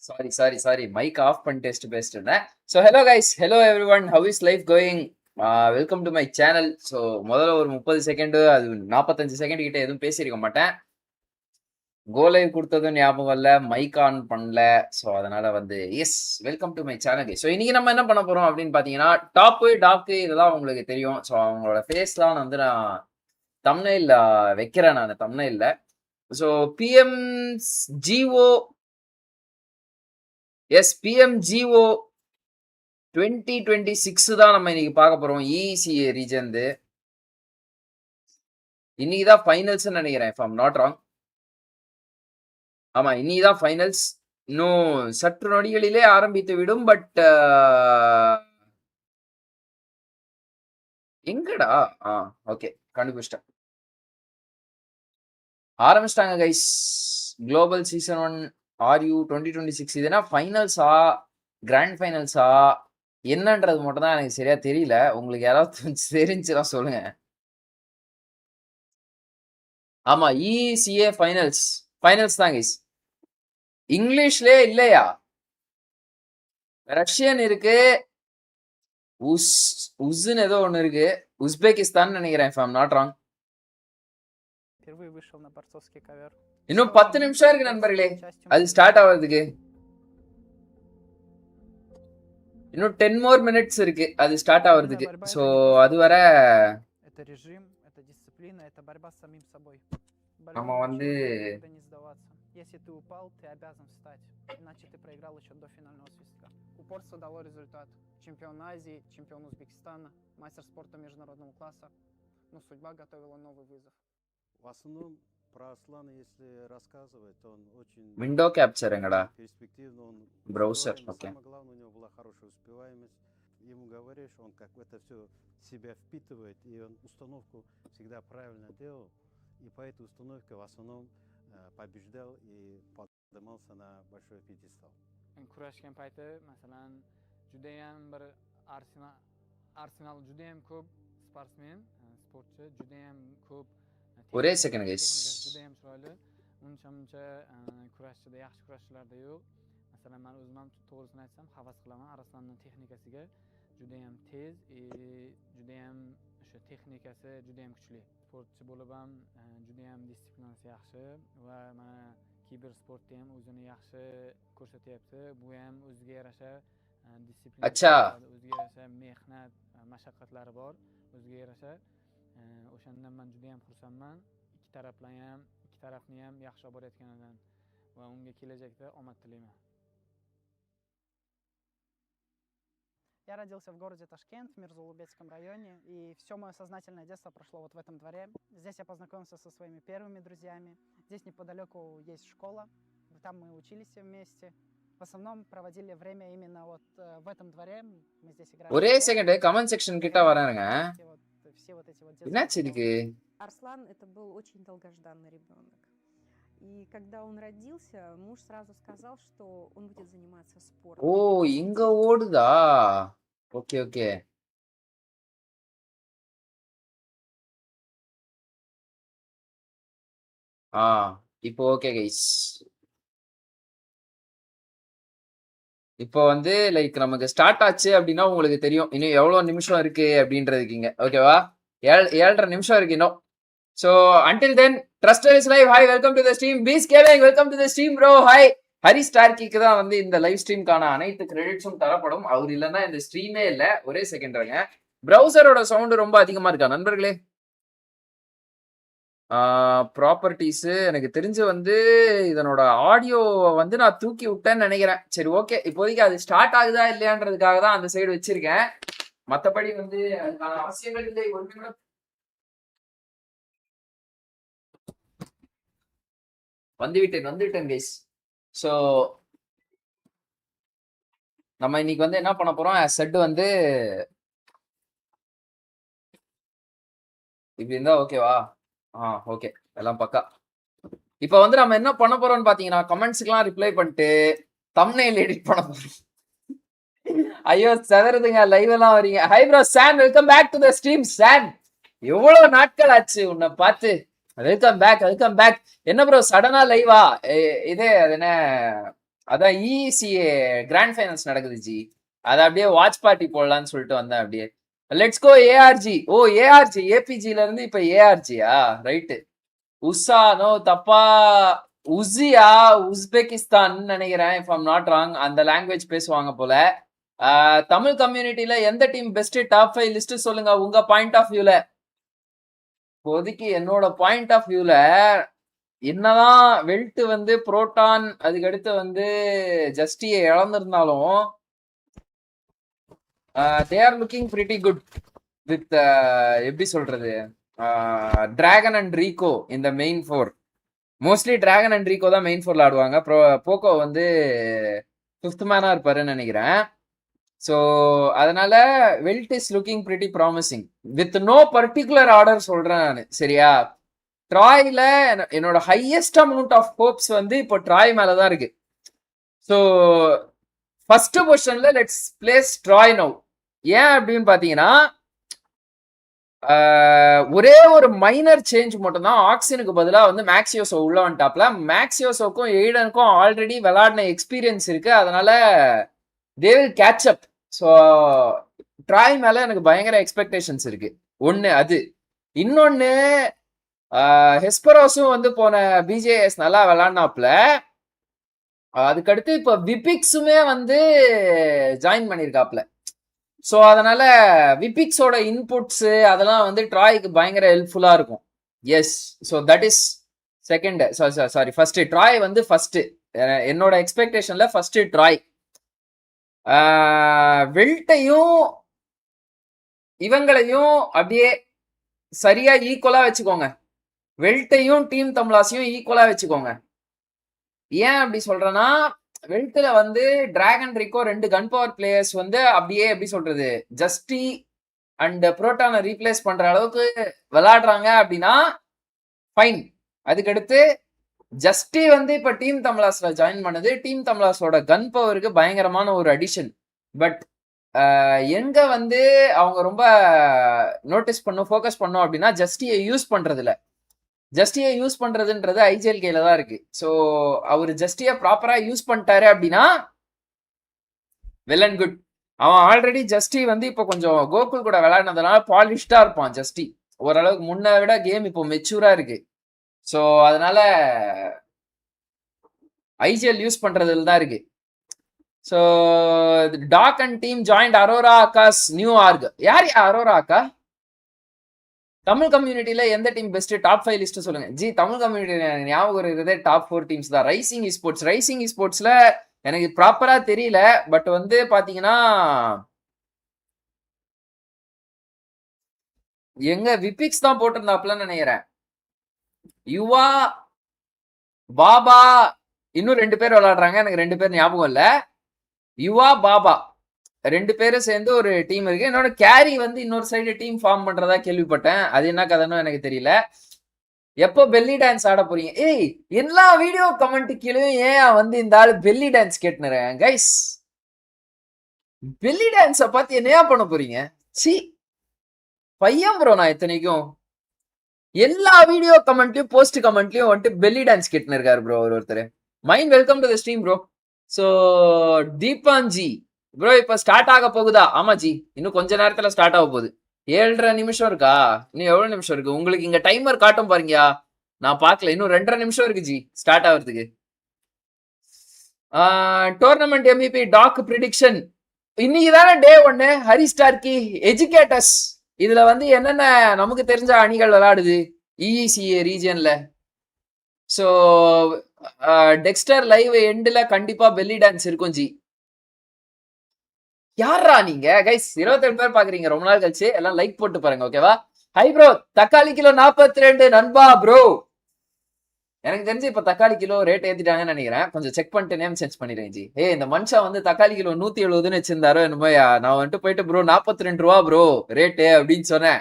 Sorry. Mic off பண்ணி test பேசிட்டு இருந்தேன். So hello guys, hello every one, how is life going? Welcome to my channel. So முதல்ல ஒரு 30 second, அது 45 second கிட்ட எதுவும் பேசியிருக்க மாட்டேன். கோ லைவ் கொடுத்ததும் ஞாபகம் இல்லை, மைக் ஆன் பண்ணல. ஸோ அதனால வந்து yes, welcome to my channel. So இன்னைக்கு நம்ம என்ன பண்ண போறோம் அப்படின்னு பார்த்தீங்கன்னா, டாப்பு டாக்கு இதெல்லாம் உங்களுக்கு தெரியும். ஸோ அவங்களோட ஃபேஸ்லாம் வந்து நான் தம்ப்நெயில் வைக்கிறேன். நான் தம்ப்நெயில்ல ஸோ பிஎம்ஜிஓ 2026 தான் நம்ம இன்னைக்கு பார்க்க போறோம். இசிஏ ரீஜன் இன்னைக்கு தான் ஃபைனல்ஸ் நினைக்கிறேன், இஃப் ஐம் நாட் ராங். ஆமா, இன்னைக்கு தான் ஃபைனல்ஸ். இன்னும் சற்று நொடிகளிலே ஆரம்பித்து விடும். பட் எங்கடா? ஓகே, கண்டுபிடிச்சிட்டேன். ஆரம்பிச்சிட்டாங்க கைஸ். Global season 1 RU 2026. இதுனா ஃபைனல்ஸா, கிராண்ட் ஃபைனல்ஸா என்னன்றது மட்டும் தான் எனக்கு சரியா தெரியல. உங்களுக்கு யாராவது தெரிஞ்சுன்னா சொல்லுங்க. ஆமா, இசிஏ ஃபைனல்ஸ் தான் கைஸ். இங்கிலீஷ்லயே இல்லையா? ரஷ்யன் இருக்கு, உஸ்ன்னு ஏதோ ஒண்ணு இருக்கு, உஸ்பெகிஸ்தான் நினைக்கிறேன், if I'm not wrong. இன்னும் 10 நிமிஷம் இருக்கு நண்பர்களே, அது ஸ்டார்ட் ஆகிறதுக்கு. இன்னும் 10 more minutes இருக்கு அது ஸ்டார்ட் ஆகிறதுக்கு. ஸோ அது வர நம்ம வந்து Если ты упал, ты обязан встать, иначе ты проиграл еще до финального свистка. Упорство дало результат. Чемпион Азии, чемпион Узбекистана, мастер спорта международного класса. Но судьба готовила новый вызов. В основном про Аслана, если рассказывать, то он очень window கேப்சருங்கடா, перспективно, он browser. Okay, самое главное, у него была хорошая успеваемость. Ему говоришь, он как это все себя впитывает, и он установку всегда правильно делал, и по этой установке в основном побеждал и поднимался на большой пьедестал. kurashgan payti masalan judayam bir arsenal judayam ko'p sportsmen, sportchi judayam ko'p. ஒரே second guys. judayam chiroyli, uncha kurashchida, yaxshi kurashchilarda yo'q. Masalan men o'zim ham to'g'risini aytsam havas qilaman Arslonning texnikasiga. Judayam tez, judayam o'sha texnikasi judayam kuchli. Sportchi bo'lib ham judayam disiplinasi yaxshi va mana kibersportda ham o'zini yaxshi ko'rsatyapti. Bu ham o'ziga yarasha disiplina, o'ziga yarasha mehnat, mashaqqatlari bor, o'ziga yarasha. O'shandan men judayam xursandman. Ikki tarafni ham yaxshi olib borayotganidan va unga kelajakda omad tilayman. Я родился в городе Ташкент, в Мирзоулубецком районе, и все мое сознательное детство прошло вот в этом дворе. Здесь я познакомился со своими первыми друзьями. Здесь неподалеку есть школа, там мы учились все вместе. В основном проводили время именно вот в этом дворе. Мы здесь играли. ஒரே second, comment section கிட்ட வரானுங்க. என்னாச்சு இதுக்கு? Арслан это был очень долгожданный ребенок. И когда он родился, муж сразу сказал, что он будет заниматься спортом. ஓ, இங்க ஓடுதா? Okay. இப்போ okay guys. இப்போ வந்து லைக் நமக்கு ஸ்டார்ட் ஆச்சு அப்படின்னா உங்களுக்கு தெரியும் இன்னும் எவ்வளவு நிமிஷம் இருக்கு அப்படின்றதுக்கு. இங்க ஓகேவா, 7.5 நிமிஷம் இருக்கு இன்னும். So until then, Trusted is live. Hi, welcome to the stream. Beast Gaming, welcome to the stream bro. Hi. Hari ஸ்டார்கிக்கு தான் வந்து இந்த லைவ் ஸ்ட்ரீம்கான அனைத்து கிரெடிட்ஸும் தரப்படும். அவர் இல்லைன்னா இந்த ஸ்ட்ரீமே இல்லை. ஒரே செகண்ட்ங்க, ப்ரௌசரோட சவுண்டு ரொம்ப அதிகமா இருக்கா நண்பர்களே? ப்ராப்பர்ட்டிஸ் எனக்கு தெரிஞ்சு வந்து இதனோட ஆடியோ வந்து நான் தூக்கி விட்டேன்னு நினைக்கிறேன். சரி ஓகே, இப்போதைக்கு அது ஸ்டார்ட் ஆகுதா இல்லையான்றதுக்காக தான் அந்த சைடு வச்சிருக்கேன். மற்றபடி வந்து அதுக்கான அவசியங்கள் இல்லை. வந்துவிட்டேன் கைஸ். ஸோ நம்ம இன்னைக்கு வந்து என்ன பண்ண போறோம்? செட் வந்து இப்படி இருந்தா ஓகேவா? ஓகே, எல்லாம் பக்கா. இப்போ வந்து நம்ம என்ன பண்ண போறோம்னு பாத்தீங்கன்னா, கமெண்ட்ஸ்க்குலாம் ரிப்ளை பண்ணிட்டு தம்ப்நெயில் எடிட் பண்ண போறோம். ஐயோ செதறதுங்க, லைவ் எல்லாம் வரீங்க. ஹை ப்ரோ சான், welcome back to the stream. சான், எவ்வளவு நாட்கள் ஆச்சு உன்னை பார்த்து. Welcome back. என்ன ப்ரோ சடனா லைவா? இது என்ன அதான் இசிஏ கிராண்ட் ஃபைனல்ஸ் நடக்குது ஜி. அதை அப்படியே வாட்ச் பார்ட்டி போடலான்னு சொல்லிட்டு வந்தேன் அப்படியே. Let's go ARG. ஓ ஏஆர்ஜி ஏபிஜில இருந்து இப்ப ஏஆர்ஜியா? ரைட்டு. உசானோ தப்பா உசியா உஸ்பெகிஸ்தான் நினைக்கிறேன், இஃப் ஐம் நாட் ராங். அந்த லாங்குவேஜ் பேசுவாங்க போல. தமிழ் கம்யூனிட்டியில எந்த டீம் பெஸ்ட் டாப் 5 லிஸ்ட் சொல்லுங்க உங்க பாயிண்ட் ஆஃப் வியூல. இப்போதைக்கு என்னோட பாயிண்ட் ஆஃப் வியூல என்னதான் வெல்ட் வந்து புரோட்டான் அதுக்கடுத்து வந்து ஜஸ்டியை இழந்திருந்தாலும் they are looking pretty good with எப்படி சொல்றது, டிராகன் அண்ட் ரீகோ இந்த main four. Mostly dragon and ரீகோ தான் மெயின் ஃபோர்ல ஆடுவாங்க. போக்கோ வந்து 5th மேனா இருப்பாருன்னு நினைக்கிறேன். ஸோ அதனால வெல்ட் is looking pretty promising with no particular order சொல்றேன் நான். சரியா? ட்ராய்ல என்னோட ஹையஸ்ட் அமௌண்ட் ஆஃப் ஹோப்ஸ் வந்து இப்போ ட்ராய் மேலதான் இருக்கு. ஸோ ஃபர்ஸ்ட் பொசிஷன்ல லெட்ஸ் பிளேஸ் ட்ராய் நவ். ஏன் அப்படின்னு பாத்தீங்கன்னா ஒரே ஒரு மைனர் சேஞ்ச் மட்டும் தான். ஆக்சினுக்கு பதிலாக வந்து மேக்ஸியோசோ உள்ள வந்துட்டாப்ல. மேக்ஸியோசோக்கும் எய்டனுக்கும் ஆல்ரெடி விளையாடின எக்ஸ்பீரியன்ஸ் இருக்கு. அதனால they will catch up. So Troy மேல எனக்கு பயங்கர எக்ஸ்பெக்டேஷன்ஸ் இருக்கு. ஒன்னு அது. இன்னொன்னு ஹெஸ்பரோஸும் வந்து போன பிஜேஎஸ் நல்லா விளையாடினாப்ல. அதுக்கடுத்து இப்ப விபிக்ஸுமே வந்து ஜாயின் பண்ணியிருக்காப்ல. ஸோ அதனால விபிக்ஸோட இன்புட்ஸ் அதெல்லாம் வந்து ட்ராய்க்கு பயங்கர ஹெல்ப்ஃபுல்லா இருக்கும். Yes, so that is second. Sorry first Troy வந்து ஃபர்ஸ்ட். என்னோட எக்ஸ்பெக்டேஷன்ல ஃபர்ஸ்ட் ட்ராய். வெல்ட்டையும் இவங்களையும் அப்படியே சரியா ஈக்குவலா வச்சுக்கோங்க. வெல்ட்டையும் டீம் தமிழாஸையும் ஈக்குவலா வச்சுக்கோங்க. ஏன் அப்படி சொல்றேன்னா வெல்ட்ல வந்து டிராகன் ரிக்கோ 2 கன் பவர் பிளேயர்ஸ் வந்து அப்படியே எப்படி சொல்றது ஜஸ்டி அண்ட் புரோட்டானை ரீப்ளேஸ் பண்ற அளவுக்கு விளையாடுறாங்க அப்படின்னா ஃபைன். அதுக்கடுத்து ஜஸ்டி வந்து இப்ப டீம் தமிழாஸ்ல ஜாயின் பண்ணது. டீம் தமிழாஸோட கன் பவருக்கு பயங்கரமான ஒரு அடிஷன். பட் எங்க வந்து அவங்க ரொம்ப நோட்டீஸ் பண்ணும் ஃபோக்கஸ் பண்ணும் அப்படின்னா ஜஸ்டியை யூஸ் பண்றதுல. ஜஸ்டியை யூஸ் பண்றதுன்றது ஐஜிஎல் கையில தான் இருக்கு. ஸோ அவர் ஜஸ்டியை ப்ராப்பரா யூஸ் பண்ணிட்டாரு அப்படின்னா வெல் அண்ட் குட். அவன் ஆல்ரெடி ஜஸ்டி வந்து இப்போ கொஞ்சம் கோகுல் கூட விளையாடினதுனால பாலிஷ்டா இருப்பான். ஜஸ்டி ஓரளவுக்கு முன்ன விட கேம் இப்போ மெச்சூரா இருக்கு. ஸோ அதனால ஐஜிஎல் யூஸ் பண்றதுல தான் இருக்கு. ஸோ டாக் அண்ட் டீம் ஜாயிண்ட் அரோரா அக்காஸ் நியூ ஆர்க். யார் அரோரா அக்கா? தமிழ் கம்யூனிட்டியில எந்த டீம் பெஸ்ட் டாப் 5 லிஸ்ட் சொல்லுங்க ஜி. தமிழ் கம்யூனிட்டியில ஞாபகம் இருக்கிறதே டாப் 4 டீம்ஸ் தான். Rising sports. ரைசிங் ஸ்போர்ட்ஸ்ல எனக்கு ப்ராப்பரா தெரியல. பட் வந்து பாத்தீங்கன்னா எங்க விபிக்ஸ் தான் போட்டிருந்தாப்லன்னு நினைக்கிறேன். யுவா பாபா இன்னும் 2 பேர் விளையாடுறாங்க. எனக்கு 2 பேர் ஞாபகம் இல்ல. யுவா பாபா 2 பேரும் சேர்ந்து ஒரு டீம் இருக்கு. என்னோட கேரி வந்து இன்னொரு சைடு டீம் ஃபார்ம் பண்றதா கேள்விப்பட்டேன். அது என்ன கதைன்னு எனக்கு தெரியல. எப்போ பெல்லி டான்ஸ் ஆட போறீங்க? ஏய், எல்லா வீடியோ கமெண்ட் கீழேயும் ஏன் வந்து இந்த ஆளு பெல்லி டான்ஸ் கேட்டுனுறேன் கைஸ். பெல்லி டான்ஸ பார்த்து என்னையா பண்ண போறீங்க? சி பையன் ப்ரோ. நான் இத்தனைக்கும் எல்லா வீடியோ கமெண்ட்லயும் போஸ்ட் கமெண்ட்லயும் வந்துட்டு பெல்லி டான்ஸ் கேட்டுன்னு இருக்காரு ப்ரோ ஒருத்தர். Mind welcome to the stream bro. So தீபான்ஜி ப்ரோ இப்ப ஸ்டார்ட் ஆக போகுதா? ஆமா ஜி, இன்னும் கொஞ்ச நேரத்துல ஸ்டார்ட் ஆக போகுது. 7.5 நிமிஷம் இருக்கா? இன்னும் எவ்வளவு நிமிஷம் இருக்கு? உங்களுக்கு இங்க டைமர் காட்டும் பாருங்கயா. நான் பாக்கல. இன்னும் 2.5 நிமிஷம் இருக்கு ஜி ஸ்டார்ட் ஆகிறதுக்கு. டோர்னமெண்ட் எம்இபி டாக் ப்ரிடிக்ஷன் இன்னைக்கு தானே டே 1. ஹரி ஸ்டார்கி எஜுகேட்டர்ஸ் இதுல வந்து என்னென்ன நமக்கு தெரிஞ்ச அணிகள் விளையாடுது இஇசிஏ ரீஜியன்ல. ஸோ டெக்ஸ்டர் லைவ் எண்ட்ல கண்டிப்பா பெல்லி டான்ஸ் இருக்கும் ஜி. யாரா நீங்க கைஸ்? 27 பேர் பாக்குறீங்க ரொம்ப நாள் கழிச்சு. எல்லாம் லைக் போட்டு பாருங்க ஓகேவா? ஹை ப்ரோ, தக்காளி கிலோ 42 நண்பா ப்ரோ. எனக்கு தெரிஞ்சு இப்ப தக்காளி கிலோ ரேட் ஏத்திட்டாங்கன்னு நினைக்கிறேன். கொஞ்சம் செக் பண்ணிட்டு நேம் சேஞ்ச் பண்ணிடுறேன் ஜி. இந்த மனுஷன் வந்து தக்காளி கிலோ 170ன்னு வச்சிருந்தாரோ என்னமோ. நான் வந்துட்டு போயிட்டு ப்ரோ 42 ரூபா ப்ரோ ரேட்டு அப்படின்னு சொன்னேன்.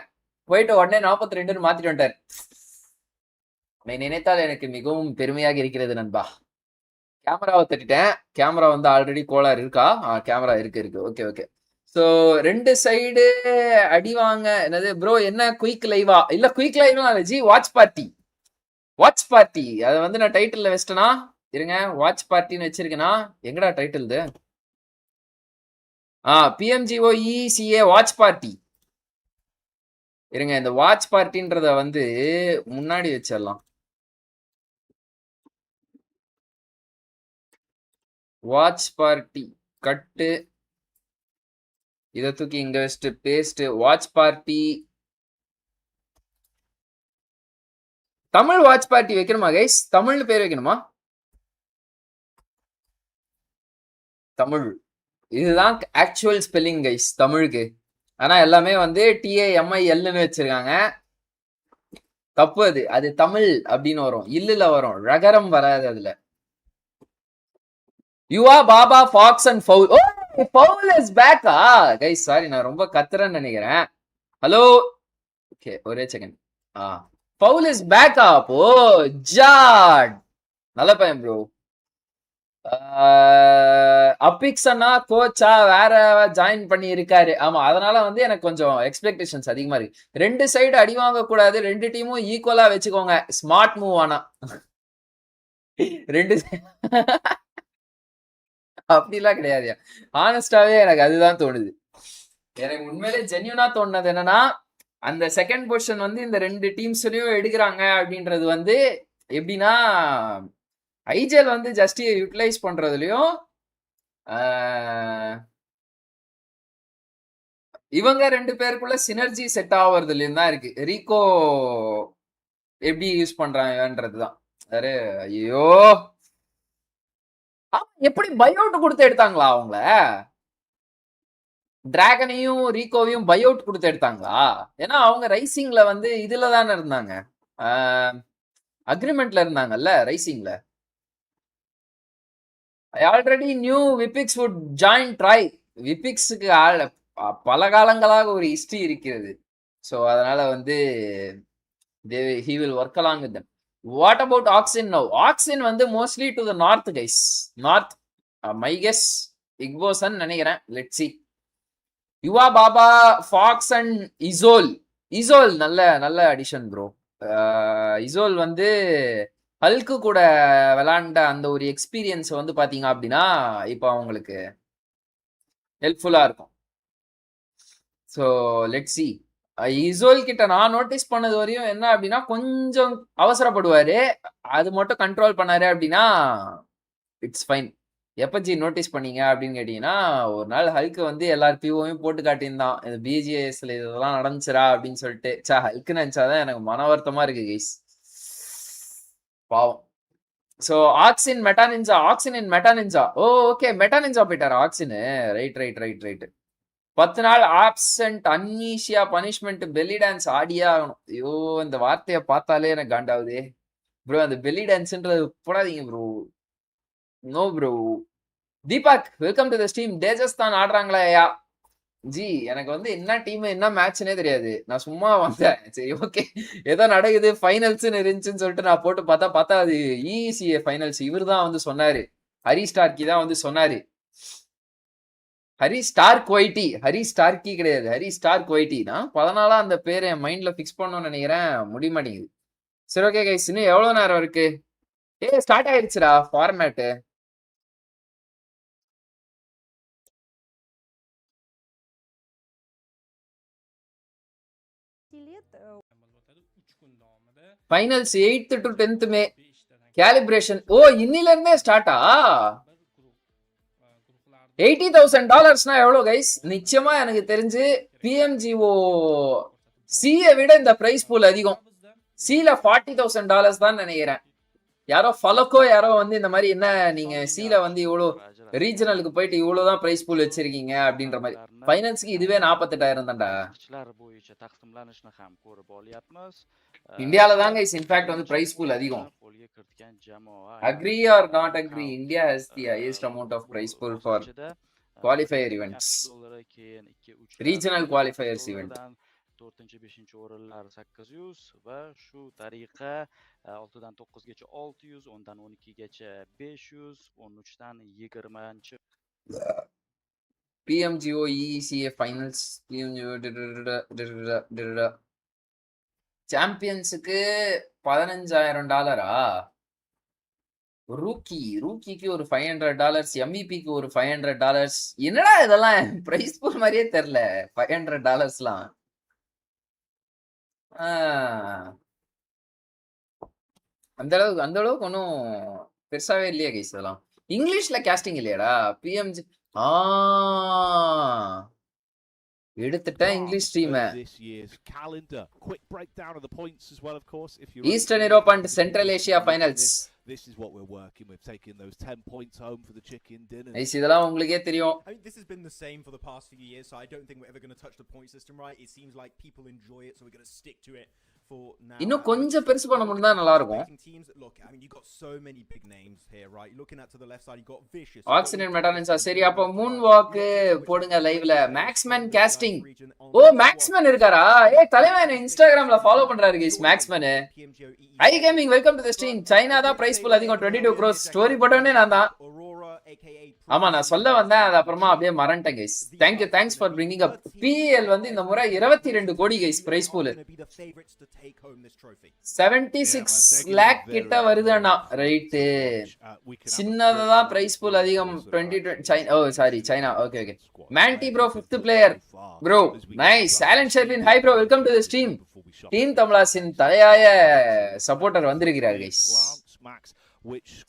போயிட்டு உடனே 42ன்னு மாத்திட்டு வந்துட்டார். நினைத்தால் எனக்கு மிகவும் பெருமையாக இருக்கிறது நண்பா. கேமராவை தட்டிட்டேன். கேமரா வந்து ஆல்ரெடி கோளாறு இருக்கா? கேமரா இருக்கு. Okay okay. ஸோ 2 சைடு அடிவாங்க. என்னது ப்ரோ என்ன குயிக் லைவா? இல்ல குயிக் லைவ் ஜி, வாட்ச் பார்ட்டி. வாட்ச் பார்ட்டி அதை வந்து நான் டைட்டில் வச்சிட்டேன்னா இருங்க வாட்ச் பார்ட்டின்னு வச்சிருக்கேனா எங்கடா டைட்டில் இது பிஎம்ஜிஓ இசிஏ வாட்ச் பார்ட்டி இருங்க இந்த வாட்ச் பார்ட்டின்றத வந்து முன்னாடி வச்சிடலாம் வாட்ச் பார்ட்டி கட்டு இதை தூக்கி இங்க வச்சுட்டு paste watch party Tamil watch party வைக்கணுமா கைஸ் தமிழ்னு பேர் வைக்கணுமா தமிழ் இதுதான் ஆக்சுவல் ஸ்பெல்லிங் கைஸ் தமிழுக்கு ஆனா எல்லாமே வந்து TAMILன்னு வச்சிருக்காங்க தப்பு அது தமிழ் அப்படின்னு வரும் இல்லுல வரும் ரகரம் வராது அதுல யுவா பாபா fox and foul oh foul is பேக்கா கைஸ் சாரி நான் ரொம்ப கத்துறேன்னு நினைக்கிறேன் ஹலோ ஓகே ஒரே செகண்ட் ஃபவுல் இஸ் பேக்கா அப்போ ஜாட் நல்ல பையன் ப்ரோ அபிக்ஸ் அண்ணா கோச்சா வேற ஜாயின் பண்ணி இருக்காரு ஆமா அதனால வந்து எனக்கு கொஞ்சம் எக்ஸ்பெக்டேஷன்ஸ் அதிகமா இருக்கு ரெண்டு சைடு அடி வாங்க கூடாது ரெண்டு டீமும் ஈக்குவலா வச்சுக்கோங்க ஸ்மார்ட் மூவ் ஆனா ரெண்டு அப்படிலாம் கிடையாது ஆனஸ்டாவே எனக்கு அதுதான் தோணுது எனக்கு உண்மையிலே ஜென்யூனா தோணுது என்னன்னா அந்த செகண்ட் பொசிஷன் வந்து இந்த ரெண்டு டீம்ஸ்லயும் எடுக்கிறாங்க அப்படின்றது வந்து எப்படின்னா ஐஜிஎல் வந்து ஜஸ்ட் யூட்டிலைஸ் பண்றதுலயும் இவங்க ரெண்டு பேருக்குள்ள சினர்ஜி செட் ஆகுறதுலயும் தான் இருக்கு ரீகோ எப்படி யூஸ் பண்றாங்கன்றதுதான் அரே ஐயோ எப்படி பைஅவுட் கொடுத்து எடுத்தாங்களா அவங்கள டிராகனையும் ரீகோவையும் பைஅவுட் கொடுத்து எடுத்தாங்களா ஏன்னா அவங்க ரைசிங்ல வந்து இதுல தானே இருந்தாங்க அக்ரிமெண்ட்ல இருந்தாங்கல்ல ரைசிங்ல ஐ ஆல்ரெடி நியூ விபிக்ஸ் வுட் ஜாயின் ட்ரை விபிக்ஸுக்கு பல காலங்களாக ஒரு ஹிஸ்டரி இருக்கிறது ஸோ அதனால வந்து he will work along with them. What about Oxen now? Oxen வந்து mostly to the north guys. North. My guess Igbosan நினைக்கிறேன். Let's see. யுவா பாபா ஃபாக்ஸ் அண்ட் இசோல் நல்ல அடிஷன் ப்ரோ இசோல் வந்து ஹல்க்கு கூட விளாண்ட அந்த ஒரு எக்ஸ்பீரியன்ஸ் வந்து பாத்தீங்க அப்படின்னா இப்போ அவங்களுக்கு ஹெல்ப்ஃபுல்லா இருக்கும் ஸோ லெட்ஸ் சி இசோல் கிட்ட நான் நோட்டீஸ் பண்ணது வரையும் என்ன அப்படின்னா கொஞ்சம் அவசரப்படுவாரு அது மட்டும் கண்ட்ரோல் பண்ணாரு அப்படின்னா இட்ஸ் ஃபைன் எப்பஜி நோட்டீஸ் பண்ணீங்க அப்படின்னு கேட்டீங்கன்னா ஒரு நாள் ஹல்க்கு வந்து எல்லார் பிஓவையும் போட்டு காட்டியிருந்தான் இந்த பிஜிஎஸ்ல இதெல்லாம் நடந்துச்சுரா அப்படின்னு சொல்லிட்டு ஹல்க்கு நினைச்சாதான் எனக்கு மன வருத்தமா இருக்கு கைஸ் பாவம் ஸோ ஆக்சின் மெட்டானின்ஜா ஓ ஓகே மெட்டானின்ஜா போயிட்டாரு ஆக்சின் ரைட் 10 நாள் ஆப்சென்ட் அன்னீஷியா பனிஷ்மெண்ட் பெல்லி டான்ஸ் ஆடியே ஆகணும் ஐயோ இந்த வார்த்தையை பார்த்தாலே எனக்கு காண்டாவுதே ப்ரோ அந்த பெல்லி டான்ஸ்ன்றது போடாதீங்க bro no bro Deepak welcome to the stream Tejas தான் ஆடுறாங்களா ஐயா ஜி எனக்கு வந்து என்ன டீம் என்ன மேட்ச்னே தெரியாது நான் சும்மா வந்தேன் சரி ஓகே ஏதோ நடக்குது ஃபைனல்ஸ்னு இருந்துச்சுன்னு சொல்லிட்டு நான் போட்டு பார்த்தா அது இசிஏ ஃபைனல்ஸ் இவர் தான் வந்து சொன்னாரு ஹரி ஸ்டார்கி தான் வந்து சொன்னாரு ஹரி ஸ்டார்கி கிடையாது ஹரி ஸ்டார் குவைட்டி நான் 14 அந்த பேரை என் மைண்ட்ல பிக்ஸ் பண்ணணும்னு நினைக்கிறேன் முடிய மாட்டேங்குது சரி ஓகே கைஸ் இன்னும் எவ்வளவு நேரம் இருக்கு ஸ்டார்ட் ஆயிடுச்சுடா format finals 8th to 10th May calibration ஓ இன்னில இருந்தே ஸ்டார்ட்டா $80,000 எவ்வளவு கைஸ் நிச்சயமா எனக்கு தெரிஞ்சு பிஎம்ஜிஓ சியை விட இந்த பிரைஸ் பூல் அதிகம் சில $40,000 தான் நினைக்கிறேன் யாரோ ஃபலக்கோ யாரோ வந்து இந்த மாதிரி என்ன நீங்க சில வந்து இவ்வளோ ரீஜனலுக்கு போயிட்டு இவ்வளவுதான் பிரைஸ் பூல் வச்சிருக்கீங்க அப்படின்ற மாதிரி ஃபைனல்ஸ்க்கு இதுவே 48,000 தான்டா இந்தியால தாங்க இஸ் இன்ஃபேக்ட் வந்து பிரைஸ் பூல் அதிகம் agree or not agree India has the highest amount of prize pool for qualifier events regional qualifiers event 4-5 o'rinlar 800 va shu tariqa 6dan 9gacha 600, 10dan 12gacha 500, 13dan 20. PMGO ECA finals சாம்பியன்ஸுக்கு $15,000 ரூக்கிக்கு ஒரு $500, எம்விபிக்கு ஒரு $500. என்னடா இதெல்லாம் price pool மாதிரியே தெரியல. $500லாம். அந்த அளவுக்கு ஒன்றும் பெருசாவே இல்லையா கைஸ் இதெல்லாம். இங்கிலீஷ்ல கேஸ்டிங் இல்லையாடா பிஎம்ஜி. எடுத்துட்டேன் English team. Eastern Europe and central Asia finals. This is what we're working with, taking those 10 points home for the chicken dinner. இதெல்லாம் உங்களுக்கே தெரியும். I mean, this has been the same for the past few years, so I don't think we're ever going to touch the point system, right? It seems like people enjoy it, so we're going to stick to it for now. இன்னும் கொஞ்சம் பெருசு பண்ண முடிஞ்சா நல்லா இருக்கும். Look, I mean, you've got so many big names here, right? You're looking at to the left side, you've got Vicious. Accident மெட்டாலன்ஸா சரி அப்ப மூன் வாக் போடுங்க லைவ்ல. மேக்ஸ்மேன் காஸ்டிங். ஓ மேக்ஸ்மேன் இருக்காரா? ஏய் தலைவன் இன்ஸ்டாகிராம்ல ஃபாலோ பண்றாரு guys Maxman. I gaming welcome to the stream. China தான் பிரைஸ் பூல் அதிகம் 22 crores. ஸ்டோரி போட்டவனே நான் தான். ஆமா நான் சொல்ல வந்தேன் அது அப்புறமா அப்படியே மறந்துட்டேன் guys. Thanks for bringing up. PL வந்து இந்த முறை 22 கோடி கைஸ் பிரைஸ் பூல். 76 lakh கிட்ட வருதுண்ணா. ரைட். சின்னதா பிரைஸ் பூல் அதிகம் 2020 China. Oh sorry China. Okay Mandy bro 5th player bro. Nice. Alan Sherwin hi bro welcome to the stream. Team தமிழாஸின் தலையாய சப்போர்ட்டர் வந்திருக்கிறார் guys.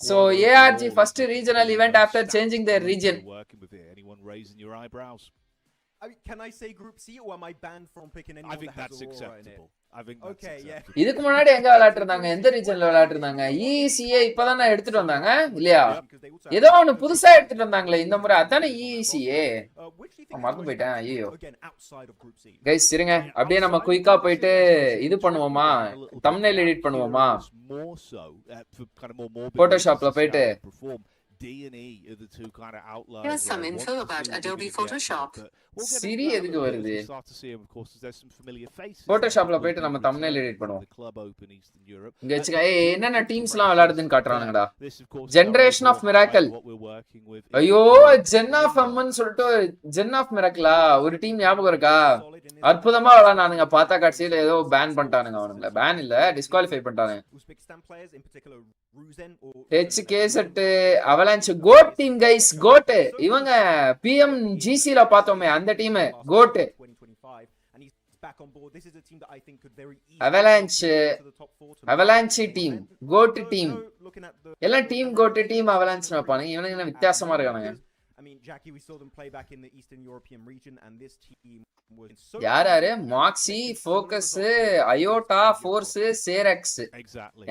So ARG first regional event after changing their region. Anyone raising your eyebrows? I mean, can I say Group C or am I banned from picking anyone? I think that has that's Aurora in it? acceptable. I think that's Okay, yeah. இதுக்கு முன்னாடி எங்க விளையாட்டு இருந்தாங்க? எந்த ரீஜன்ல விளையாட்டு இருந்தாங்க? EECA இப்பதானே எடுத்துட்டு வந்தாங்க இல்லையா? ஏதோ ஒன்னு புதுசா எடுத்துட்டு வந்தாங்களே இந்த முறை. அதானே EECA. மறந்து போயிட்டேன். ஐயோ கைஸ் இருங்க அப்படியே நம்ம குயிக்கா போயிட்டு இது பண்ணுவோமா? தம்ப்நெயில் எடிட் பண்ணுவோமா? போட்டோஷாப்ல போயிட்டு Here's some info about Adobe Photoshop. சிரி எதுக்கு வருது? போட்டோஷாப்ல போயிட்டு நம்ம தம்ப்நெயில் எடிட் பண்ணுவோம். இங்க வெச்சுக்க. என்னென்ன டீம்ஸ்லாம் விளையாடுதுன்னு காட்டுறானுங்கடா. Generation of miracle. ஐயோ ஜென் ஆஃப் எம்னு சொல்லிட்டு ஜென் ஆஃப் மிராக்கிளா ஒரு டீம் ஞாபகம் இருக்கா? அற்புதமா விளையாடுனானுங்க. பார்த்தா கடைசியில ஏதோ பேன் பண்ணிட்டானுங்க அவனுங்கள. பேன் இல்ல டிஸ்குவாலிஃபை பண்ணிட்டானுங்க. HK set avalanche code team guys. Code இவங்க PMGC ல பார்த்தோமே அந்த team code. Avalanche team code team எல்லாம் டீம் கோட் டீம் அவலான்ச் வைப்பானுங்க. இவனுங்க என்ன வித்தியாசமா இருக்கானுங்க. I mean, Jackie, we saw them play back in the Eastern European region, and this team was so. யாராரு? மாக்ஸி, ஃபோக்கஸ், அயோட்டா, ஃபோர்ஸ், சேரக்ஸ்.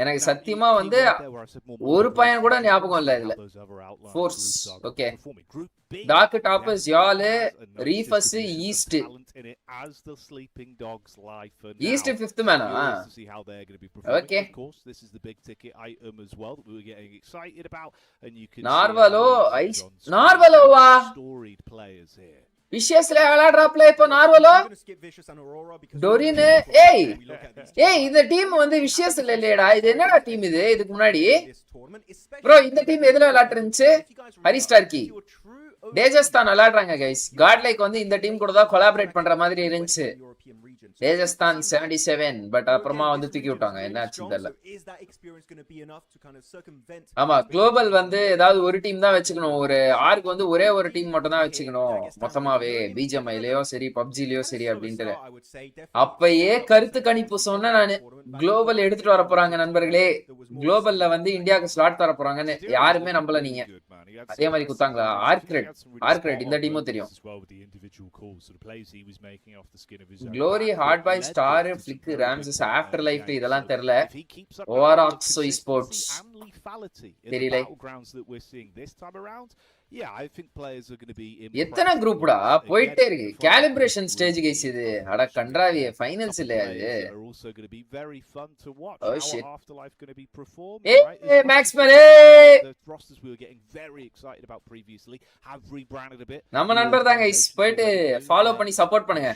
எனக்கு சத்தியமா வந்து ஒரு பையன் கூட ஞாபகம் இல்ல இதுல. Force okay. டார்க் டாப்பர்ஸ் யால், ரீஃபஸ், ஈஸ்ட். ஈஸ்ட் 5th மேனா? ஓகே. நார்வலோ ஐஸ் நார்வலோவா? விஷயஸ்ல விளையாடுறாப்ல இப்ப நார்வலோ. டொரின். ஏய் இந்த டீம் வந்து விஷயஸ் இல்லையடா. இது என்னடா டீம் இது? இதுக்கு முன்னாடி ப்ரோ இந்த டீம் எதுல விளையாட்டு இருந்துச்சு? ஹரிஸ்டார்கி டேஜஸ்தான் விளையாடுறாங்க கைஸ். காட்லைக் வந்து இந்த டீம் கூட தான் கொலாபரேட் பண்ற மாதிரி இருந்துச்சு. டேஜஸ்தான் 77 பட் அப்புறமா வந்து தூக்கி விட்டாங்க. என்னாச்சு தெரியல. ஆமா குளோபல் வந்து ஏதாவது ஒரு டீம் தான் வச்சுக்கணும். ஒரு ஆர்க்கு வந்து ஒரே ஒரு டீம் மட்டும் தான் வச்சுக்கணும் மொத்தமாவே. பிஜிஎம்ஐலயோ சரி பப்ஜிலயோ சரி அப்படின்ட்டு அப்பயே கருத்து கணிப்பு சொன்ன நானு. குளோபல் எடுத்துட்டு வர போறாங்க நண்பர்களே. குளோபல்ல வந்து இந்தியாவுக்கு ஸ்லாட் தர போறாங்கன்னு யாருமே நம்பல. நீங்க அதே மாதிரி குத்தாங்களா? ஆர்க்ரெட் இந்த டீமும் தெரியும். Glory, Hard Boy, Star, Flick, Ramses, After Life இதெல்லாம் தெரியல. ஓவராக்ஸ் எஸ்போர்ட்ஸ் தெரியல. எத்தனை குரூப்டா போயிட்டே இருக்கு. கேலிப்ரேஷன் ஸ்டேஜ் கைஸ் இது. அட கன்றாவியே ஃபைனல்ஸ் இல்லையா இது? Oh shit. ஏய் மேக்ஸ்மேன் நம்ம நண்பர் தான் கைஸ். போயிட்டு ஃபாலோ பண்ணி சப்போர்ட் பண்ணுங்க.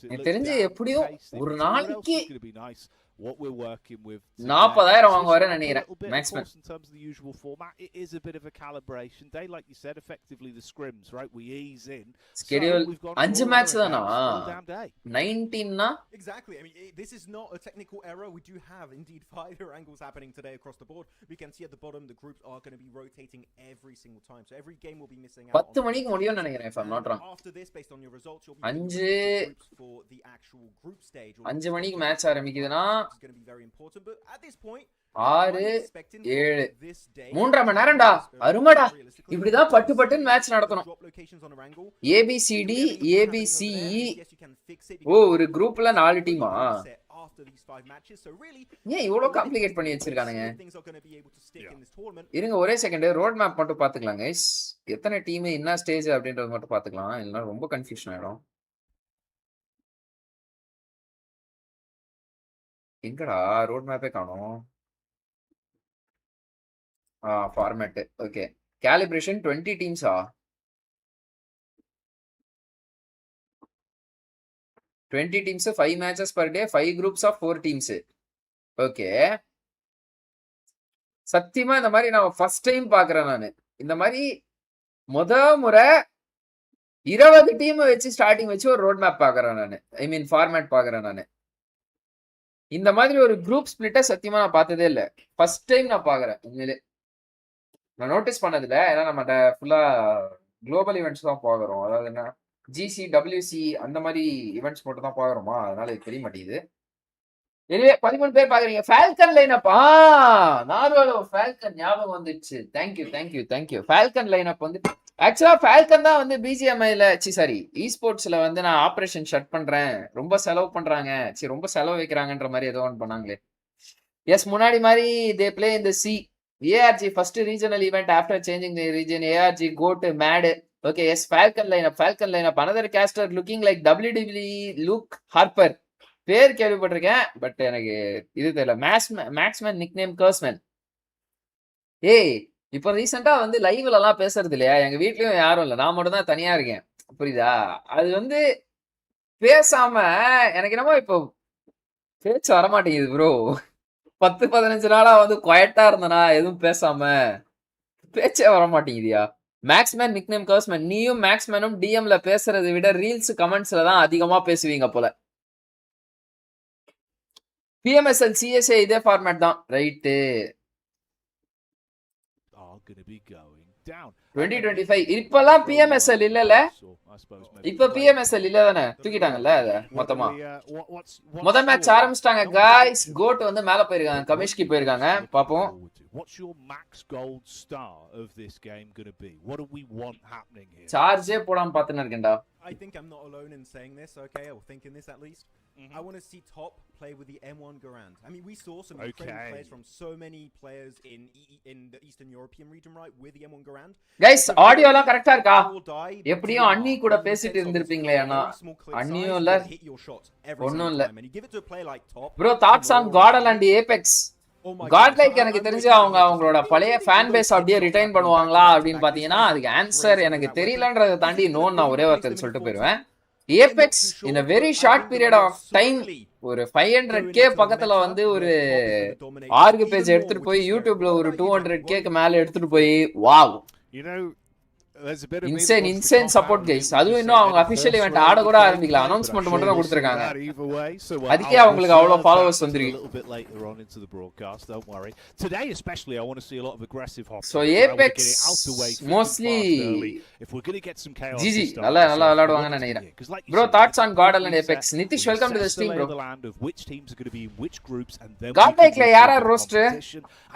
எனக்கு தெரிஞ்சு எப்படியும் ஒரு நாளைக்கு what we're working with. 40,000 வாங்குவாருன்னு நினைக்கிறேன் மேக்ஸ்மேன். In terms of the usual format, it is a bit of a calibration day, like you said. Effectively, the scrims, right? We ease in. Schedule 5 match தானா? 19 na? Exactly. I mean, this is not a technical error. We do have indeed 5 angles happening today across the board. We can see at the bottom the groups are going to be rotating every single time, so every game will be missing out. 10 மணிக்கு முடியும்னு நினைக்கிறேன் if I'm not wrong. After this, based on your results, you'll be groups for the actual group stage. 5 மணிக்கு match ஆரம்பிக்குதுனா it's going to be very important, but at this point 6 7 3.5 மணி நேரம்டா. அருமடா. இப்படி தான் பட்டு பட்டுன்னு match நடத்தணும். ABCD ABCE. ஓ ஒரு குரூப்ல 4 டீமா? ஏன் இவ்வளவு காம்ப்ளிகேட் பண்ணி வச்சிருக்கானுங்க? இருங்க ஒரே செகண்ட் ரோட் மேப் மட்டும் பாத்துக்கலாம் गाइस. எத்தனை டீம் என்ன ஸ்டேஜ் அப்படின்றது மட்டும் பாத்துக்கலாம். இல்லனா ரொம்ப கன்ஃபியூஷன் ஆயிடும். எங்கடா ரோட் மேப்பே காணோம். Format okay. Calibration 20 டீம்ஸா? 20 teams 5 matches per day 5 groups of 4 teams. Okay. சத்தியமா இந்த மாதிரி நான் ஃபர்ஸ்ட் டைம் பாக்குறேன் நானு. இந்த மாதிரி முறை 20 டீம் வச்சு ஸ்டார்டிங் வச்சு ஒரு ரோட் மேப் பாக்குறேன் நானு. ஐ மீன் ஃபார்மேட் பாக்குறேன் நானு. இந்த மாதிரி ஒரு குரூப் ஸ்பிளிட்ட சத்தியமா நான் பார்த்ததே இல்ல. ஃபர்ஸ்ட் டைம் நான் பாக்குறேன் உண்மையிலே. நான் நோட்டீஸ் பண்ணதில்ல. ஏன்னா நம்ம ஃபுல்லா குளோபல் ஈவெண்ட்ஸ் தான் பாக்குறோம். அதாவது என்ன GC WC அந்த மாதிரி ஈவெண்ட்ஸ் மட்டும் தான் பாக்குறோமா, அதனால இது தெரிய மாட்டேங்குது. எனவே 13 பேர் பாக்குறீங்க. ஃபால்கன் லைனப் நார்வலோ ஃபால்கன் ஞாபகம் வந்துச்சு. தேங்க்யூ. ஃபால்கன் லைனப் வந்து ஆக்சுவலா ஃபால்கன் தான் வந்து BGMIல சாரி eSportsல வந்து நான் ஆபரேஷன் ஷட் பண்றேன், ரொம்ப செலவு பண்றாங்க, ரொம்ப செலவு வைக்கிறாங்கன்ற மாதிரி ஏதோ ஒன்று பண்ணாங்களே. எஸ் முன்னாடி மாதிரி they play in the C. ARG first regional event after changing the region. ARG got mad. Okay yes Falcon lineup another caster looking like WWE Luke Harper. பேர் கேள்விப்பட்டிருக்கேன் பட் எனக்கு இது தெரியல. மேக்ஸ்மேன் நிக்நேம் கர்ஸ்மேன். ஏய் இப்போ ரீசெண்டா வந்து லைவ்ல எல்லாம் பேசுறது இல்லையா? எங்க வீட்லயும் யாரும் இல்லை, நான் மட்டும் தான் தனியா இருக்கேன். புரியுதா? அது வந்து பேசாம எனக்கு என்னமோ இப்போ பேச்சு வரமாட்டேங்குது ப்ரோ. 10-15 நாளா வந்து குவைட்டா இருந்தனா எதுவும் பேசாம பேச்சே வரமாட்டேங்குதியா? மேக்ஸ்மேன் நிக்நேம் கர்ஸ்மேன். நீயும் மேக்ஸ்மேனும் டிஎம்ல பேசுறதை விட ரீல்ஸ் கமெண்ட்ஸ்ல தான் அதிகமா பேசுவீங்க போல. PMSL CSA இதே ஃபார்மேட் தான் ரைட்டு. 2025 இப்பெல்லாம் PMSL இல்லல. இப்ப PMSL இல்ல தானே, தூக்கிட்டாங்கல்ல அத மொத்தமா. முதல் மேட்ச் ஆரம்பிச்சிட்டாங்க गाइस. கோட் வந்து மேல போயிருக்காங்க, கமிஷ்கி போயிருக்காங்க. பாப்போம். What's your max gold star of this game going to be? What do we want happening here? சார்ஜே போடாம பாத்துன இருக்கேன்டா. I think I'm not alone in saying this, okay, or thinking this at least. I want to see Top play with the M1 Garand. I mean, we saw some Ukrainian players from so many players in the Eastern European region, right, with the M1 Garand. Guys, audio எல்லாம் கரெக்ட்டா இருக்கா? எப்படியும் அண்ணி கூட பேசிட்டு இருந்திருப்பீங்களே அண்ணா. அண்ணியும் இல்ல ஒண்ணும் இல்ல. Bro, thoughts on Godal and Apex? காட்லைக் எனக்கு தெரிஞ்சு அவங்களோட பழைய ஃபேன் பேஸ் அப்படியே ரிட்டைன் பண்ணுவாங்களா அப்படின்னு பாத்தீங்கன்னா அதுக்கு ஆன்சர் எனக்கு தெரியலன்றதை தாண்டி நோன் நான் ஒரே வார்த்தையில் சொல்லிட்டு போயிருவேன். Apex in a very short period of time ஒரு 500k பக்கத்துல வந்து ஒரு ஆர்க் பேஜ் எடுத்துட்டு போய் யூடியூப்ல ஒரு 200k மேல எடுத்துட்டு போய் வாவ் insane support guys. அதுவும் இன்னும் அவங்க official event ஆட கூட ஆரம்பிக்கல, அனௌன்ஸ்மென்ட் மட்டும் தான் கொடுத்திருக்காங்க. அதுக்கே அவங்களுக்கு அவ்வளவு ஃபாலோவர்ஸ் வந்திருக்கு. Today especially I want to see a lot of aggressive hops. So Apex mostly if we're going to get some chaos GG நல்லா விளையாடுவாங்கன்னு நினைக்கிறேன். Bro, thoughts on Godal and Apex? Nitish, welcome to the stream bro. Which teams are going to be in which groups and then Godlike யாரா roast?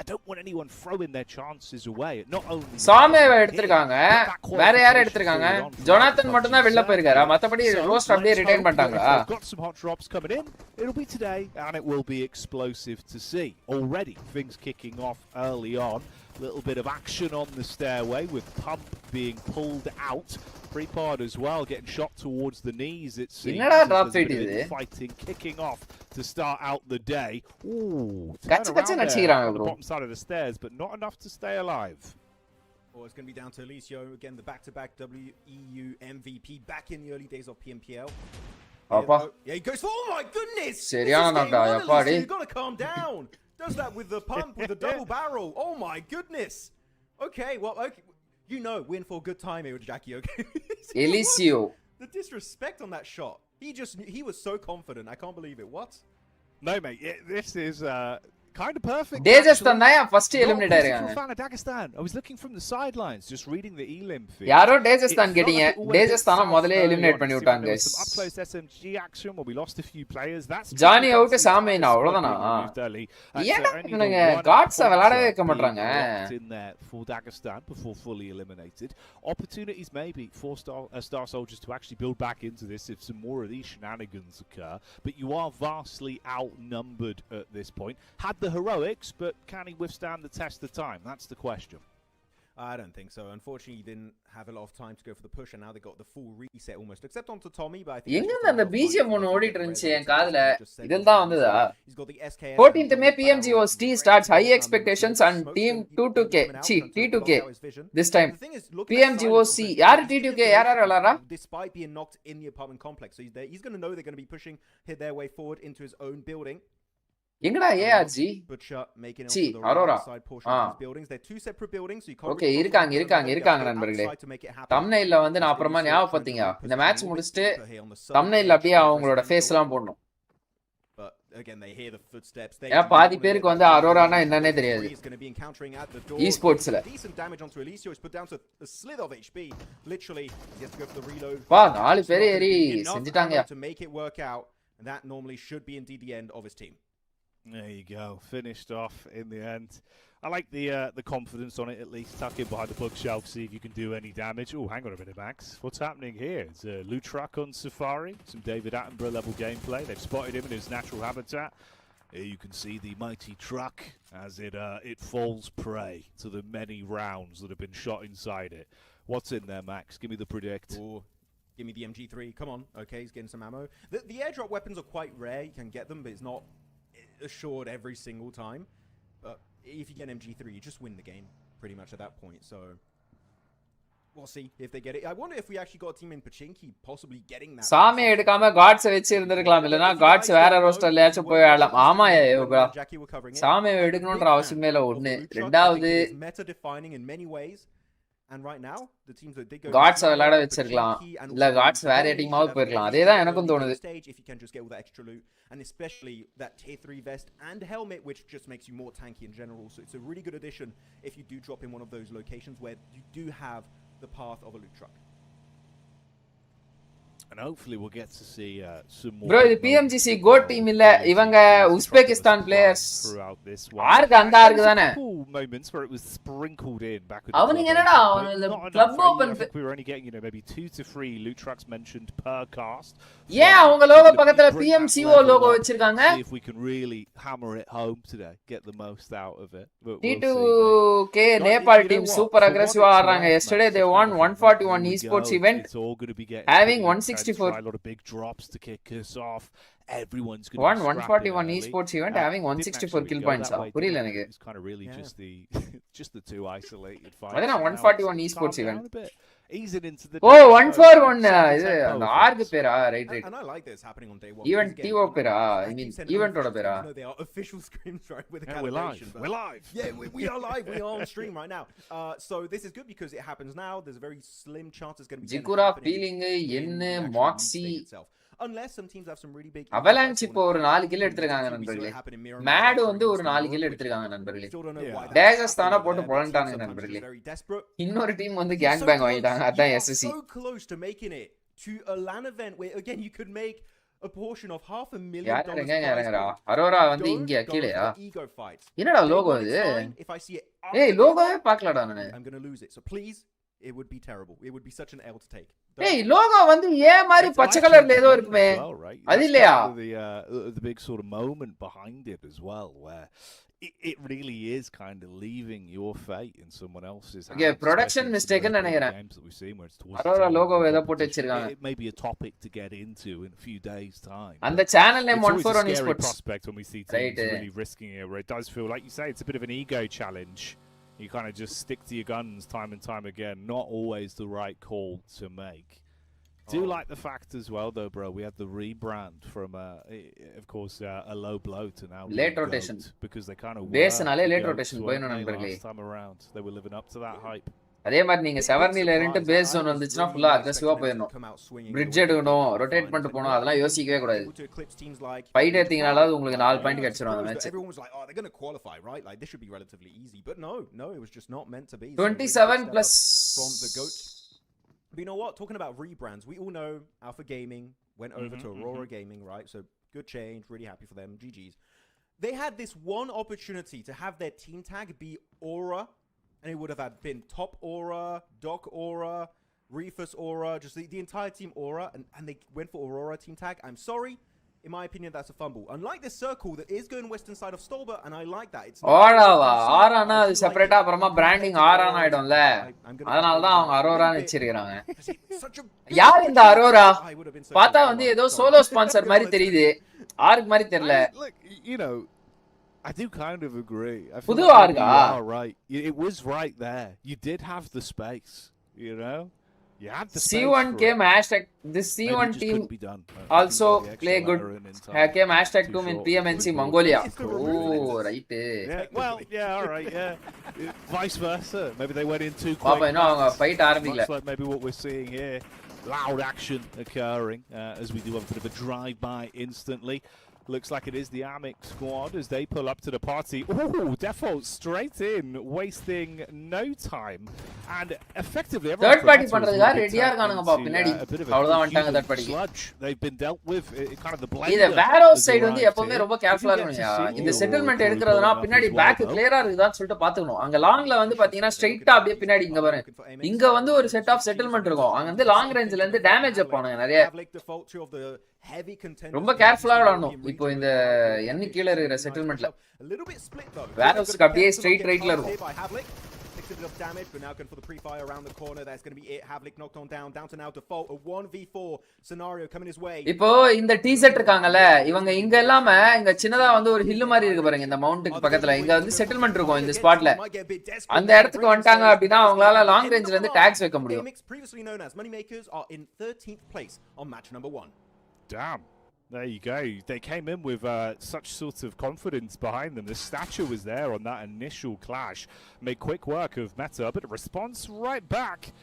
I don't want anyone throwing their chances away. Not only சாமேவை எடுத்துட்டாங்க, வேற யாரை எடுத்துட்டாங்க? Jonathan மட்டும் தான் வெளிய போயிருக்காரா? மத்தபடி roast அப்படியே ரிட்டைன் பண்ணிட்டாங்களா? Got some hot drops coming in. It'll be today and it will be explosive to see. Already things kicking off early on. Little bit of action on the stairway with Pump being pulled out. Prepad as well getting shot towards the knees, it seems. என்னடா drop fight இது? Fighting kicking off to start out the day. Ooh, கச்ச நடிச்சிராங்க bro. Bottom side of the stairs but not enough to stay alive. Well, it's going to be down to Alicio again, the back-to-back WEU MVP back in the early days of PMPL. அப்பா Yeah, he goes for, oh my goodness! சரியான This is Nagda game one, அப்பா Alicia. டேய் You've got to calm down. Does that with the pump, with the double barrel. Oh my goodness. Okay, well, okay. You know, we're in for a good time here with Jackie, okay? எலிசியோ The disrespect on that shot. He was so confident. I can't believe it. What? No, mate. This is kind of perfect. டேஜஸ்தான் தான் first Not eliminate a ஆயிருக்காங்க. fan of Dagestan. I was looking from the sidelines, just reading the elim feed. யாரோ டேஜஸ்தான் கேட்டீங்க. டேஜஸ்தான முதல்ல eliminate பண்ணி விட்டாங்க guys. Up close SMG action where we lost a few players. That's Johnny out சாமேனா அவ்வளவுதானா? ஏன்டா இவனுங்க காட்ஸ விளையாடவே வைக்க மாட்டாங்க. In there for Dagestan before fully eliminated. Opportunities maybe for Star Soldiers to actually build back into this if some more of these shenanigans occur. But you are vastly outnumbered at this point. Had the heroics, but can he withstand the test of time? That's the question. I don't think so. Unfortunately, he didn't have a lot of time to go for the push, and now they got the full reset almost, except onto Tommy. But I think எங்க அந்த BGM ஒன்னு ஓடிட்டு இருந்துச்சு என் காதுல இதெல்லாம் தான் வந்ததா 14th May PMGOST starts high expectations and team T2K this time PMGOC யார் T2K யார் விளையாடுறா despite being knocked in the apartment complex, so he's going to know they're going to be pushing their way forward into his own building. எங்கடா ARG C Arora They're two separate buildings, so you can't. Okay இருக்காங்க நண்பர்களே தம்ப்நெயில்ல வந்து நான் அப்புறமா ஞாபகப்படுத்தீங்க இந்த match முடிச்சிட்டு தம்ப்நெயில்ல அப்படியே அவங்களோட ஃபேஸ் எல்லாம் போடணும். But again, they hear the footsteps. ஏன்னா பாதி பேருக்கு வந்து அரோரானா என்னன்னே தெரியாது. ESPORTSல decent damage onto Alicia. He's put down to a slither of HP. Literally, he has to go for the reload. பா நாலு பேர் ஏறி செஞ்சிட்டாங்க. To make it work out, and that normally should be indeed the end of his team. There you go, finished off in the end. I like the confidence on it at least. Tuck it behind the bookshelf, see if you can do any damage. Oh, hang on a minute, Max. What's happening here? It's a loot truck on Safari. Some David Attenborough level gameplay. They've spotted him in his natural habitat. Here you can see the mighty truck as it falls prey to the many rounds that have been shot inside it. What's in there, Max? Give me the predict. Ooh. Give me the MG3. Come on. Okay, he's getting some ammo. The airdrop weapons are quite rare. You can get them, but it's not assured every single time. But if you get an MG3, you just win the game pretty much at that point. So we'll see if they get it. I wonder if we actually got a team in Pachinki possibly getting that. சாமே எடுக்காம God's வெச்சு இருந்திருக்கலாம் இல்லனா God's வேற ரோஸ்டர்லயாச்சும் போய் ஆடலாம். ஆமா யோகா சாமே எடுக்கணும்ன்ற அவசியமே இல்ல. ஒண்ணு ரெண்டாவது meta defining in many ways. And right now the teams that did go காட்ஸ் விளையாட வெச்சிருக்கலாம் இல்ல காட்ஸ் வேற டீமாவது போயிரலாம். அதேதான் எனக்கும் தோணுது. If you can just get all that extra loot, and especially that tier 3 vest and helmet, which just makes you more tanky in general. So it's a really good addition if you do drop in one of those locations where you do have the path of a loot truck. And hopefully we'll get to see some more. Bro, the PMGC goat team இல்ல இவங்க Uzbekistan players. Arc அந்த arc தானே. Moments where it was sprinkled in back with. அவனுங்க என்னடா club open we were only getting maybe 2 to 3 loot trucks mentioned per cast. Yeah, அவங்க logo பக்கத்துல PMCO logo வச்சிருக்காங்க. See if we can really hammer it home today, get the most out of it. T2K Nepal team super aggressive ஆடுறாங்க. Yesterday they won 141 esports event. It's all going to be having 164 a lot of big drops to kick us off. Everyone's going to 141 esports event having 164 kill points. புரியல எனக்கு. It's kind of really just the two isolated fights. அதனா 141 esports event. Easing into the 141 இது அந்த arc பேரா right And I like this happening on day 1. Event TO பேரா I mean event ஓட பேரா. They are official screams right with the calibration. We're live. Yeah, we are live. We are on stream right now. So this is good because it happens now. There's a very slim chance it's going to be Jikura feeling என்ன Moxie unless some teams have some really big Avalanche இப்போ ஒரு 4 kill எடுத்துட்டாங்க நண்பர்களே. NADU வந்து ஒரு 4 kill எடுத்துட்டாங்க நண்பர்களே. டேகஸ்தானா போட்டு பொளண்டாங்க நண்பர்களே. இன்னொரு டீம் வந்து கேங் பேங் வாங்கிட்டாங்க. அதான் SSC. So close to making it to a LAN event where again you could make a portion of $500,000. Arora வந்து இங்க கீழயா? என்னடா லோகோ இது? ஏய் லோகோவே பார்க்கலடா நானு. I'm going to lose it. So please, it would be terrible. It would be such an L to take. ஏய் logo வந்து ஏ மாதிரி பச்சை கலர்ல ஏதோ இருக்குமே. அது இல்லையா? The big sort of moment behind it as well where it really is kind of leaving your fate in someone else's hands. Okay, production mistake ன்னு நினைக்கிறேன். அரோரா லோகோ ஏதோ போட்டு வச்சிருக்காங்க. It may be a topic to get into in a few days time. அந்த channel name 141 esports. esports Prospect when we see teams really risking it where it does feel like you say it's a bit of an ego challenge. You kind of just stick to your guns time and time again. Not always the right call to make. do like the fact as well, though, bro. We had the rebrand from, of course, a low blow to now late rotation because they kind of base naale late rotation போயிடும் நண்பர்களே. last time around. They were living up to that hype. அதே மாதிரி நீங்க செவர்னில இருந்து base zone வந்துச்சுன்னா ஃபுல்லா அக்ரெசிவா போயிடணும். Bridge எடுக்கணும், ரொட்டேட் பண்ணிட்டு போகணும், அதெல்லாம் யோசிக்கவே கூடாது. ஃபைட் எடுத்தீங்கனால உங்களுக்கு 4 பாயிண்ட் கிடைச்சிரும் அந்த match. Everyone was like, oh, they're going to qualify, right? Like, this should be relatively easy. But no, it was just not meant to be. 27 plus from the GOAT. But you know what? Talking about rebrands, we all know Alpha Gaming went over to Aurora Gaming, right? So good change, really happy for them. GG's. They had this one opportunity to have their team tag be Aura, and it would have been Top Aura, Doc Aura, Reefus Aura, just the entire team Aura, and they went for Aurora team tag. I'm sorry. In my opinion, that's a fumble. Unlike this circle that is going western side of Stolber, and I like that. It's ஆரானா அது செப்பரேட்டா அப்புறமா branding ஆரானா ஆயிடும்ல. அதனால தான் அவங்க அரோரான்னு வச்சிருக்காங்க. யார் இந்த அரோரா? பார்த்தா வந்து ஏதோ சோலோ ஸ்பான்சர் மாதிரி தெரியுது. ஆர்க் மாதிரி தெரியல. Look, you know, I do kind of agree. புது ஆர்கா? Right. It was right there. You did have the space, you know? You had the C1 came hashtag this C1 team also play good. Came hashtag 2 in PMNC Mongolia. Oh, right. Yeah, well, yeah, all right, yeah. Vice versa. Maybe they went in too quick. Papa, no, fight ஆரம்பிக்கல. Like maybe what we're seeing here. Loud action occurring as we do have a bit of a drive-by instantly. Looks like it is the Amic squad as they pull up to the party. Oh, default straight in, wasting no time. And effectively, third party பண்றதுக்கு ரெடியா இருக்கானுங்க பா பின்னாடி. அவ்வளவுதான் வந்துட்டாங்க third party. They've been dealt with kind of the blame. இந்த warehouse side வந்து எப்பவுமே ரொம்ப கேர்ஃபுல்லா இருக்கணும். இந்த செட்டில்மென்ட் எடுக்கிறதுனா பின்னாடி பேக் கிளியரா இருக்குதான்னு சொல்லிட்டு பாத்துக்கணும். அங்க லாங்ல வந்து பாத்தீங்கன்னா ஸ்ட்ரைட்டா அப்படியே பின்னாடி இங்க பாருங்க. இங்க வந்து ஒரு செட் ஆஃப் செட்டில்மென்ட் இருக்கும். அங்க வந்து லாங் ரேஞ்ச்ல இருந்து டேமேஜ் அப்பானுங்க நிறைய. ரொம்ப கேர்ஃபுல்லா விளையாடணும். இப்போ இந்த எண்ணி கீழ இருக்கிற செட்டில்மென்ட்ல வேர்ஹவுஸ்க்கு அப்படியே ஸ்ட்ரைட் ரைட்ல இருக்கும். A bit of damage, but now going for the pre-fire around the corner. That's going to be it. Havlik knocked on down to now default. A 1v4 scenario coming his way. இப்போ இந்த டீசெட் இருக்காங்கல, இவங்க இங்க இல்லாம இங்க சின்னதா வந்து ஒரு hill மாதிரி இருக்கு பாருங்க இந்த மவுண்ட்க்கு பக்கத்துல. இங்க வந்து செட்டில்மென்ட் இருக்கும் இந்த ஸ்பாட்ல. அந்த இடத்துக்கு வந்துட்டாங்க அப்படினா அவங்களால லாங் ரேஞ்ச்ல இருந்து டாக்ஸ் வைக்க முடியும். Previously known as Moneymakers are in 13th place on match number 1. Damn. There you go. They came in with such sort of confidence behind them. The stature was there on that initial clash. Made quick work of Meta, but a response right back.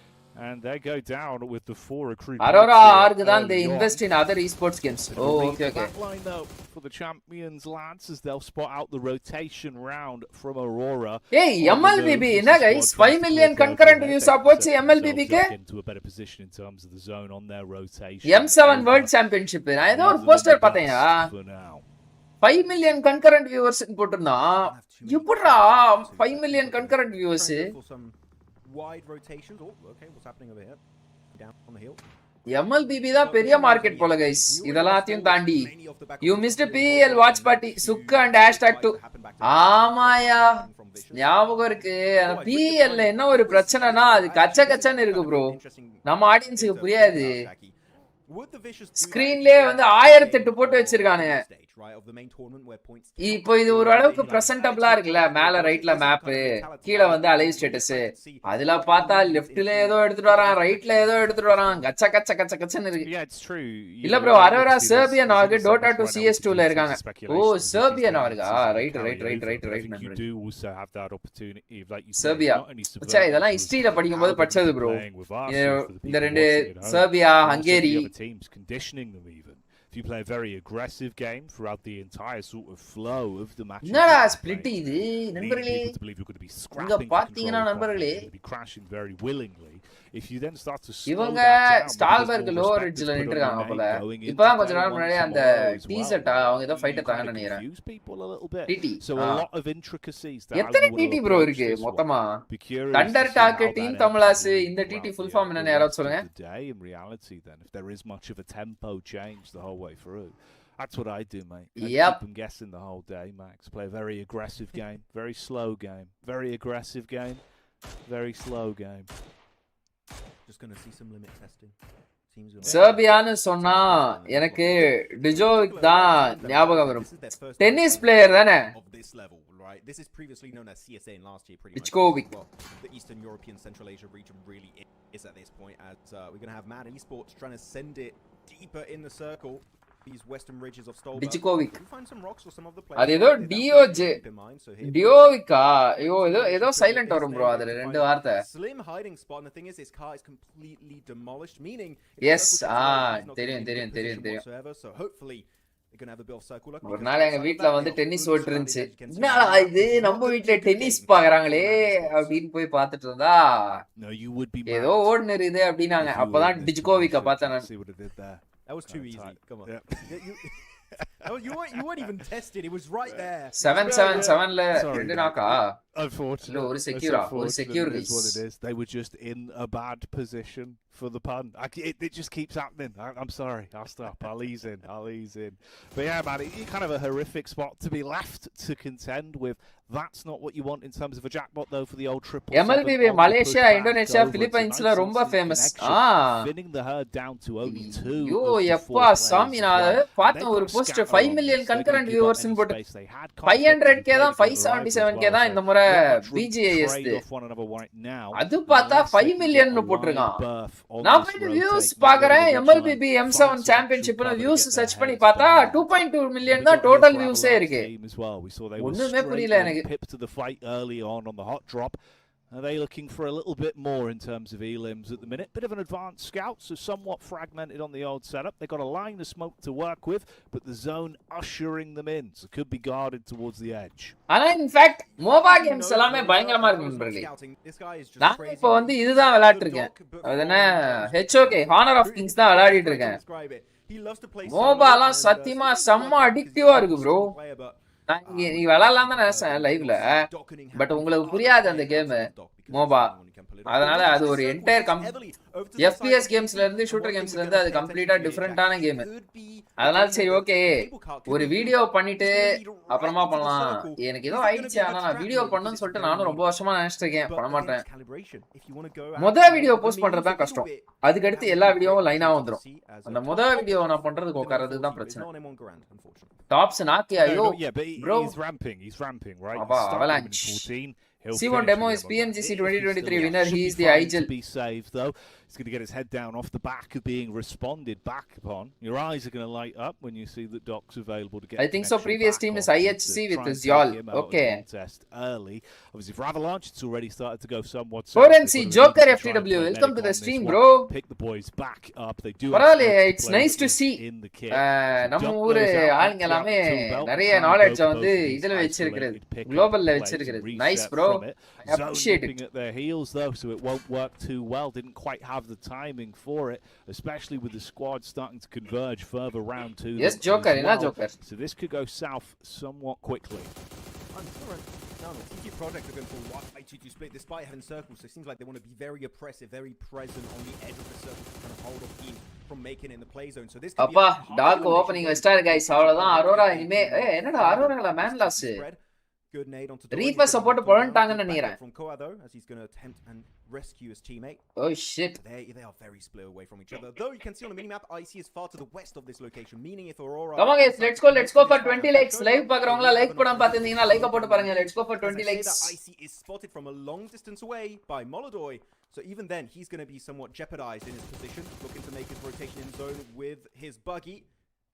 And they go down with the 4 recruits. Aurora Arg then they invest in other esports games. Oh, okay. Line though for the champions lads as they'll spot out the rotation round from Aurora. Hey, MLBB, na guys, 5 million concurrent views approach MLBB ke into a better position in terms of the zone on their rotation. M7 World Championship. நான் ஏதோ ஒரு poster பார்த்தேன்யா. 5 million concurrent viewers போட்டுனா. எப்படிடா 5 million concurrent viewers? Wide rotations. Oh, okay, what's happening over here? Down on the hill. MLBB தான் பெரிய market போல guys. இதெல்லாத்தையும் தாண்டி you missed PL watch party Sukka and #2. ஆமாயா. ஞாபகம் இருக்கு. அந்த PL ல என்ன ஒரு பிரச்சனைனா அது கச்சன்னு இருக்கு bro. நம்ம ஆடியன்ஸ்க்கு புரியாது. ஸ்கிரீன்லயே வந்து 1008 போட்டு வச்சிருக்கானுங்க. இப்போ இது ஒரு அளவுக்கு பிரசன்டபிளா இருக்குல்ல. மேல ரைட்ல மேப், கீழ வந்து அலைவ் ஸ்டேட்டஸ். அதுல பார்த்தா லெஃப்ட்ல ஏதோ எடுத்துட்டு வரான், ரைட்ல ஏதோ எடுத்துட்டு வரான். கச்சன்னு இருக்கு. இல்ல bro, Aurora Serbian org Dota 2 CS2 ல இருக்காங்க. ஓ, சர்பியன் ஆர்கா? Right Serbia. அச்சா, இதெல்லாம் ஹிஸ்டரியில படிக்கும்போது படிச்சது ப்ரோ. இந்த ரெண்டு Serbia, Hungary teams conditioning them even. If you play a very aggressive game throughout the entire sort of flow of the match, என்னடா ஸ்ப்ளிட் இது நண்பர்களே? இங்க பாத்தீங்கன்னா நண்பர்களே, be crashing very willingly. If you then start to இவங்க ஸ்டால்பர்க் lower ரிட்ஜ்ல நின்னுட்டாங்க போல. இப்பதான் கொஞ்ச நேரம் முன்னாடி அந்த டீசர்ட் அவங்க ஏதோ ஃபைட் எடுத்தாங்கன்னு நினைக்கிறேன். TD. So a lot of intricacies. எத்தனை டிடி ப்ரோ இருக்கு மொத்தமா? தண்டர் டாக் டீம் தமிழாஸ் இந்த டிடி ஃபுல் ஃபார்ம் என்னன்னு யாராவது சொல்லுங்க. In reality then, if there is much of a tempo change the whole way through, that's what I do, mate. I keep them guessing the whole day, Max. Play a very aggressive game, very slow game, very aggressive game, very slow game. Just going to see some limit testing. சர்பியான்னு சொன்னா எனக்கு Djokovic தான் ஞாபகம் வரும். Tennis player தானே? Right, this is previously known as CSA in last year pretty much. The Eastern European Central Asia region really is at this point as we're going to have Mad Esports trying to send it deeper in the circle. These western ridges of Stolberg. Dichikovic. We find some rocks or some of the அது players. ஏதோ டியோவிக்கா ஐயோ ஏதோ silent வரும் bro அதுல ரெண்டு வார்த்தை. Slim hiding spot, and the thing is his car is completely demolished, meaning yes தெரியும். so hopefully they're going to have a bit of circle luck. ஒரு நாள் எங்க வீட்ல வந்து டென்னிஸ் ஓட்டு இருந்துச்சு. என்னடா இது நம்ம வீட்ல டென்னிஸ் பாக்குறாங்களே அப்படின்னு போய் பார்த்துட்டு இருந்தா ஏதோ ஓடுனு இருக்குது அப்படினாங்க. அப்பதான் டிஜ்கோவிக்க பார்த்தேன் நான். That was too easy. Come on. You weren't even tested. It was right there. 7-7 ல ரெண்டு நாக்கா. Unfortunately, ஒரு secure is what it is. They were just in a bad position for the pun. It just keeps happening. I'm sorry. I'll stop. I'll ease in. But yeah, man, it's kind of a horrific spot to be left to contend with. That's not what you want in terms of a jackpot, though, for the old triple. MLB Malaysia, Indonesia, Philippines la romba famous. Winning the herd down to only 2. Yo, yappa sami na paatha oru post 5 million concurrent viewers in போட்டு 500k தான் 577k தான் இந்த முறை BGAS. அது பார்த்தா 5 million னு போட்டுருக்கான். நான் போய் வியூஸ் பார்க்கறேன் MLB M7 championship ல வியூஸ் சர்ச் பண்ணி பார்த்தா 2.2 million தான் டோட்டல் வியூஸே இருக்கு. ஒண்ணுமே புரியல எனக்கு. Pip to the fight early on the hot drop. Are they looking for a little bit more in terms of elims at the minute? Bit of an advanced scout, so somewhat fragmented on the old setup. They've got a line of smoke to work with, but the zone ushering them in, so could be guarded towards the edge. And in fact, mobile games எல்லாமே பயங்கரமா இருக்கு நண்பர்களே. நான் இப்போ வந்து இதுதான் விளையாடிட்டு இருக்கேன். அது என்ன HOK Honor of Kings தான் விளையாடிட்டு இருக்கேன். மோபாலாம் சத்தியமா செம்ம அடிக்டிவா இருக்கு ப்ரோ. நீ விளையாடலாம் தான் நினைச்சேன் லைவ்ல, பட் உங்களுக்கு புரியாது அந்த கேம் மோபா. அதனால அது ஒரு என்டையர் FPS கேம்ஸ்ல இருந்து ஷூட்டர் கேம்ஸ்ல இருந்து அது கம்ப்ளீட்டா டிஃபரெண்டான கேம். அதனால சரி ஓகே ஒரு வீடியோ பண்ணிட்டு அப்புறமா பண்ணலாம். எனக்கு ஏதோ ஆயிடுச்சு, ஆனா நான் வீடியோ பண்ணணும்னு சொல்லிட்டு நானும் ரொம்ப வருஷமா நினைச்சிட்டு இருக்கேன், பண்ண மாட்டேன். முதல் வீடியோ போஸ்ட் பண்றதுதான் கஷ்டம், அதுக்கடுத்து எல்லா வீடியோவும் லைனா வந்துடும். அந்த முதல் வீடியோ நான் பண்றதுக்கு உட்கார்றது தான் பிரச்சனை. டாப்ஸ் நாக்கி ஐயோ bro he's ramping right. Avalanche C1 demo is PMGC 2023 winner. He is the IGL. Be saved though. He's going to get his head down off the back of being responded back upon. Your eyes are going to light up when you see that Doc's available to get. I think so. Previous team is IHC with Zyol. Okay. Test early. Obviously for Avalanche, it's already started to go somewhat. Forency Joker FTW. Welcome to the stream, bro. Pick the boys back up. They do. It's nice to see. நம்ம ஊரு ஆளுங்க எல்லாமே நிறைய knowledge வந்து இதுல வெச்சிருக்கிறது, குளோபல்ல வெச்சிருக்கிறது. Nice bro. I appreciate it. At their heels though, so it won't work too well. Didn't quite have the timing for it, especially with the squad starting to converge further round to yes Joker well. Joker, so this could go south somewhat quickly. TT Project are going for a 1-2 split despite having circles, so it seems like they want to be very oppressive, very present on the edge of the circle to kind of hold off teams from making it in the play zone. So this could be a dark opening start guys. அவ்வளவுதான் Aurora இனிமே என்னடா அரோரால man loss good nade onto Reaper support போறாங்கன்னு நினைக்கிறேன். From Koa though, as he's going to attempt and rescue his teammate. Oh shit. They are very split away from each other. Though you can see on the minimap, IC is far to the west of this location, meaning if Aurora. Come on guys, let's go for 20 likes. Live பாக்குறவங்க like போடாம பாத்தீங்கன்னா like போட்டு பாருங்க. Let's go for 20 likes. IC is spotted from a long distance away by Molodoy. So even then, he's going to be somewhat jeopardized in his position, looking to make his rotation in zone with his buggy.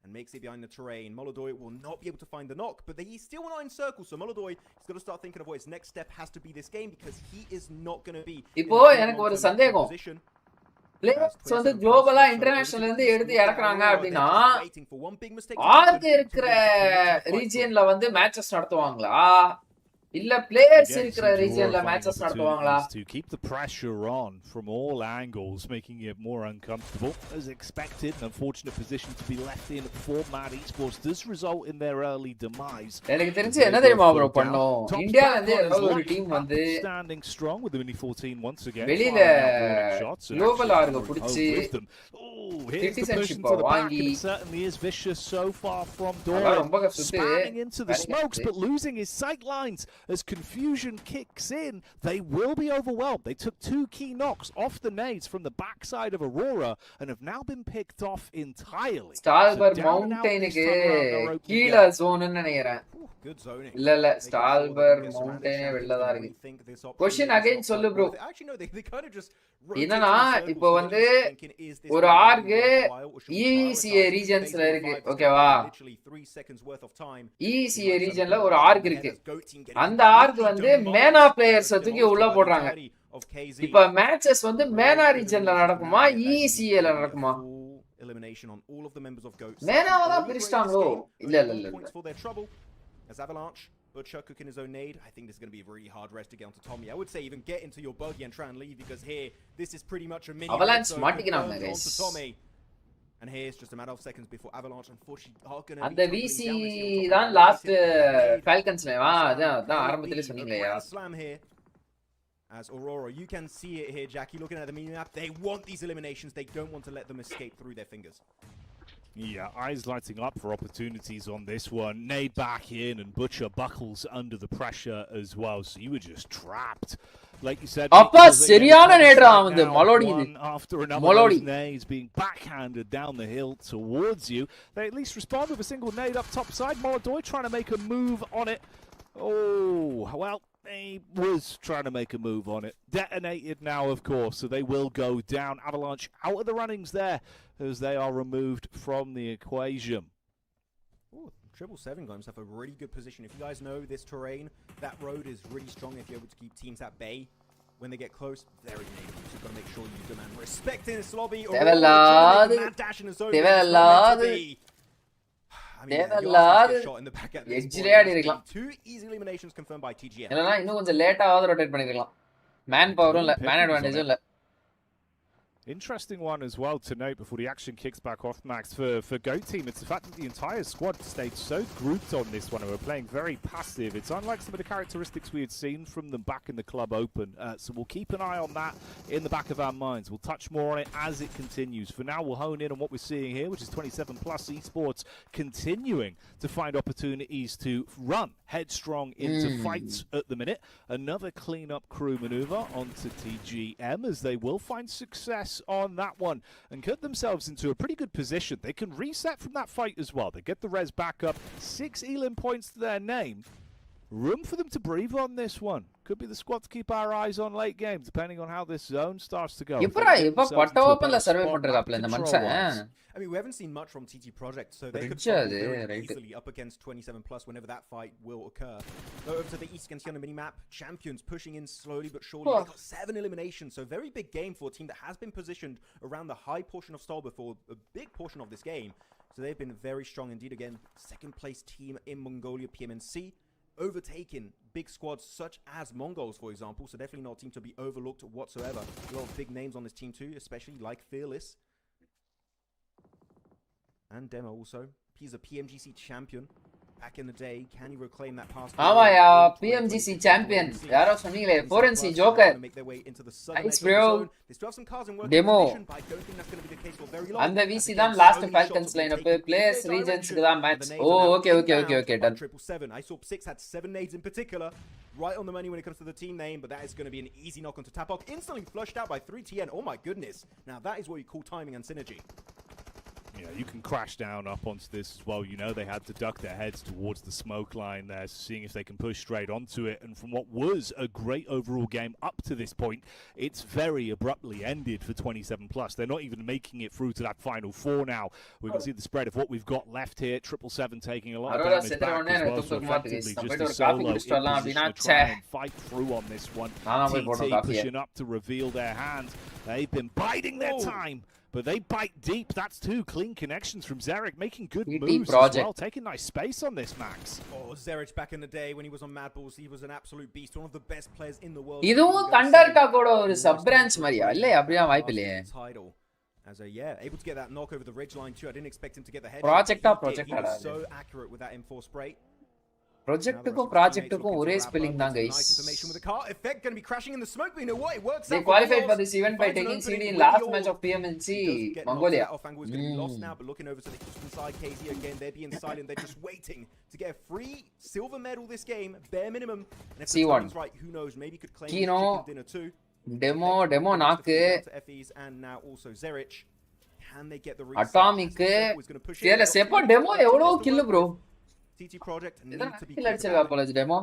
And makes it behind the terrain. Molodoy will not be able to find the knock, but he's still in circle. So Molodoy is going to start thinking of what his next step has to be this game, because he is not going to be. இப்போ எனக்கு ஒரு சந்தேகம். Players வந்து குளோபலா இன்டர்நேஷனல்ல இருந்து எடுத்து இறக்குறாங்க அப்படினா ஆர்க்கு இருக்கிற ரீஜியன்ல வந்து மேட்சஸ் நடத்துவாங்களா இல்ல பிளேயர்ஸ் இருக்கிற ரீஜியன்ல matches நடத்துவாங்களா? To keep the pressure on from all angles, making it more uncomfortable as expected. An unfortunate position to be left in for Mad Esports does result in their early demise. எனக்கு தெரிஞ்சு என்ன தெரியுமா bro பண்ணோம், இந்தியால இருந்து ஏதாவது ஒரு team வந்து standing strong with the mini 14 once again. வெளியில குளோபல் ஆர்க புடிச்சு citizenship வாங்கி certainly is vicious so far from Dora, spanning into the smokes but losing his sight lines. as confusion kicks in, they will be overwhelmed. They took 2 key knocks off the nades from the backside of Aurora and have now been picked off entirely. Stalber Mountain கீழ zone ன்னு நினைக்கிறேன். Good zoning. இல்ல Stalber Mountain வெள்ளதா இருக்கு. Question again சொல்லு bro. Actually no, they kind of just என்னன்னா இப்போ வந்து ஒரு ஆர்க் ECA ரீஜன்ஸ்ல இருக்கு ஓகேவா ECA ரீஜன்ல ஒரு ஆர்க் இருக்கு அந்த ஆர்க் வந்து மேனா பிளேயர்ஸ் தூக்கி உள்ள போடுறாங்க இப்போ மேட்சஸ் வந்து மேனா ரீஜன்ல நடக்குமா ECA ல நடக்குமா மேனாவா தான் பிரிச்சிட்டாங்களோ இல்ல As Avalanche, Butcher cooking his own nade. I think this is going to be a really hard rest to get onto Tommy. I would say even get into your buggy and try and leave because here, this is pretty much a mini. Avalanche மாட்டிக்கிறாங்க guys. And here's just a matter of seconds before Avalanche unfortunately are going to அந்த VC தான் last Falconsலவா அதான் ஆரம்பத்திலே சொன்னீங்களேயா slam here. As Aurora, you can see it here, Jackie, looking at the mini map. They want these eliminations. They don't want to let them escape through their fingers. Yeah, eyes lighting up for opportunities on this one. Nade back in and Butcher buckles under the pressure as well. So you were just trapped. Like you said, சரியான நேட்ரா வந்து மலோடி after another nades being backhanded down the hill towards you. They at least respond with a single nade up top side. Molodoy trying to make a move on it. Oh, well, he was trying to make a move on it. Detonated now, of course, so they will go down. Avalanche out of the runnings there as they are removed from the equation. Ooh, 777 got himself a really good position. If you guys know this terrain, that road is really strong if you're able to keep teams at bay. When they get close, very native. So you've got to make sure you demand respect in this lobby. Or mad dash in the zone. I mean, yeah, shot in the back at this point. 2 easy eliminations confirmed by TGM. இல்லனா இன்னும் கொஞ்சம் லேட்டாவது rotate பண்ணிருக்கலாம் man பவரும் இல்ல man அட்வான்டேஜும் இல்ல Interesting one as well to note before the action kicks back off, Max, for Go Team. It's the fact that the entire squad stayed so grouped on this one and were playing very passive. It's unlike some of the characteristics we had seen from them back in the Club Open. So we'll keep an eye on that in the back of our minds. We'll touch more on it as it continues. For now, we'll hone in on what we're seeing here, which is 27 plus esports continuing to find opportunities to run headstrong into fights at the minute. Another clean-up crew maneuver onto TGM as they will find success on that one and get themselves into a pretty good position. They can reset from that fight as well. They get the res back up, 6 Elim points to their name. Room for them to breathe on this one. Could be the squad to keep our eyes on late game, depending on how this zone starts to go. I mean, we haven't seen much from TT Project, so they could very easily up against 27 plus whenever that fight will occur. Go over to the East against the mini-map. Champions pushing in slowly but surely. They got 7 eliminations, so very big game for a team that has been positioned around the high portion of Stolber for a big portion of this game. So they've been very strong indeed. Again, second place team in Mongolia, PMNC. Overtaking big squads such as Mongols, for example, so definitely not a team to be overlooked whatsoever. A lot of big names on this team too, especially like Fearless. And Demo also. He's a PMGC champion. Back in the day, can he reclaim that past? ஆமாயா PMGC champion யாரோ சொன்னீங்களே Forensic Joker nice bro demo அந்த VC தான் last Falcons lineup players regions க்கு தான் match oh okay done 777 I saw 6 had 7 nades in particular right on the money when it comes to the team name but that is going to be an easy knock onto Tapok instantly flushed out by 3TN oh my goodness now that is what you call timing and synergy. Yeah, you can crash down up onto this as well. You know they had to duck their heads towards the smoke line there, seeing if they can push straight onto it. And from what was a great overall game up to this point, it's very abruptly ended for 27 plus. They're not even making it through to that final 4 now. We can see the spread of what we've got left here. 777 taking a lot of damage back as well. So effectively just a solo in position to try and fight through on this one. TT pushing up to reveal their hand. They've been biding their time. But they bite deep. That's 2 clean connections from Zerek, making good moves as well. Taking nice space on this, Max. Oh, Zerek back in the day when he was on Mad Bulls, he was an absolute beast, one of the best players in the world. இதுவும் Thunderka கூட ஒரு sub branch மாதிரியா இல்ல அப்படியே வாய்ப்பில்லையே. As a able to get that knock over the ridge line too. I didn't expect him to get the head. Project He was so accurate with that M4 spray. ப்ராஜெக்ட்டுக்கும் ப்ராஜெக்ட்டுக்கும் ஒரே spelling தான் guys. They qualified for this event by taking CD in last match of PMNC Mongolia. Looking over to the eastern side, KZ again, they're being silent, they're just waiting to get a free silver medal this game, bare minimum. And if the time's right, who knows, maybe could claim Kino, chicken dinner too. Demo நாக்கு and now also Zerich. Can they get the Atomic தெரியல செப்போ Demo எவ்வளவு kill bro TT project need to be kill அடிச்சிருக்கா போல Demo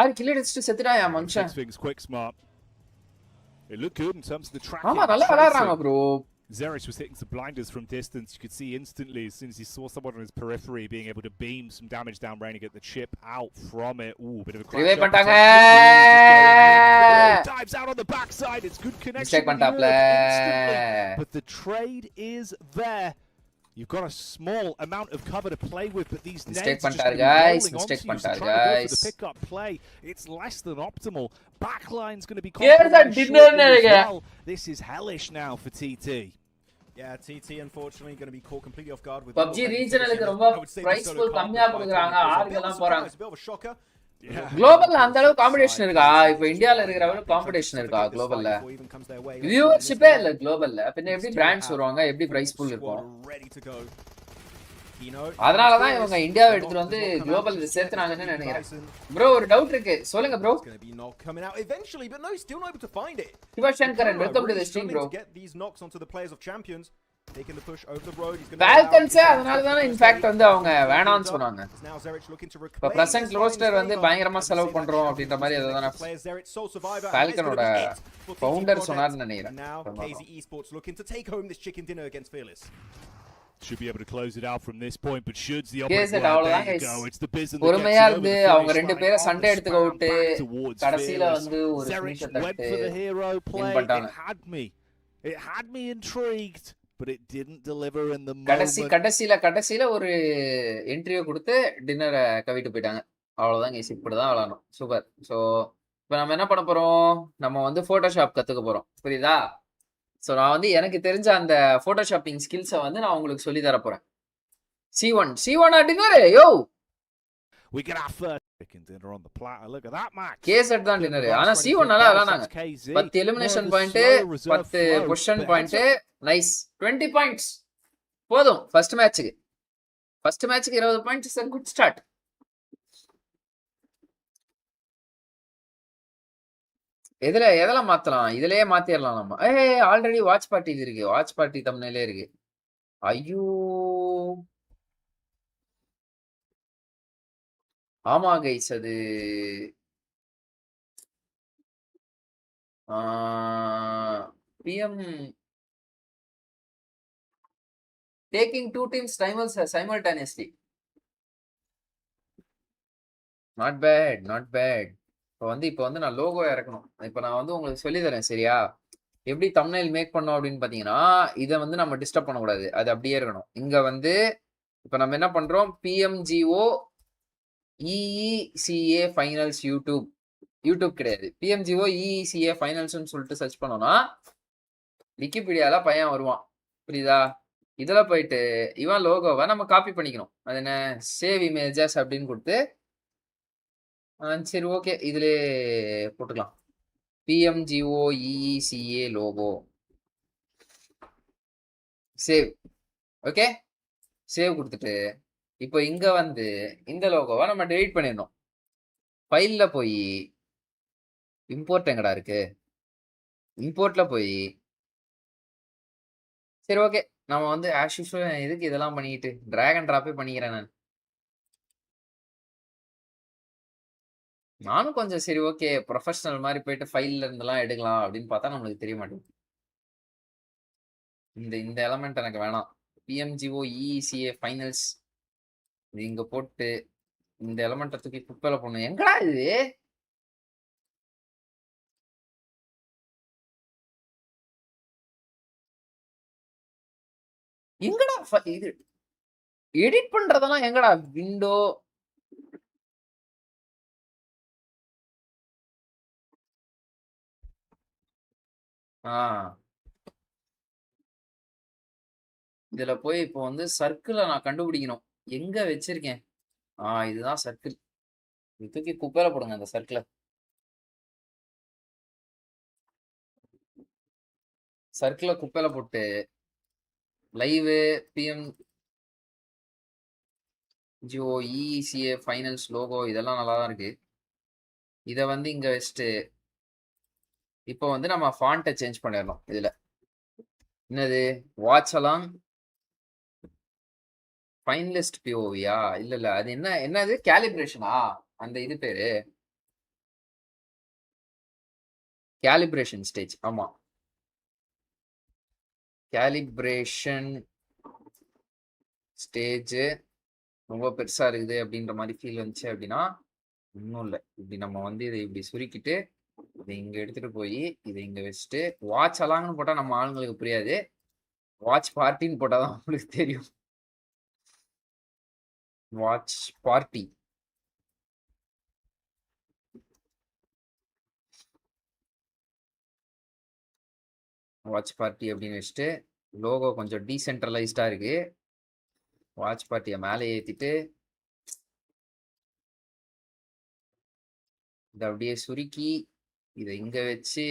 6 kill அடிச்சிட்டு செத்துட்டாயா மனுஷன் things quick smart. It looked good in terms of the tracking. ஆமா நல்லா விளையாடுறாங்க bro Zerich was hitting some blinders from distance. You could see instantly as soon as he saw someone on his periphery being able to beam some damage down range and get the chip out from it. Ooh, bit of a crash. பண்ணிட்டாங்க Dives out on the backside. It's good connection. Mistake பண்ணிட்டாப்ல But the trade is there. You've got a small amount of cover to play with, but these mistake nades பண்ணிட்டாரு just guys rolling mistake onto you, so பண்ணிட்டாரு trying to go for guys the pick-up play. It's less than optimal. Backline's going to be Here's that dinner as well. This is hellish now for TT. Yeah, TT unfortunately going to be caught completely off guard with PUBG regionalக்கு ரொம்ப price pool கம்மியா கொடுக்கறாங்க ஆர்கெல்லாம் போறாங்க குளோபல்ல அந்த அளவு competition இருக்கா இப்போ இந்தியால இருக்கிற அளவு காம்படிஷன் இருக்கா குளோபல்ல வியூவர்ஷிப்பே இல்ல குளோபல்ல பின்ன எப்படி பிராண்ட்ஸ் வருவாங்க எப்படி பிரைஸ் பூல் இருக்கும் அதனால தான் இவங்க இந்தியாவை எடுத்துட்டு வந்து குளோபல் சேர்த்துனாங்கன்னு நினைக்கிறேன் ப்ரோ ஒரு டவுட் இருக்கு சொல்லுங்க bro Sivasankaran welcome to the stream bro Falcons அதனால தான் இன்ஃபேக்ட் வந்து அவங்க வேணாம்னு சொன்னாங்க இப்ப பிரசன்ட் ரோஸ்டர் வந்து பயங்கரமா செலவு பண்றோம் அப்படின்ற மாதிரி ஏதாவது Falconோட ஃபவுண்டர் சொன்னார்னு நினைக்கிறேன் Should be able to close it out from this point, but should the opposite go? It's the business. பொறுமையா இருந்து அவங்க ரெண்டு பேரை சண்டை எடுத்துக்க விட்டு கடைசில வந்து ஒரு ஸ்கிரீன்ஷாட் எடுத்து வின் பண்ணிட்டாங்க. It had me intrigued, but it didn't deliver in the moment. கடைசில ஒரு இன்டர்வியூ கொடுத்து டின்னரை கவிட்டு போயிட்டாங்க. அவ்வளவுதான் கேஸ் இப்படிதான் விளையாடணும். சூப்பர். ஸோ இப்போ நம்ம என்ன பண்ண போறோம் நம்ம வந்து போட்டோஷாப் கத்துக்க போறோம் புரியுதா ஸோ நான் வந்து எனக்கு தெரிஞ்ச அந்த போட்டோஷாப்பிங் ஸ்கில்ஸை வந்து நான் உங்களுக்கு சொல்லி தர போறேன் C1 dinner yo We get our first chicken dinner on the platter. Look at that, Max. கேசட் தான் டின்னர் ஆனா C1 நல்லா விளையாடுனாங்க 10 elimination point 10 position point nice 20 points போதும் ஃபர்ஸ்ட் மேட்ச்க்கு 20 points is a good start எதெல்லாம் மாத்தலாம் இதுலயே மாத்திரலாம் நம்ம ஆல்ரெடி வாட்ச் பார்ட்டி இருக்கு வாட்ச் பார்ட்டி தம்ப்நெயிலே இருக்கு ஐயோ ஆமா கைஸ் அது PM taking two teams simultaneously not bad இப்போ வந்து நான் லோகோ இறக்கணும் இப்போ நான் வந்து உங்களுக்கு சொல்லி தரேன் சரியா எப்படி தம்ப்நெயில் மேக் பண்ணோம் அப்படின்னு பார்த்தீங்கன்னா இதை வந்து நம்ம டிஸ்டர்ப் பண்ணக்கூடாது அது அப்படியே இருக்கணும் இங்கே வந்து இப்போ நம்ம என்ன பண்ணுறோம் PMGO EECA ஃபைனல்ஸ் யூடியூப் கிடையாது PMGO EECA ஃபைனல்ஸ்னு சொல்லிட்டு சர்ச் பண்ணோம்னா விக்கிபீடியாவில் பையன் வருவான் புரியுதா இதில் போயிட்டு இவன் லோகோவை நம்ம காப்பி பண்ணிக்கணும் அது என்ன சேவ் இமேஜஸ் அப்படின்னு கொடுத்து சரி ஓகே இதுல போட்டுக்கலாம் PMGO EECA logo save okay save கொடுத்துட்டு இப்போ இங்க வந்து இந்த லோகோவை நம்ம டெலீட் பண்ணிடணும் ஃபைல்ல போய் இம்போர்ட் எங்கடா இருக்கு இம்போர்ட்ல போய் சரி ஓகே நம்ம வந்து ஆஸ் யூசுவல் எதுக்கு இதெல்லாம் பண்ணிட்டு டிராக் அண்ட் டிராப்பே பண்ணிக்கிறேன் நானும் கொஞ்சம் சரி ஓகே ப்ரொஃபஷனல் மாதிரி போயிட்டு ஃபைல்ல இருந்தெல்லாம் எடுக்கலாம் அப்படின்னு பார்த்தா நம்மளுக்கு தெரிய மாட்டேங்குது இந்த எலமெண்ட் எனக்கு வேணாம் PMGO EECA ஃபைனல்ஸ் இது இங்க போட்டு இந்த எலமெண்ட்டை தூக்கி குப்பையில போடணும் எங்கடா இது எங்கடா இது எடிட் பண்றதெல்லாம் எங்கடா விண்டோ இதுல போய் இப்போ வந்து சர்க்கிளை நான் கண்டுபிடிக்கணும் எங்க வச்சிருக்கேன் இதுதான் சர்க்கிள் தூக்கி குப்பையில போடுங்க அந்த சர்க்கிளை. சர்க்கிளை குப்பையில போட்டு live PM GO ECA finals logo இதெல்லாம் நல்லா தான் இருக்கு. இதை வந்து இங்க வச்சுட்டு இப்போ வந்து நம்ம ஃபாண்ட்டை சேஞ்ச் பண்ணிடணும். இதுல என்னது வாட்ச் அலாங் ஃபைனலிஸ்ட் பிஓவியா? இல்ல அது என்னது கேலிப்ரேஷனா? அந்த இது பேரு கேலிப்ரேஷன் ஸ்டேஜ். ஆமா, கேலிப்ரேஷன் ஸ்டேஜ் ரொம்ப பெருசா இருக்குது அப்படின்ற மாதிரி ஃபீல் வந்துச்சு அப்படின்னா ஒன்றும் இல்லை. இப்படி நம்ம வந்து இதை இப்படி சுருக்கிட்டு இதை இங்க எடுத்துட்டு போய் இதை இங்க வச்சுட்டு வாட்ச் அலாங்னு போட்டா நம்ம ஆளுங்களுக்கு புரியாது. வாட்ச் பார்ட்டின்னு போட்டாதான் உங்களுக்கு தெரியும். Watch party. வாட்ச் பார்ட்டி அப்படின்னு வச்சுட்டு லோகோ கொஞ்சம் டீசென்ட்ரலைஸ்டா இருக்கு. வாட்ச் பார்ட்டியை மேலே ஏத்திட்டு இதை அப்படியே சுருக்கி இதை இங்க வச்சு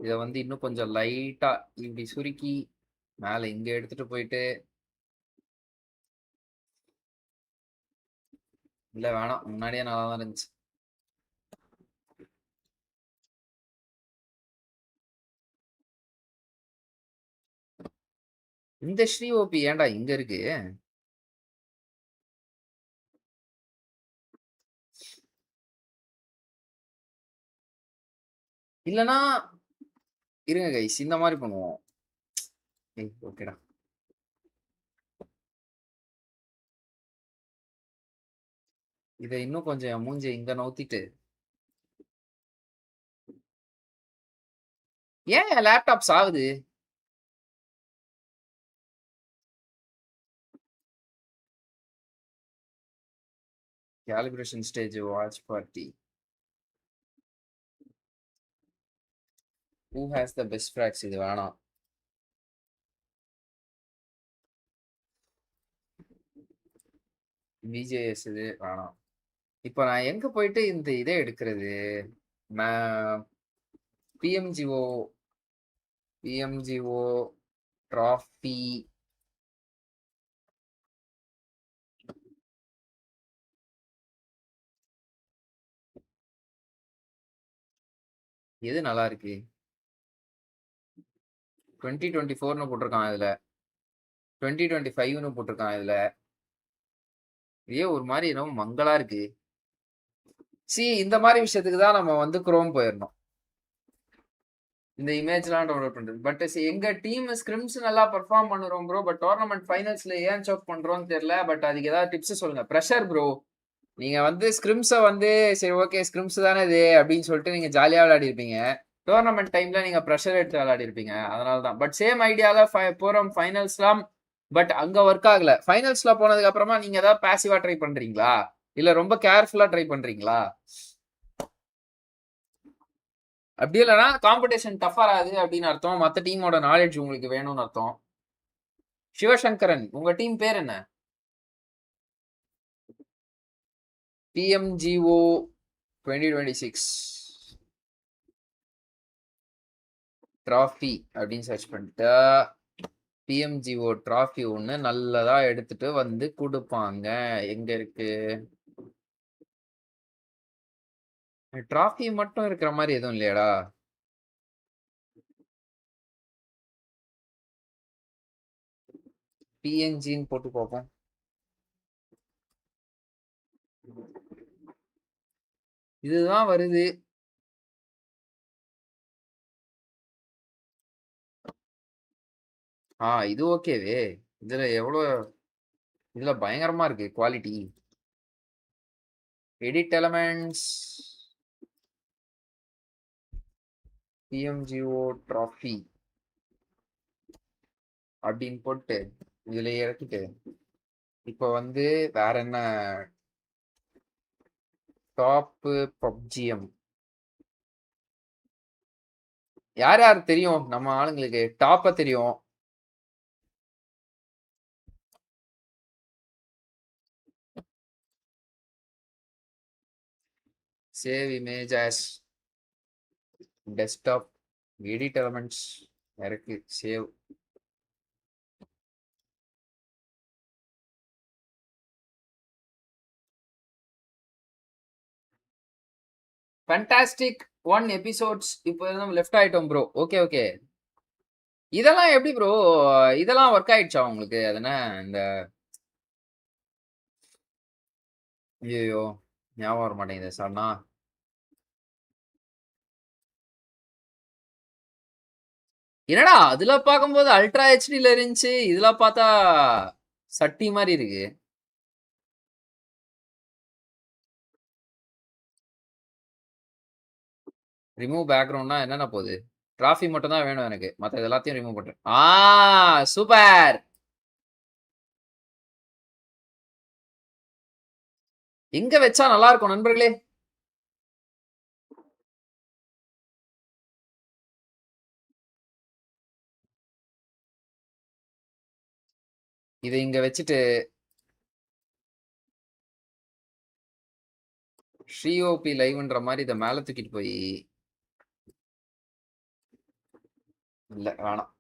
இதை வந்து இன்னும் கொஞ்சம் லைட்டா இப்படி சுருக்கி மேலே இங்க எடுத்துட்டு போயிட்டு இல்ல வேணாம், முன்னாடியே நல்லா தான் இருந்துச்சு. இந்த ஸ்ரீ ஓபி ஏன்டா இங்க இருக்கு? இல்லனா இருங்க கைஸ், இந்த மாதிரி பண்ணுவோம். ஓகேடா, இதை இன்னும் கொஞ்சம் மூஞ்சி இங்க நவுத்திட்டு ஏன் லேப்டாப் சாகுது? Calibration stage watch party. Who has the best frags? இது வேணாம். விஜேஎஸ் இது வேணாம். இப்போ நான் எங்க போயிட்டு இந்த இதை எடுக்கிறது? பிஎம்ஜிஓ ட்ராஃபி எது நல்லா இருக்கு? 2024னு போட்டிருக்கான் இதுல, 2025னு போட்டிருக்கான் இதுல. இதே ஒரு மாதிரி என்னமோ மங்களா இருக்கு. இந்த மாதிரி விஷயத்துக்கு தான் நம்ம வந்து குரோம் போயிடணும். இந்த இமேஜ்லாம் டவுன்லோட் பண்றது. பட் எங்க டீம் ஸ்கிரிம்ஸ் நல்லா பெர்ஃபார்ம் பண்ணுறோம் ப்ரோ. பட் டோர்னமெண்ட் ஃபைனல்ஸ்ல ஏன் சோக் பண்றோம்னு தெரியல. பட் அதுக்கு ஏதாவது டிப்ஸ் சொல்லுங்க. Pressure bro. நீங்க வந்து ஸ்கிரிம்ஸை வந்து சரி ஓகே ஸ்கிரிம்ஸ் தானே இது அப்படின்னு சொல்லிட்டு நீங்க ஜாலியா விளையாடி இருப்பீங்க. டோர்னமெண்ட் டைம்ல நீங்க ப்ரெஷர் எடுத்து விளையாடி இருப்பீங்க. அதனால தான். பட் சேம் ஐடியால போறோம் ஃபைனல்ஸ்லாம். பட் அங்க ஒர்க் ஆகல. ஃபைனல்ஸ்ல போனதுக்கு அப்புறமா நீங்க ஏதாவது பாசிவா ட்ரை பண்றீங்களா இல்ல ரொம்ப கேர்ஃபுல்லா ட்ரை பண்றீங்களா? அப்படி இல்லைன்னா காம்படிஷன் டஃபா ஆகுது அப்படின்னு அர்த்தம். மற்ற டீமோட நாலேஜ் உங்களுக்கு வேணும்னு அர்த்தம். சிவசங்கரன், உங்க டீம் பேர் என்ன? PMGO 2026 ட்ராஃபி அப்படின்னு சர்ச் பண்ணிட்டு PMGO ட்ராஃபி ஒன்று நல்லதா எடுத்துட்டு வந்து கொடுப்பாங்க. எங்க இருக்கு ட்ராஃபி மட்டும் இருக்கிற மாதிரி எதுவும் இல்லையாடா? PNGன்னு போட்டு பார்ப்போம். இதுதான் வருது. இது ஓகேவே. இதுல எவ்வளோ இதுல பயங்கரமா இருக்கு quality. Edit elements PMGO trophy அப்படின்னு போட்டு இதுல இறக்கிட்டு இப்போ வந்து வேற என்ன டாப்பு பப்ஜிஎம் யார் யார் தெரியும்? நம்ம ஆளுங்களுக்கு டாப்ப தெரியும். Save image as desktop. Edit elements. Directly save. Fantastic 1 episodes இப்போ நம்ம லெஃப்ட் ஆயிட்டோம் ப்ரோ. Okay okay. இதெல்லாம் எப்படி ப்ரோ? இதெல்லாம் ஒர்க் ஆயிடுச்சா உங்களுக்கு? அதுனா இந்த ஐயோ ஞாபகம் வர மாட்டேங்குது சடனா. என்னடா அதுல பார்க்கும்போது அல்ட்ரா ஹெச்டில இருந்துச்சு, இதுல பார்த்தா சட்டி மாதிரி இருக்கு. ரிமூவ் பேக்ரவுண்ட்னா என்னென்ன போகுது? டிராஃபி மட்டும் தான் வேணும் எனக்கு. மற்ற எல்லாத்தையும் ரிமூவ் பண்றேன். சூப்பர். எங்க வச்சா நல்லா இருக்கும் நண்பர்களே? இதை இங்க வச்சுட்டு ஸ்ரீஓபி லைவ்ன்ற மாதிரி இதை மேல தூக்கிட்டு போய் இல்ல வேணாம்,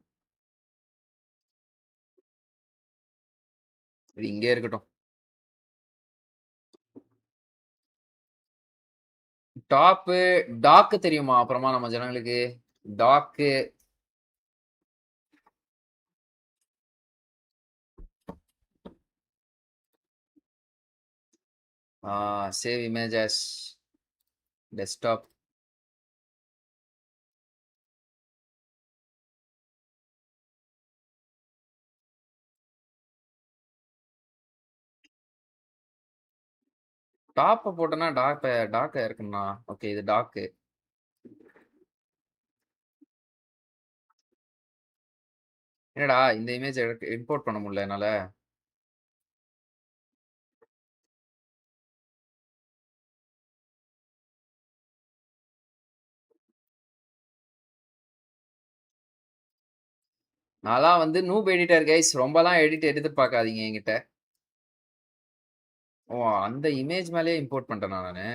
இது இங்கே இருக்கட்டும். டாப்பு டாக்கு தெரியுமா? அப்புறமா நம்ம ஜனங்களுக்கு டாக்கு சேவ் இமேஜஸ் டெஸ்க்டாப். டாப்பை போட்டோன்னா டாக்கா இருக்குண்ணா. ஓகே இது டாக்கு. என்னடா இந்த இமேஜ் இம்போர்ட் பண்ண முடியல என்னால. நான்லாம் வந்து நூப் எடிட்டர் கைஸ், ரொம்பலாம் எடிட் எதிர்பார்க்காதீங்க என்கிட்ட. ஓ அந்த இமேஜ் மேலேயே இம்போர்ட் பண்ணிட்டேன் நானு.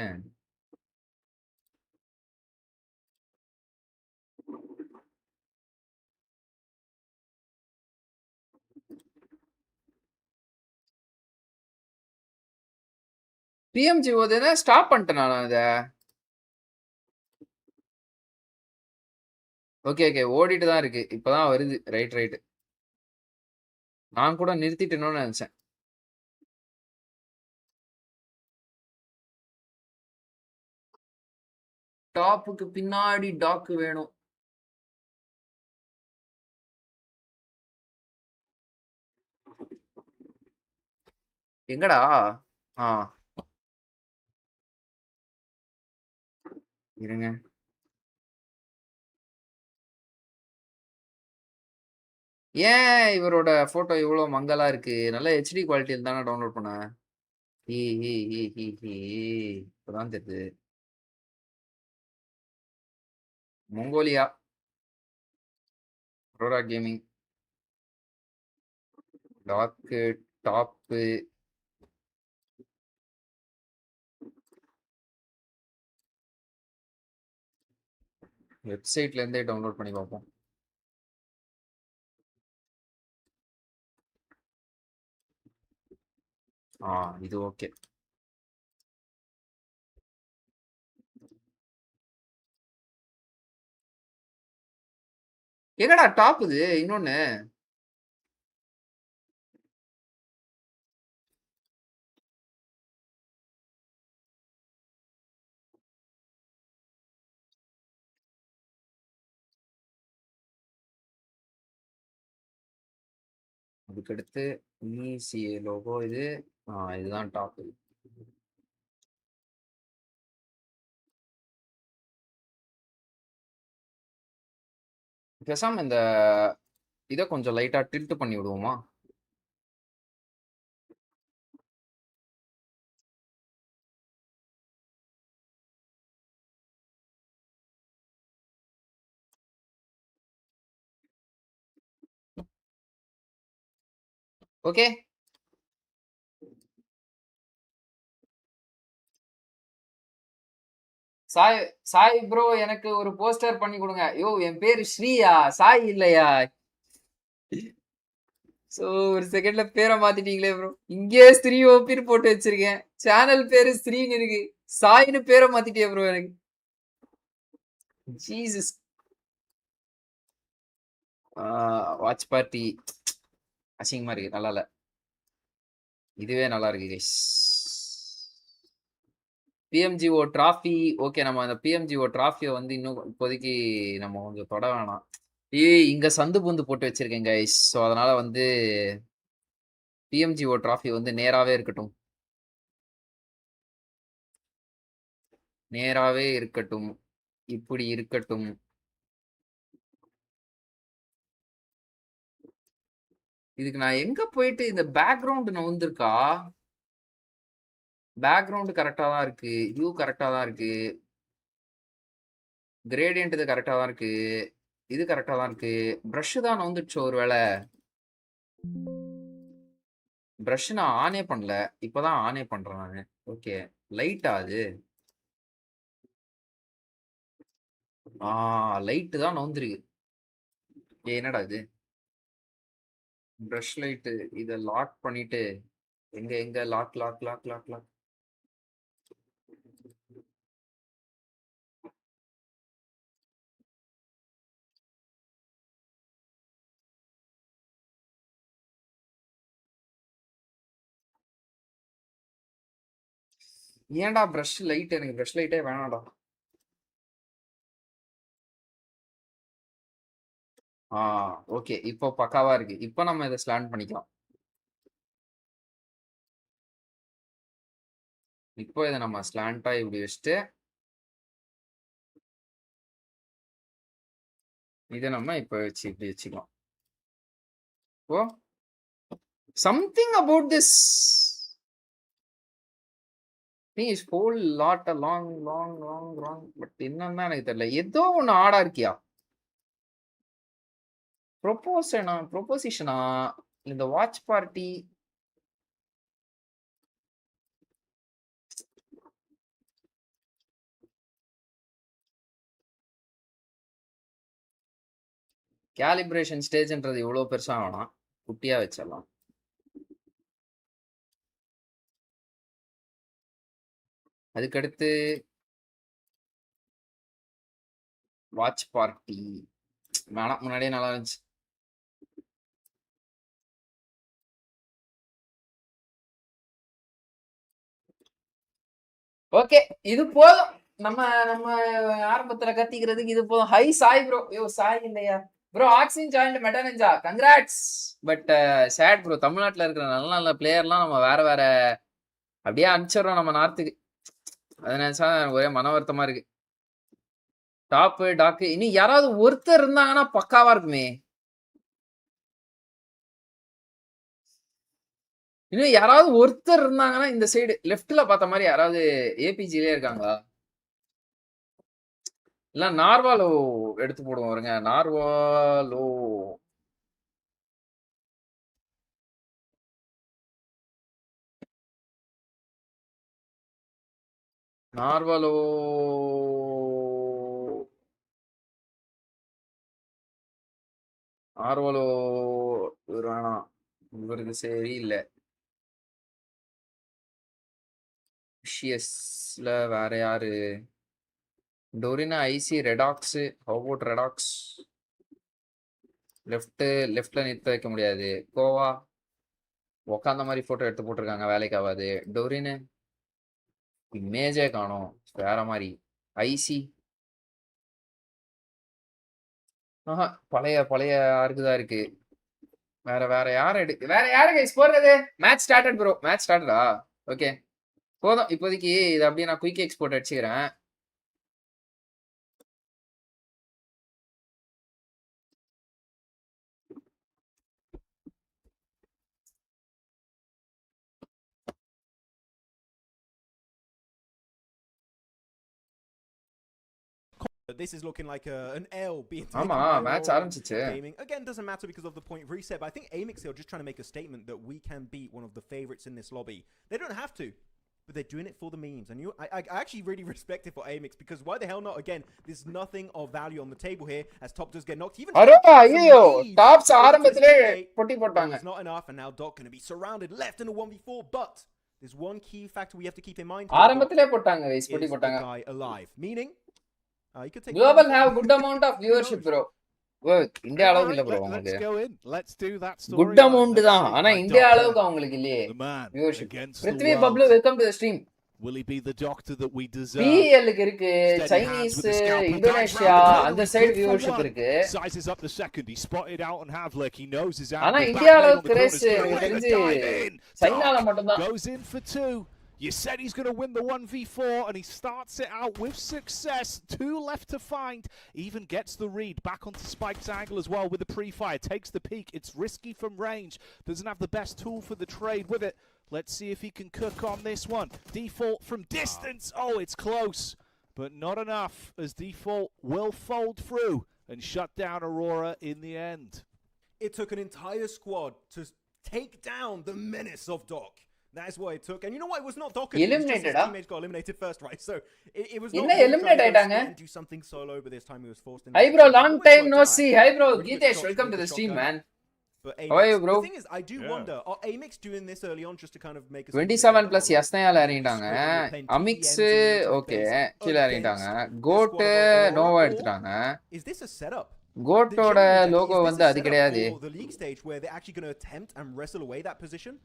பிஎம்ஜி ஓதுனா ஸ்டாப் பண்ணிட்டேன் நான் இதை. ஓகே ஓகே ஓடிட்டு தான் இருக்கு, இப்பதான் வருது. Right right. நான் கூட நிறுத்திட்டேன்னு நினைச்சேன். டாப்புக்கு பின்னாடி டாக்கு வேணும். எங்கடா? ஆ இருங்க. ஏன் இவரோட போட்டோ இவ்வளவு மங்கலா இருக்கு? நல்ல ஹெச்டி குவாலிட்டியில் தானே டவுன்லோட் பண்ணேன். இப்பதான் தெரியுது. மங்கோலியா அரோரா கேமிங் டாக்கு டாப்பு. வெப்சைட்ல இருந்தே டவுன்லோட் பண்ணி பார்ப்போம். இது ஓகே. எங்கடா டாப் இது இன்னொன்னு? அதுக்கடுத்து இசிஏ லோகோ இது. இதுதான் டாப். பேசாம இந்த இதை கொஞ்சம் லைட்டா டில்ட் பண்ணி விடுவோமா? ஓகே. சாய் சாய் ப்ரோ எனக்கு ஒரு போஸ்டர் பண்ணி கொடுங்க. யோ என் பேரு ஸ்ரீயா, சாய் இல்லையா? சோ ஒரு செகண்ட்ல பேரை மாத்திட்டீங்களே ப்ரோ. இங்கே ஸ்ரீ ஓபின்னு போட்டு வச்சிருக்கேன். சேனல் பேரு ஸ்ரீன்னு இருக்கு. சாய்னு பேரை மாத்திட்டே ப்ரோ எனக்கு. ஜீசஸ். வாட்ச் பார்ட்டி அசிங்கமா இருக்கு, நல்லா இல்ல. இதுவே நல்லா இருக்கு கைஸ். பிஎம்ஜிஓ டிராஃபி. ஓகே, நம்ம அந்த பிஎம்ஜிஓ டிராஃபியை வந்து இன்னும் இப்போதைக்கு நம்ம கொஞ்சம் தொட வேணாம். இங்க சந்து புந்து போட்டு வச்சிருக்கேன் கைஸ். ஸோ அதனால வந்து பிஎம்ஜிஓ டிராஃபி வந்து நேராவே இருக்கட்டும். நேராவே இருக்கட்டும். இப்படி இருக்கட்டும். இதுக்கு நான் எங்க போயிட்டு இந்த பேக்ரவுண்ட் நவுந்திருக்கா? பேக்ரவுண்ட் கரெக்டா தான் இருக்கு. வியூ கரெக்டா தான் இருக்கு. கிரேடியன்ட் இது கரெக்டா தான் இருக்கு. இது கரெக்டா தான் இருக்கு. ப்ரஷ் தான் நவுந்துடுச்சு ஒரு வேளை. ப்ரஷ் நான் ஆனே பண்ணல. இப்பதான் ஆனே பண்றேன் நானு. ஓகே, லைட்டா அது? லைட்டு தான் நவுந்திருக்கு. என்னடா இது? ப்ரஷ் லைட்டு இதை லாக் பண்ணிட்டு எங்க எங்க lock lock lock lock lock. ஏன்டா ப்ரஷ் லைட்? எனக்கு ப்ரஷ் லைட்டே வேணாம்டா. ஓகே, இப்போ பக்காவா இருக்கு. இப்போ நம்ம இதை ஸ்லாண்ட் பண்ணிக்கலாம். இப்போ இதை நம்ம ஸ்லாண்டா இப்படி வச்சுட்டு இதை நம்ம இப்போ வச்சு இப்படி வச்சுக்கலாம். Oh, something about this thing is whole lot a long but என்னன்னா எனக்கு தெரியல. ஏதோ ஒண்ணு ஆடா இருக்கியா? ப்ரொபோசிஷனா இந்த வாட்ச் பார்ட்டி? கேலிப்ரேஷன் ஸ்டேஜ்ன்றது இவ்வளவு பெருசா வேணாம், குட்டியா வச்சிடலாம். அதுக்கடுத்து வாட்ச் பார்ட்டி வேணாம், முன்னாடியே நல்லா இருந்துச்சு. ஓகே, இது போதும். நம்ம நம்ம ஆரம்பத்துல கத்திக்கிறதுக்கு இது போதும். Hi Sai bro. ஐயோ சாய் இல்லையா ப்ரோ? ஆக்சின் ஜாயிண்ட் மெட்டனஞ்சா, கங்க்ராட்ஸ். பட் சேட் ப்ரோ, தமிழ்நாட்டில் இருக்கிற நல்ல நல்ல பிளேயர்லாம் நம்ம வேற வேற அப்படியே அனுப்பிச்சிடுறோம் நம்ம நார்த்துக்கு. அதை நினைச்சா ஒரே மன வருத்தமா இருக்கு. டாப்பு டாக்கு இன்னும் யாராவது ஒருத்தர் இருந்தாங்கன்னா பக்காவா இருக்குமே. இன்னும் யாராவது ஒருத்தர் இருந்தாங்கன்னா இந்த சைடு லெஃப்ட்ல பார்த்த மாதிரி யாராவது ஏபிஜிலே இருக்காங்களா? இல்ல நார்வாலோ எடுத்து போடுவோம் வருங்க. நார்வாலோ நார்வாலோ நார்வாலோ இவர் வேணாம், இவருக்கு சரியில்லை. விஷியஸ்ல வேற யாரு? டோரினா ஐசி ரெடாக்ஸ். How about Redox? லெஃப்ட்ல நிறுத்த வைக்க முடியாது. கோவா உக்காந்த மாதிரி போட்டோ எடுத்து போட்டிருக்காங்க, வேலைக்கு ஆகாது. டோரினு இமேஜே காணும், வேற மாதிரி. ஐசி பழைய பழைய ஆர்க்குதான் இருக்கு. வேற வேற யார வேற யாரு கைஸ் போடுறது? மேட்ச் ஸ்டார்டட் ப்ரோ, மேட்ச் ஸ்டார்டடா? ஓகே போதும் இப்போதைக்கு. இது அப்படியே நான் குயிக் எக்ஸ்போர்ட் அடிச்சுக்கிறேன். This is looking like an L being taken ஆமா, by மேட்ச் Raw ஆரம்பிச்சிச்சு. Gaming. Again, doesn't matter because of the point reset, but I think Amix are just trying to make a statement that we can beat one of the favorites in this lobby. They don't have to. but they're doing it for the memes. And I actually really respect it for Amix, because why the hell not? Again, there's nothing of value on the table here as top does get knocked. Even tops ஆரம்பத்திலே பொட்டி போட்டாங்க. It's not enough, and now Doc going to be surrounded left in a 1v4, but there's one key factor we have to keep in mind. ஆரம்பத்திலே போட்டாங்க guys, பொட்டி Is the போட்டாங்க. guy alive? Meaning, you could take Global have good amount of viewership bro. India அளவுக்கு இல்ல bro உங்களுக்கு. Let's go in. Let's do that story. Good amount தான். ஆனா India அளவுக்கு அவங்களுக்கு இல்லையே viewership. Prithvi Bablu, welcome to the stream. Will he be the doctor that we deserve? PL க்கு இருக்கு, Chinese, Indonesia அந்த side viewership இருக்கு. Sizes up the second. He spotted out on Havlik. He knows his angle. ஆனா India அளவுக்கு grace எனக்கு தெரிஞ்சு சைனால மட்டும் தான். Goes in for 2. You said he's going to win the 1v4, and he starts it out with success. 2 left to find. Even gets the read. Back onto Spike's angle as well with the pre-fire. Takes the peek. It's risky from range. Doesn't have the best tool for the trade with it. Let's see if he can cook on this one. Default from distance. Oh, it's close. But not enough, as Default will fold through and shut down Aurora in the end. It took an entire squad to take down the menace of Doc. That's what it took. And you know what? It was not Doc. Eliminated, his teammates got eliminated first, right? So it was not eliminated and do something solo, but this time he was forced in. Hi bro, long time no see. Hi bro, Geetesh, welcome to the stream, man. But How are you, bro? The thing is, I do wonder, are Amix doing this early on just to kind of make us 27 plus Yasnayal இறங்கிட்டாங்க. Amix okay, கீழ இறங்கிட்டாங்க. Goat Nova எடுத்துட்டாங்க. Is this a setup? Goat-ஓட logo வந்து அது கிடையாது. The league stage where they're actually going to attempt and wrestle away that position.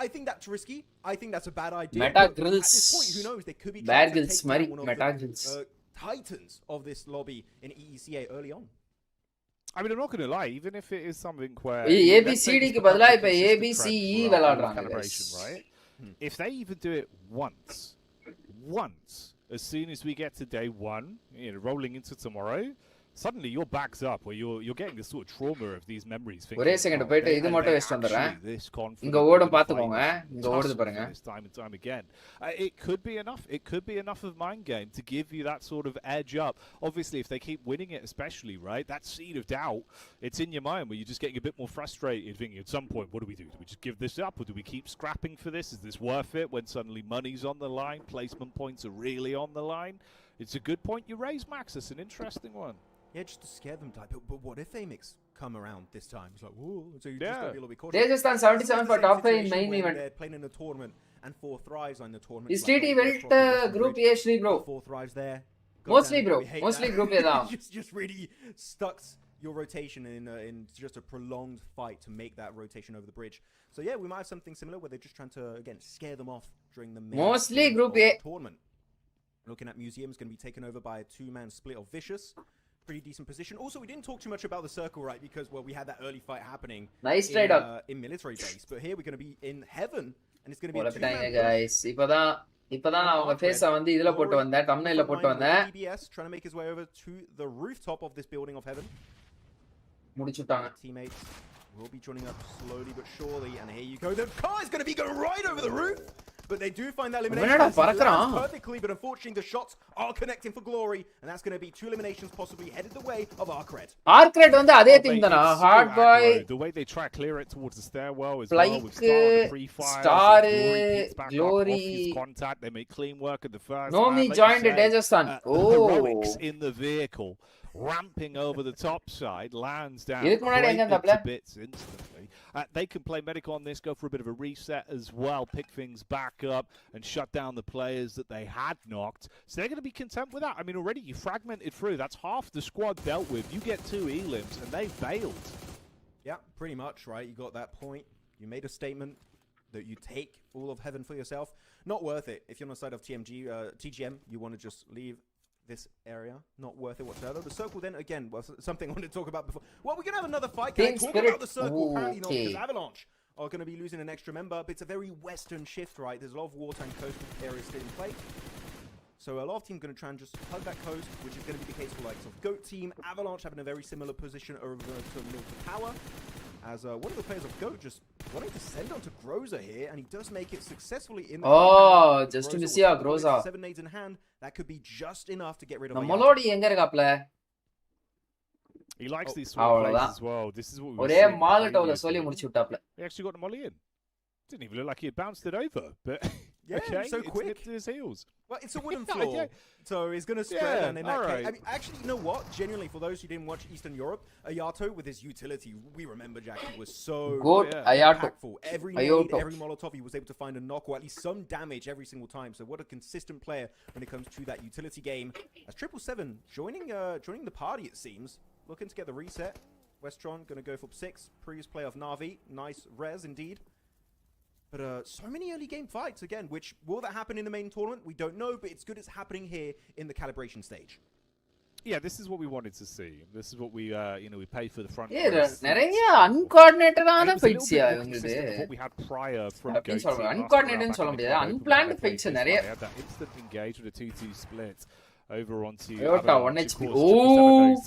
I think that's risky. I think that's a bad idea. Meta Grills. At this point, who knows? They could be Bad trying to Grills, take Mari. down one Meta of Grills. the titans of this lobby in EECA early on. I mean, I'm not going to lie, even if it is something where ABCD க்கு பதிலா இப்ப ABCE விளையாடுறாங்க guys. Right? If they even do it once, as soon as we get to day 1, you know, rolling into tomorrow, suddenly your back's up, where you're getting this sort of trauma of these memories. ஒரே second போயிட்டு இது மட்டும் west வந்துறேன். இங்க ஓடும் பாத்துக்கோங்க. இங்க ஓடுது பாருங்க. Time and time again. It could be enough. It could be enough of mind game to give you that sort of edge up. Obviously, if they keep winning it, especially, right, that seed of doubt, it's in your mind where you're just getting a bit more frustrated, thinking at some point, what do we do? Do we just give this up, or do we keep scrapping for this? Is this worth it? When suddenly money's on the line, placement points are really on the line. It's a good point you raise, Max. It's an interesting one. Yeah, just to scare them type. But what if Amix come around this time? It's like, whoa, so you just gotta be a little bit cautious. They just on 77 for top 5 in main event. They're playing in the tournament and 4 thrives on the tournament. Is TT built group A Shri bro? 4 thrives there. Mostly bro. Mostly group A da. just really stuck your rotation in just a prolonged fight to make that rotation over the bridge. So yeah, we might have something similar where they're just trying to again scare them off during the main mostly group A tournament. Looking at Museum is going to be taken over by a 2-man split of Vicious. Pretty decent position. Also, we didn't talk too much about the circle, right? Because, well, we had that early fight happening in military base. But here we're going to be in heaven, and it's going to be a 2-man guys. இப்பதான் நான் அவங்க ஃபேஸ வந்து இதுல போட்டு வந்தேன், thumbnailல போட்டு வந்தேன். DBS trying to make his way over to the rooftop of this building of heaven. முடிச்சுட்டாங்க. Teammates will be joining up slowly but surely, and here you go. The car is going to be going right over the roof. But they do find that elimination perfectly, but unfortunately the shots are connecting for glory, and that's going to be 2 eliminations possibly headed the way of Arcred. Arcred வந்து அதே team தானா? Hard boy. The way they try to clear it towards the stairwell is like Star, Glory, contact. They make clean work at the first. Nomi joined the Dejasan. Heroics in the vehicle, ramping over the top side, lands down. Bits instantly. They can play medical on this, go for a bit of a reset as well, pick things back up and shut down the players that they had knocked. So they're going to be content with that. I mean, already you fragmented through. That's half the squad dealt with. You get 2 elims and they bailed. Yeah, pretty much, right? You got that point. You made a statement that you take all of heaven for yourself. Not worth it. If you're on the side of TGM, you want to just leave this area. Not worth it whatsoever. The circle then, again, was something I wanted to talk about before. Well, we're going to have another fight. Can I talk about the circle? Apparently not, because Avalanche are going to be losing an extra member, but it's a very western shift, right? There's a lot of water and coastal areas still in play. So a lot of teams are going to try and just hug that coast, which is going to be the case for like Goat Team. Avalanche having a very similar position over to Milton Tower. As one of the players of GOAT just wanting to send on to Groza here, and he does make it successfully in the just to see how Groza 7 nades in hand. That could be just enough to get rid of the Melody எங்க இருக்காப்ல? He likes these sort of plays as well. This is what we ஒரே மாலட்டோல சொல்லி முடிச்சு விட்டாப்ல. He actually got the molly in. Didn't even look like he had bounced it over, but Yeah, okay, so it's quick. nipped to his heels. Well, it's a wooden floor, so he's going to spread. Yeah, And in that case, alright. I mean, actually, you know what? Genuinely, for those who didn't watch Eastern Europe, Ayato with his utility, we remember Jack, he was so Goat Ayato. impactful. Every Ayato. nade, every Molotov, he was able to find a knock or at least some damage every single time. So what a consistent player when it comes to that utility game. As 777 joining the party, it seems, looking to get the reset. Westron going to go for 6. Previous play of Na'Vi, nice res indeed. But so many early game fights again, which will that happen in the main tournament? We don't know, but it's good it's happening here in the calibration stage. Yeah, this is what we wanted to see. This is what we we paid for the front. நிறைய அன்கோஆர்டினேட்டடான fights இவங்களுது. What we had prior from அப்படின்னு சொல்றேன். அன்கோஆர்டினேட்டட்னு சொல்ல முடியாது. Unplanned fights நிறைய. That instant engage with a 2-2 split. Over onto Toyota 1 HP.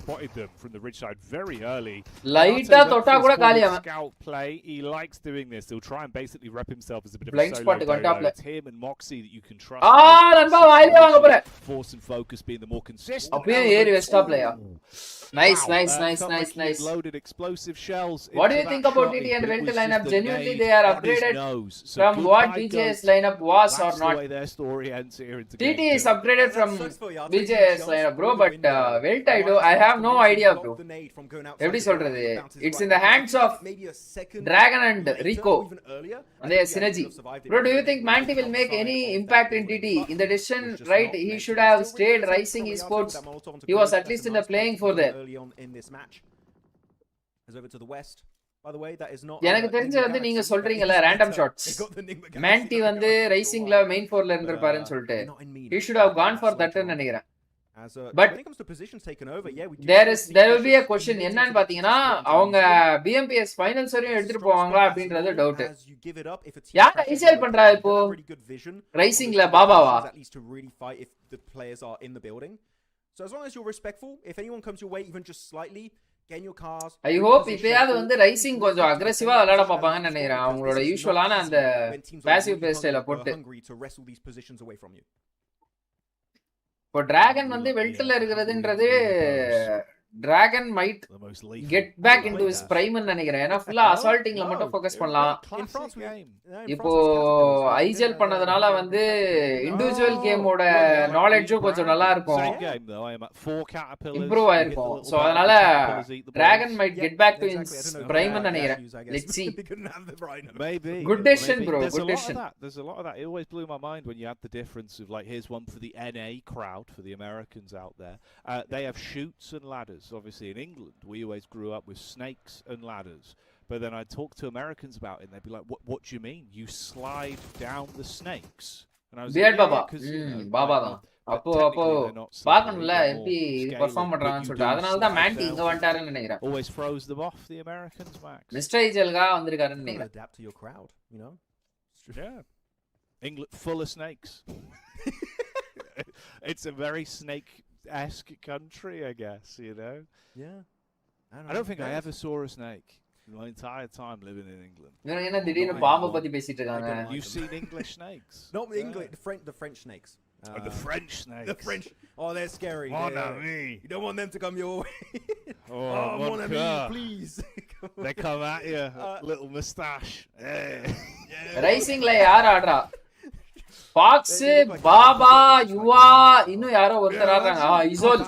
Spotted them from the ridge side very early. Lighta தொட்டா கூட காலி அவன். Scout play. He likes doing this. He'll try and basically rep himself as a bit of blind a solo spot on top. It's him and Moxie that you can trust. நண்பா வாயிலே வாங்க போற. Force and focus being the more consistent. அப்படியே ஏறி Vesta player. Nice. Loaded explosive shells. What do you think about TT and Rental lineup? Genuinely, they are upgraded from what BJ's lineup was or not. Their story ends here into TT is upgraded from BJ's lineup, bro. But Veltaido, I have no idea, bro. எப்படி சொல்றது? It's in the hands of Dragon and Rico. And they are synergy. Bro, do you think Manti will make any impact in TT? In the decision, right? He should have stayed Rising Esports. He was at least in the playing for them. Early on in this match. As over to the west. By the way, that is not. எனக்கு தெரிஞ்ச வந்து நீங்க சொல்றீங்கல random shots. Manti வந்து ரைசிங்ல main 4ல இருந்திருப்பாருன்னு சொல்லிட்டு. He should have gone for that ன்னு நினைக்கிறேன். But when it comes to positions taken over, yeah, we do there will be a question. என்னன்னு பாத்தீங்கன்னா அவங்க BMPS finals வரையும் எடுத்துட்டு போவாங்களா அப்படின்றது டவுட். யார் ஐசிஎல் பண்றா இப்போ? ரைசிங்ல பாபாவா? At least to really fight if the players are in the building. So as long as you're respectful, if anyone comes your way even just slightly, get in your cars. I hope இப்பயாவது வந்து rising கொஞ்சம் அக்ரெசிவா விளையாட பாப்பாங்கன்னு நினைக்கிறேன். அவங்களோட யூசுவலான அந்த passive play ஸ்டைல போட்டு. இப்போ டிராகன் வந்து வெல்ட்ல இருக்கிறதுன்றது Dragon might get back into his prime ன்னு நினைக்கிறேன். ஏன்னா ஃபுல்லா அசால்ட்டிங்ல மட்டும் ஃபோக்கஸ் பண்ணலாம். இப்போ ஐஜிஎல் பண்ணதுனால வந்து இண்டிவிஜுவல் கேமோட நாலேஜும் கொஞ்சம் நல்லா இருக்கும். இம்ப்ரூவ் ஆயிருக்கும். சோ அதனால Dragon might get back to his prime ன்னு நினைக்கிறேன். Let's see. Maybe. Good decision, bro. Good decision. There's a lot of that. It always blew my mind when you had the difference of like here's one for the NA crowd, for the Americans out there. They have chutes and ladders. Obviously in England we always grew up with snakes and ladders, but then I'd talk to Americans about it and they'd be like, what do you mean you slide down the snakes? And I was like, Baba Baba தான் அப்போ பாக்கணும்ல எப்படி perform பண்றாங்கன்னு சொல்லிட்டு அதனால தான் மாண்டி இங்க வந்துட்டாருன்னு நினைக்கிறேன். Always froze them off the Americans, Max. Mister ஐஜல்கா வந்திருக்காருன்னு நினைக்கிறேன். Adapt to your crowd, you know. Yeah. England full of snakes. It's a very snake-esque country, I guess, you know. Yeah. I don't think I ever saw a snake my entire time living in England. என்ன திடீர்னு பாம்பை பத்தி பேசிட்டு இருக்காங்க. You've seen English snakes? Not English, the French snakes. The French snakes. The French. Oh, they're scary. Mon ami. You don't want them to come your way. Mon ami, please. They come at you, little moustache. ரைசிங்ல யார் ஆடுறா? Fox, Baba, Yua, இன்னும் யாரோ ஒருத்தர் ஆடுறாங்க. இசோல்.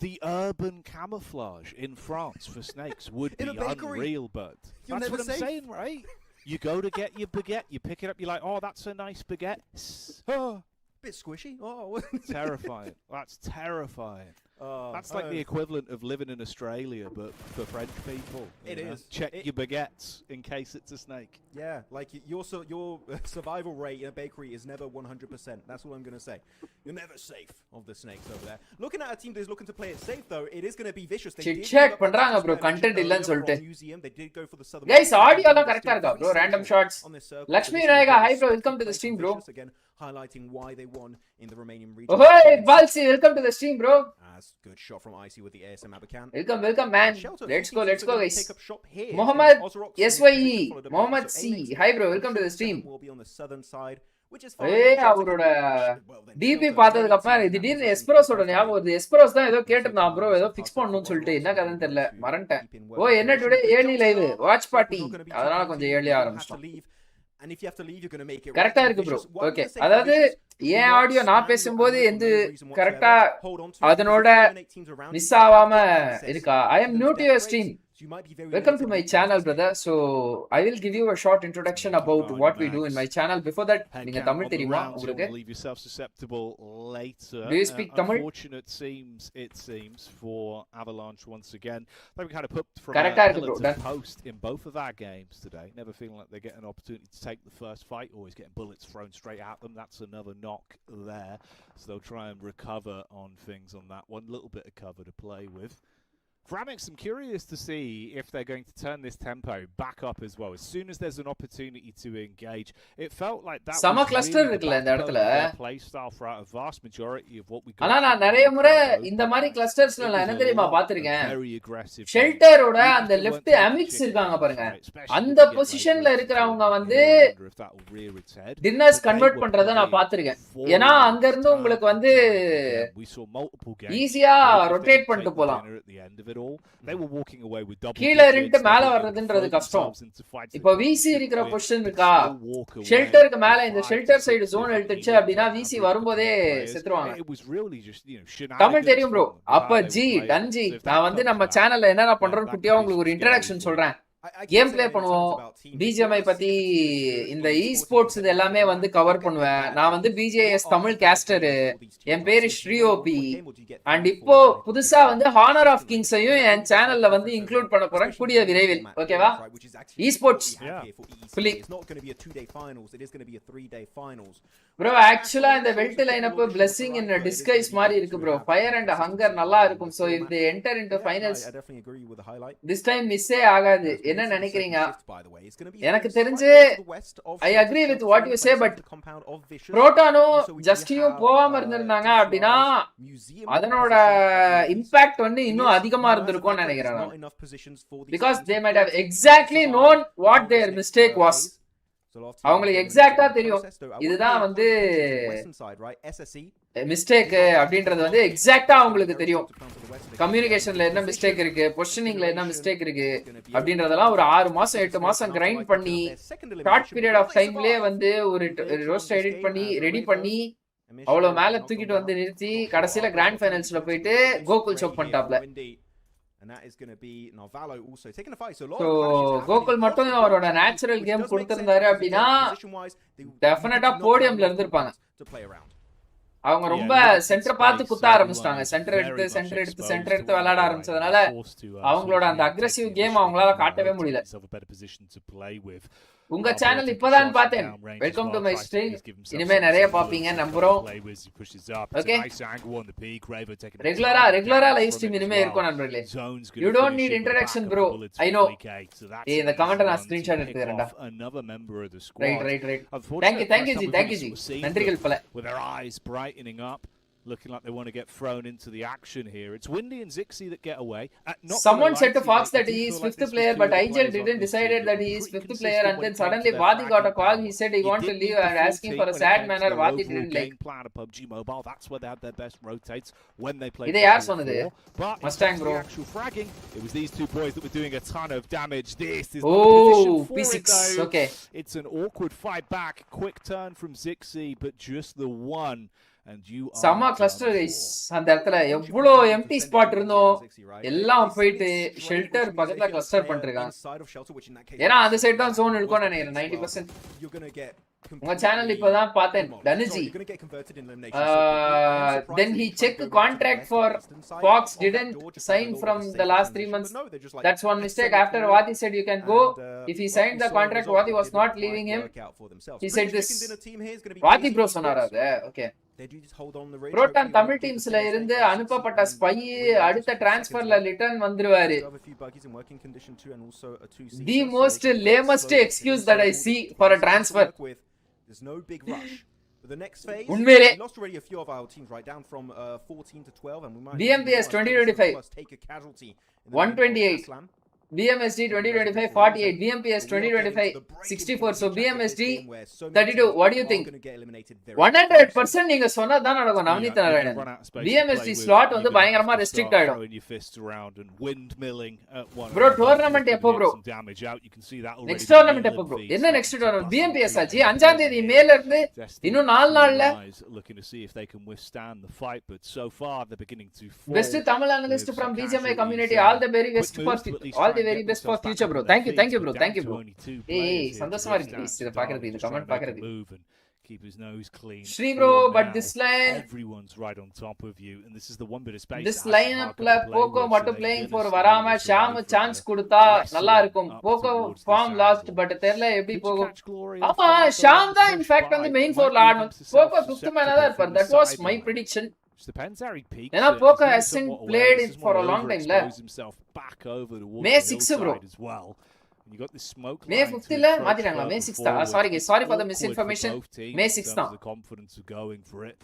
The urban camouflage in France for snakes would be unreal, bud. That's what I'm saying, right? You go to get your baguette, you pick it up, you're like, oh, that's a nice baguette. Oh. Bit squishy. Oh. Terrifying. That's terrifying. That's like the equivalent of living in Australia, but for French people. It is. Check your baguettes in case it's a snake. Yeah, like your survival rate in a bakery is never 100%. That's all I'm going to say. You're never safe of the snakes over there. Looking at a team that's looking to play it safe, though, it is going to be vicious. Check பண்றாங்க bro, content இல்லன்னு சொல்லிட்டு. They did go for the southern. Guys, audio எல்லாம் கரெக்ட்டா இருக்கா bro? Random shots. Lakshmi Nayaka, hi bro, welcome to the stream bro. Again, highlighting why they won in the Romanian region. Oh, hey, Balsi, welcome to the stream bro. Good shot from Icy with the ASM Abakan. Welcome man. Let's go guys. Mohammed SYE, Mohammed C. Hi bro, welcome to the stream. Will be on the southern side, which is fine. அவரோட DP பார்த்ததுக்கு அப்புறம் திடீர்னு எஸ்பரோஸோட ஞாபகம் வருது. எஸ்பரோஸ் தான் ஏதோ கேட்டிருந்தான் bro, ஏதோ fix பண்ணணும்னு சொல்லிட்டு என்ன கதைன்னு தெரியல, மறந்துட்டேன். ஓ என்ன today early live watch party, அதனால கொஞ்சம் ஏர்லியா ஆரம்பிச்சோம். and if you have to leave, you're going to make it கரெக்டா இருக்கு ப்ரோ. ஓகே, அதாவது என் ஆடியோ நான் பேசும்போது எந்த கரெக்டா அதனோட மிஸ் ஆகாம இருக்கா? I am new to your stream. Welcome to my channel, brother. So I will give you a short introduction about what we do in my channel. Before that, நீங்க தமிழ் தெரியுமா உங்களுக்கு? Leave yourself susceptible later. Do you speak Tamil? Unfortunate it seems for Avalanche once again. They were kind of put from Correct, a post in both of our games today. Never feeling like they get an opportunity to take the first fight. Always getting bullets thrown straight at them. That's another knock there. So they'll try and recover on things on that one. Little bit of cover to play with. For Amex, I'm curious to see if they're going to turn this tempo back up as well. As soon as there's an opportunity to engage, it felt like that Sama was cluster really இருக்குல்ல இந்த இடத்துல. play style throughout a vast majority of what we got. ஆனா நான் நிறைய முறை இந்த மாதிரி கிளஸ்டர்ஸ்ல நான் என்ன தெரியுமா பாத்திருக்கேன், ஷெல்டரோட அந்த லெஃப்ட் அமிக்ஸ் இருக்காங்க பாருங்க, அந்த பொசிஷன்ல இருக்கிறவங்க வந்து டின்னர்ஸ் கன்வெர்ட் பண்றத நான் பாத்திருக்கேன். ஏன்னா அங்க இருந்து உங்களுக்கு வந்து ஈஸியா ரொட்டேட் பண்ணிட்டு போலாம். கீழ இருந்து மேல வர்றதுன்றது கஷ்டம். இப்ப விசி இருக்கிற பொசிஷன் இருக்கா, ஷெல்டருக்கு மேல இந்த ஷெல்டர் சைடு ஜோன் எடுத்துச்சு அப்படின்னா விசி வரும்போதே செத்துருவாங்க. தமிழ் தெரியும் ப்ரோ. அப்ப ஜி டன்ஜி, நான் வந்து நம்ம சேனல்ல என்னென்ன பண்றோம்னு குட்டியா உங்களுக்கு ஒரு இன்ட்ரடக்ஷன் சொல்றேன். கேம் பிளே பண்ணுவோம், பிஜிஎம்ஐ பத்தி இந்த இ ஸ்போர்ட்ஸ் இது எல்லாமே வந்து கவர் பண்ணுவேன். நான் வந்து பிஜேஎஸ் தமிழ் கேஸ்டரு, என் பேரு ஸ்ரீஓபி. அண்ட் இப்போ புதுசா வந்து ஹானர் ஆஃப் கிங்ஸையும் என் சேனல்ல வந்து இன்க்ளூட் பண்ண போறேன் கூடிய விரைவில். ஓகேவா? Esports bro. ஆக்சுவலா இந்த Welt lineup blessing in disguise மாதிரி இருக்கு ப்ரோ. ஃபயர் அண்ட் ஹங்கர் நல்லா இருக்கும். So if they enter into finals this time மிஸ்ஸே ஆகாது. என்ன நினைக்கிறீங்க? எனக்கு தெரிஞ்சு I agree with what you say, but புரோட்டானும் ஜஸ்டியும் போகாம இருந்திருந்தாங்க அப்படின்னா அதனோட இம்பாக்ட் வந்து இன்னும் அதிகமா இருந்திருக்கும்னு நினைக்கிறேன். Because they might have exactly known what their mistake was. அவங்களுக்கு எக்ஸாக்டா தெரியும் இதுதான் வந்து மிஸ்டேக் அப்படின்றது வந்து எக்ஸாக்டா அவங்களுக்கு தெரியும். கம்யூனிகேஷன்ல என்ன மிஸ்டேக் இருக்கு, பொசிஷனிங்ல என்ன மிஸ்டேக் இருக்கு அப்படின்றதெல்லாம் ஒரு 6 மாசம் 8 மாசம் கிரைண்ட் பண்ணி ஷார்ட் பீரியட் ஆஃப் டைம்லயே வந்து ஒரு ரோஸ்ட் எடிட் பண்ணி ரெடி பண்ணி அவ்வளவு மேல தூக்கிட்டு வந்து நிறுத்தி கடைசியில கிராண்ட் ஃபைனல்ஸ்ல போயிட்டு கோகுல் சோக் பண்ணிட்டாப்ல. கோகுல் மட்டும் அவரோட நேச்சுரல் கேம் கொடுத்திருந்தாரு அப்படின்னா டெஃபினட்டா போடியம்ல இருந்திருப்பாங்க. அவங்க ரொம்ப சென்டர் பார்த்து குத்த ஆரம்பிச்சிட்டாங்க. சென்டர் எடுத்து விளையாட ஆரம்பிச்சதுனால அவங்களோட அந்த அக்ரெசிவ் கேம் அவங்களால காட்டவே முடியல. உங்க சேனல் இப்பதான் பார்த்தேன். Welcome to my stream. இனிமே நிறைய பாப்பீங்க நம்புறோம். ஓகே, ரெகுலரா லைவ் ஸ்ட்ரீம் இனிமே இருக்கும் நண்பர்களே. You don't need introduction bro, I know. இந்த கமெண்ட் நான் ஸ்கிரீன்ஷாட் எடுத்துக்கறேன்டா. ரைட். Thank you ji. நன்றிகள் பல. Looking like they want to get thrown into the action here. It's Windy and Zixi that get away. Someone said to Fox that he is 5th player, but IGL didn't decided that he is 5th player, and then suddenly Vadi got a call. He said he wanted to leave and asking for a sad manner. Vadi didn't like. Plan of PUBG Mobile. That's where they had their best rotates when they played. Idhe yaar sonadu? Mustang bro. Actual fragging. It was these two boys that were doing a ton of damage. This is P6. Okay. It's an awkward fight back. Quick turn from Zixi, but just the one. சமா cluster guys. அந்த இடத்துல எவ்வளோ empty spot இருந்தோம் எல்லாம் போயிட்டு shelter பக்கத்துல cluster பண்ணிருக்காங்க. ஏன்னா அந்த சைடு தான் ஜோன் இருக்கும்னு நினைக்கிறேன் 90%. உங்க சேனல் இப்பதான் பார்த்தேன். Thanuji then he checked contract for Fox, didn't sign from the last 3 months. That's one mistake. After Vati said you can go, if he signed the contract, Vati was not leaving him. He said this. Vati bro சொன்னாரா அது? Okay. Proton Tamil டீம்ஸ்ல இருந்து அனுப்பப்பட்ட spy அடுத்த டிரான்ஸ்ஃபர்ல return வந்துருவாரு. The most lamest excuse that I see for a transfer. There's no big rush. But the next phase, we lost already a few of our teams right down from 14 to 12, and we might Bmps 2025 take a casualty. 128 BMSD 2025 48, BMPS 2025 64. So BMSD 32. What do you think? 100% நீங்க சொன்னதான் நடக்கும் Navneet Narayanan. BMSD slot வந்து பயங்கரமா restrict ஆயிடும். Bro tournament எப்போ bro? Next tournament எப்போ bro? என்ன next tournament? BMPS ஆச்சு 5ஆம் தேதி மேல இருந்து இன்னும் 4 நாள்ல. Best Tamil analyst from BGMI community. All the very best for very best for future bro. Thank you bro. Hey சந்தோஷமா இருக்கு இத பாக்குறது இந்த கமெண்ட் பாக்குறது. Keep his nose clean. Shri bro, but this line everyone's right on top of you and this is the one bit of space. This lineup la Pmgo மட்டும் playing for வராம Sham chance கொடுத்தா நல்லா இருக்கும். Pmgo form lost but தெரியல எப்படி போகும். ஆமா ஷாம் தான் in fact வந்து main four ல ஆடணும். Pmgo 5th man தான் இருப்பார். That was my prediction. Depends how he peaks. ஏன்னா Pmgo hasn't played it for a long time la. May 6 bro. You got this smoke May 5th illa மாத்திட்டாங்களா May 6th sorry for the misinformation. May 6th தான். The confidence of going for it.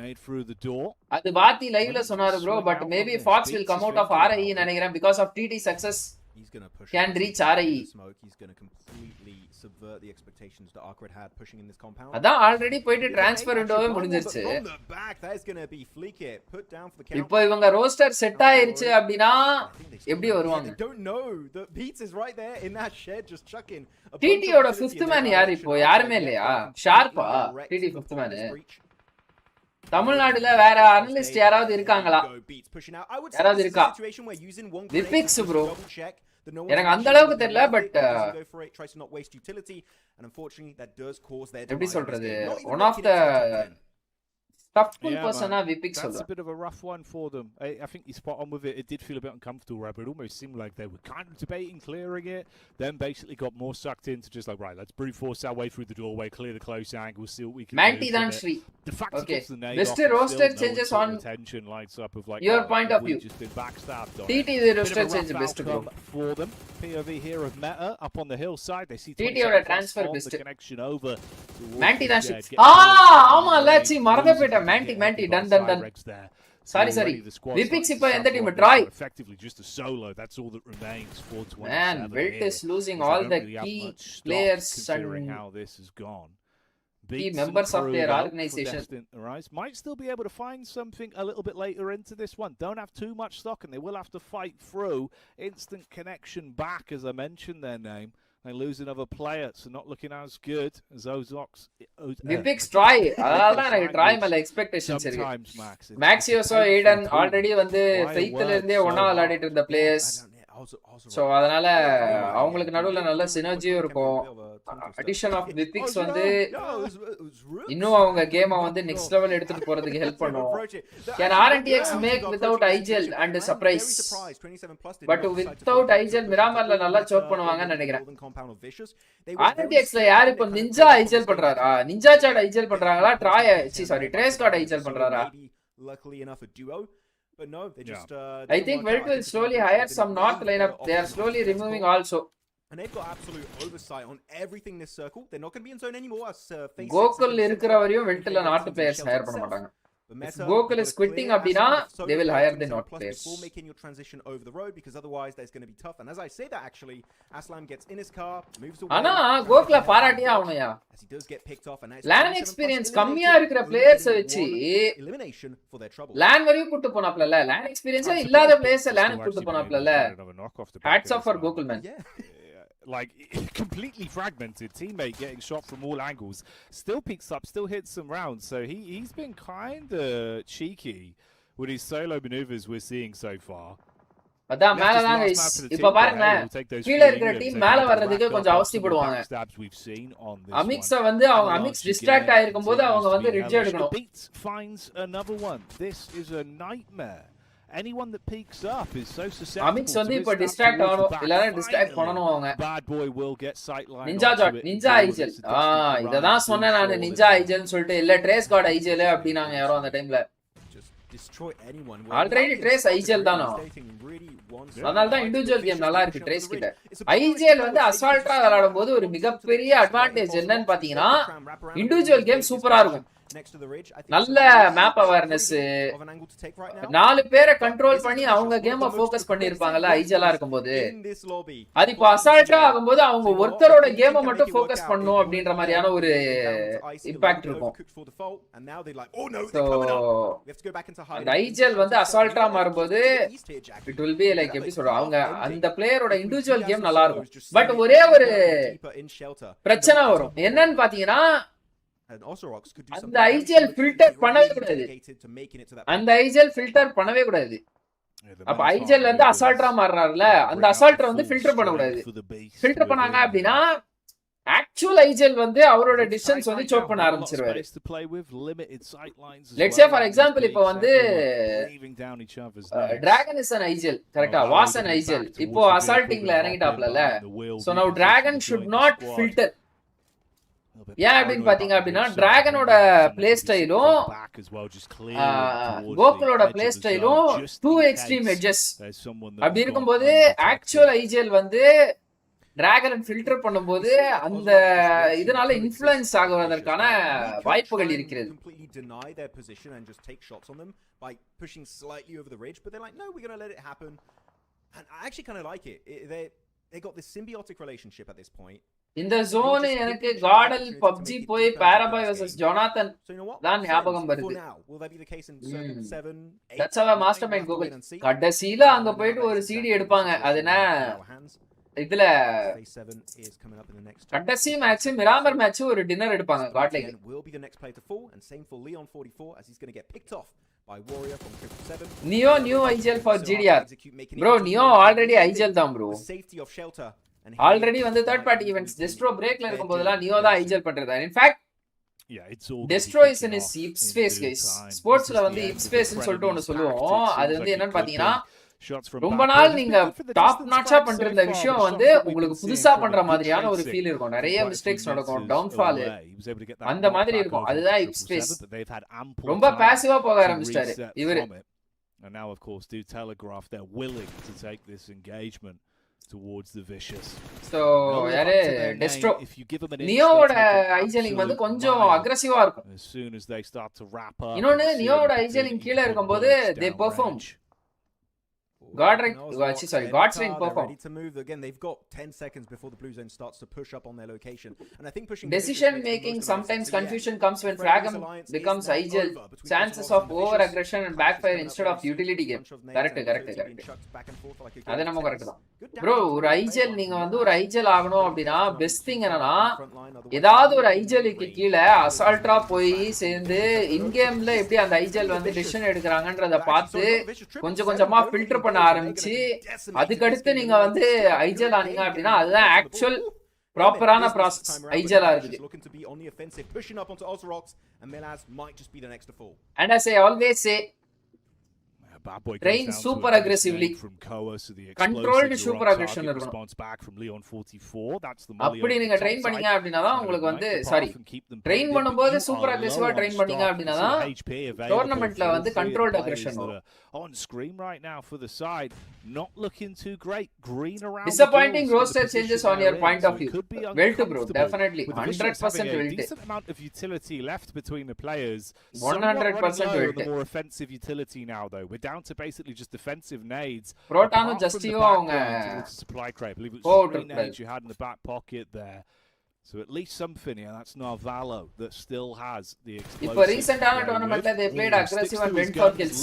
Nade through the door. அது வாத்தி லைவ்ல சொன்னாரு bro but maybe Fox will come out of RIE நினைக்கிறேன் because of TT success. He's going to push can reach RIE. Smoke. He's going to completely subvert the expectations that Arcred had pushing in this compound. அதான் already போயிட்டு transfer விண்டோவே முடிஞ்சிருச்சு. From the back that is going to be fleek it put down for the count. இப்போ இவங்க roster set ஆயிருச்சு அப்படினா எப்படி வருவாங்க? They don't know that Beats is right there in that shed just chucking. TT ஓட 5th man யார் இப்போ யாருமே இல்லையா? ஷார்ப்பா TT 5th man. தமிழ்நாடுல வேற அனலிஸ்ட் யாராவது இருக்காங்களா? யாராவது இருக்கா? விபிக்ஸ் bro. எனக்கு அந்த அளவுக்கு தெரியல பட் எப்படி சொல்றது one of the tough person Vipix. That's a bit of a rough one for them. I think you spot on with it. It did feel a bit uncomfortable, right? But it almost seemed like they were kind of debating clearing it. Then basically got more sucked into just like, right, let's brute force our way through the doorway, clear the close angle, see what we can Manti do. Dan Shri. The fact okay. the nade Best roster changes on attention lights up of like your point of view. Just been backstabbed on TT the roster change best bro. For them. POV here of Meta up on the hillside. They see TT oda transfer best. The connection over. Manti Dan Shri. ஆமா let's see மறந்து போய்ட்ட Manti done. Sorry. Vipix இப்ப எந்த team Troy? Effectively just a solo. That's all that remains for 27. Man, Wilt is losing all the key players considering how this has gone. Key members of their organization. Might still be able to find something a little bit later into this one. Don't have too much stock and they will have to fight through. Instant connection back as I mentioned their name. They lose another player, so not looking as good as Ozox. Vipix try. அதனால எனக்கு try மேல expectations இருக்கு. Maxioso Aiden already வந்து 5th ல இருந்தே ஒண்ணா விளையாடிட்டு இருந்த players. So அதனால அவங்களுக்கு நடுவுல நல்ல சினர்ஜியும் இருக்கும். Addition of Vipix வந்து இன்னும் அவங்க கேமை வந்து நெக்ஸ்ட் லெவல் எடுத்துட்டு போறதுக்கு ஹெல்ப் பண்ணும். Can RNTX make without IGL and surprise? But without IGL மிராமர்ல நல்லா சோக் பண்ணுவாங்கன்னு நினைக்கிறேன். RNTX ல யார் இப்போ நிஞ்சா IGL பண்றாரா? நிஞ்சா சாட் IGL பண்றாங்களா? ட்ரேஸ் கார்ட் IGL பண்றாரா? Luckily enough a duo. But no, they just I think Wilt will slowly hire some north lineup. They are slowly removing also. And they've got absolute oversight on everything this circle. They're not going to be in zone anymore as Gokul இருக்கிற வரையும் Wiltல north players hire பண்ண மாட்டாங்க. If Gokul is quitting abdina they will hire the north players. Before making your transition over the road because otherwise there's going to be tough. And as I say that actually Aslam gets in his car, moves away. ஆனா Gokula பாராட்டியா அவனையா? As he does get picked off and LAN experience கம்மியா இருக்கிற players வச்சு elimination for their trouble. LAN வரையும் கூட்டி போனாப்லல. LAN experience இல்லாத players LAN கூட்டி போனாப்லல. Hats off for Gokul man. Like completely fragmented teammate getting shot from all angles, still picks up, still hits some rounds, so he's been kind of cheeky with his solo maneuvers we're seeing so far. அதான் மேல தான் guys இப்ப பாருங்க கீழ இருக்கிற team மேல வர்றதுக்கு கொஞ்சம் அவசியப்படுவாங்க. அமிக்ஸ வந்து அவங்க அமிக்ஸ் டிஸ்ட்ராக்ட் ஆயிருக்கும்போது அவங்க வந்து ரிட்ஜ் எடுக்கணும். Finds another one. This is a nightmare. Anyone that peaks up is so susceptible. Amix வந்து இப்ப டிஸ்ட்ராக்ட் ஆகணும் இல்லனா டிஸ்ட்ராக்ட் பண்ணனும் அவங்க. Bad boy will get sight line. Ninja IGL. இததான் சொன்னேன் நான் Ninja IGL னு சொல்லிட்டு இல்ல ட்ரேஸ் கார்டு IGL அப்படினாங்க யாரோ அந்த டைம்ல. Destroy anyone. Already trace IGL தானா? அதனால தான் இன்டிவிஜுவல் கேம் நல்லா இருக்கு ட்ரேஸ் கிட்ட. IGL வந்து அசால்ட்டா விளையாடும்போது ஒரு மிகப்பெரிய அட்வான்டேஜ் என்னன்னு பாத்தீங்கன்னா இன்டிவிஜுவல் கேம் சூப்பரா இருக்கும். next to the ridge. I think நல்ல map awareness, of an angle to take right now. 4 பேரை கண்ட்ரோல் பண்ணி அவங்க கேமை ஃபோக்கஸ் பண்ணிருப்பாங்கல ஐஜலா இருக்கும்போது. அது இப்போ அசால்ட்டா ஆகும்போது அவங்க ஒருத்தரோட கேமை மட்டும் ஃபோக்கஸ் பண்ணனும் அப்படின்ற மாதிரியான ஒரு இம்பாக்ட் இருக்கும். சோ அந்த ஐஜல் வந்து அசால்ட்டா மாறும்போது it will be like எப்படி சொல்ற, அவங்க அந்த பிளேயரோட இண்டிவிஜுவல் கேம் நல்லா இருக்கும். பட் ஒரே ஒரு பிரச்சனை வரும். என்னன்னு பாத்தீங்கன்னா அந்த ஐஜிஎல் ஃபில்டர் பண்ணவே கூடாது. அந்த ஐஜிஎல் ஃபில்டர் பண்ணவே கூடாது. அப்ப ஐஜிஎல் வந்து அசால்ட்டா மாறுறாருல, அந்த அசால்ட்டை வந்து ஃபில்டர் பண்ண கூடாது. ஃபில்டர் பண்ணாங்க அப்படின்னா ஆக்சுவல் ஐஜிஎல் வந்து அவரோட டிஸ்டன்ஸ் வந்து சோக் பண்ண ஆரம்பிச்சிருவாரு. லெட்ஸ் சே ஃபார் எக்ஸாம்பிள் இப்போ வந்து டிராகன் இஸ் an ஐஜிஎல், கரெக்ட்டா, வாஸ் an ஐஜிஎல். இப்போ அசால்ட்டிங்ல இறங்கிட்டாப்லல. So now Dragon should not filter. ஏன் அப்படின்னு பாத்தீங்க அப்படின்னா டிராகனோட பிளே ஸ்டைலும் கோகுலோட பிளே ஸ்டைலும் டூ எக்ஸ்ட்ரீம் எட்ஜஸ். அப்படி இருக்கும்போது ஆக்சுவல் ஐஜிஎல் வந்து டிராகன் ஃபில்டர் பண்ணும்போது அந்த இதனால இன்ஃப்ளூயன்ஸ் ஆகுவதற்கான வாய்ப்புகள் இருக்கிறது. இந்த ஜோன் எனக்கு காடல் பப்ஜி போய் பாராபாய் வர்சஸ் ஜொனாதன் தான் ஞாபகம் வருது. தட்ஸ் how மாஸ்டர்மைண்ட் கோகுல் கடைசில அங்க போயிட்டு ஒரு சிடி எடுப்பாங்க. அது என்ன இதுல கடைசி மேட்ச் மிராமர் மேட்ச் ஒரு டின்னர் எடுப்பாங்க Godlike. Neo new IGL for GDR. Bro Neo already IGL தான் ப்ரோ. ஆல்ரெடி வந்து தேர்ட் பார்ட்டி ஈவென்ட்ஸ் டெஸ்ட்ரோ பிரேக்ல இருக்கும் போதெல்லாம் நியோ தான் ஐஜிஎல் பண்றது. In fact Destro is in his hip space guys. ஸ்போர்ட்ஸ்ல வந்து ஹிப் ஸ்பேஸ்னு சொல்லிட்டு ஒன்னு சொல்லுவோம். அது வந்து என்னன்னு பாத்தீங்கன்னா ரொம்ப நாள் நீங்க டாப் நாட்சா பண்ற விஷயம் வந்து உங்களுக்கு புதுசா பண்ற மாதிரியான ஒரு ஃபீல் இருக்கும். நிறைய மிஸ்டேக்ஸ் நடக்கும், டவுன்ஃபால் அந்த மாதிரி இருக்கும். அதுதான் ஹிப் ஸ்பேஸ். ரொம்ப பாசிவா போக ஆரம்பிச்சிட்டாரு இவரு. And now of course do telegraph they're willing to take this engagement towards the vicious. So யாரே டெஸ்ட்ரோ நியோவோட ஐஜலிங் வந்து கொஞ்சம் அக்ரெசிவா இருக்கும். As soon as they start to wrap up. இன்னொன்னு நியோவோட ஐஜலிங் கீழ இருக்கும்போது they perform. God's Reign perform. Ready to move again. They've got 10 seconds before the blue zone starts to push up on their location. And I think pushing decision making sometimes confusion comes when fragm becomes IGL. Chances of over aggression and backfire instead of utility game. Correct. அது நம்ம correct தான் bro. ஒரு IGL நீங்க வந்து ஒரு IGL ஆகணும் அப்படின்னா best thing என்னன்னா ஏதாவது ஒரு ஐஜிஎலுக்கு கீழே அசால்ட்டா போய் சேர்ந்து இன் கேம்ல எப்படி அந்த ஐஜிஎல் வந்து டிசிஷன் எடுக்கிறாங்கன்றத பார்த்து கொஞ்சம் கொஞ்சமா ஃபில்டர் பண்ண ஆரம்பிச்சு அதுக்கடுத்து நீங்க வந்து ஐஜிஎல் ஆனீங்க அப்படின்னா அதுதான் ஆக்சுவல் ப்ராப்பரான ப்ராசஸ் ஐஜிஎல் இருக்குது. And as I always say, train super aggressively. Controlled super aggression இருக்கணும். அப்படி நீங்க ட்ரெயின் பண்ணீங்க அப்படினா தான் உங்களுக்கு வந்து சாரி ட்ரெயின் பண்ணும்போது சூப்பர் அக்ரெசிவா ட்ரெயின் பண்ணீங்க அப்படினா தான் டோர்னமென்ட்ல வந்து கண்ட்ரோல்ட் அக்ரெஷன் வரும். On screen right now for the side, not looking too great. Green around. Disappointing roster changes on your point of view. Well to bro, definitely 100% well. Decent amount of utility left between the players. 100% well. More offensive utility now though. We're down to basically just defensive nades. Protano Justio அவங்க supply crate. I believe it was 3 nades you had in the back pocket there. So at least something here. That's Narvalo that still has the explosive. இப்போ ரீசன்ட்டான டோர்னமென்ட்ல they played aggressive and went for kills.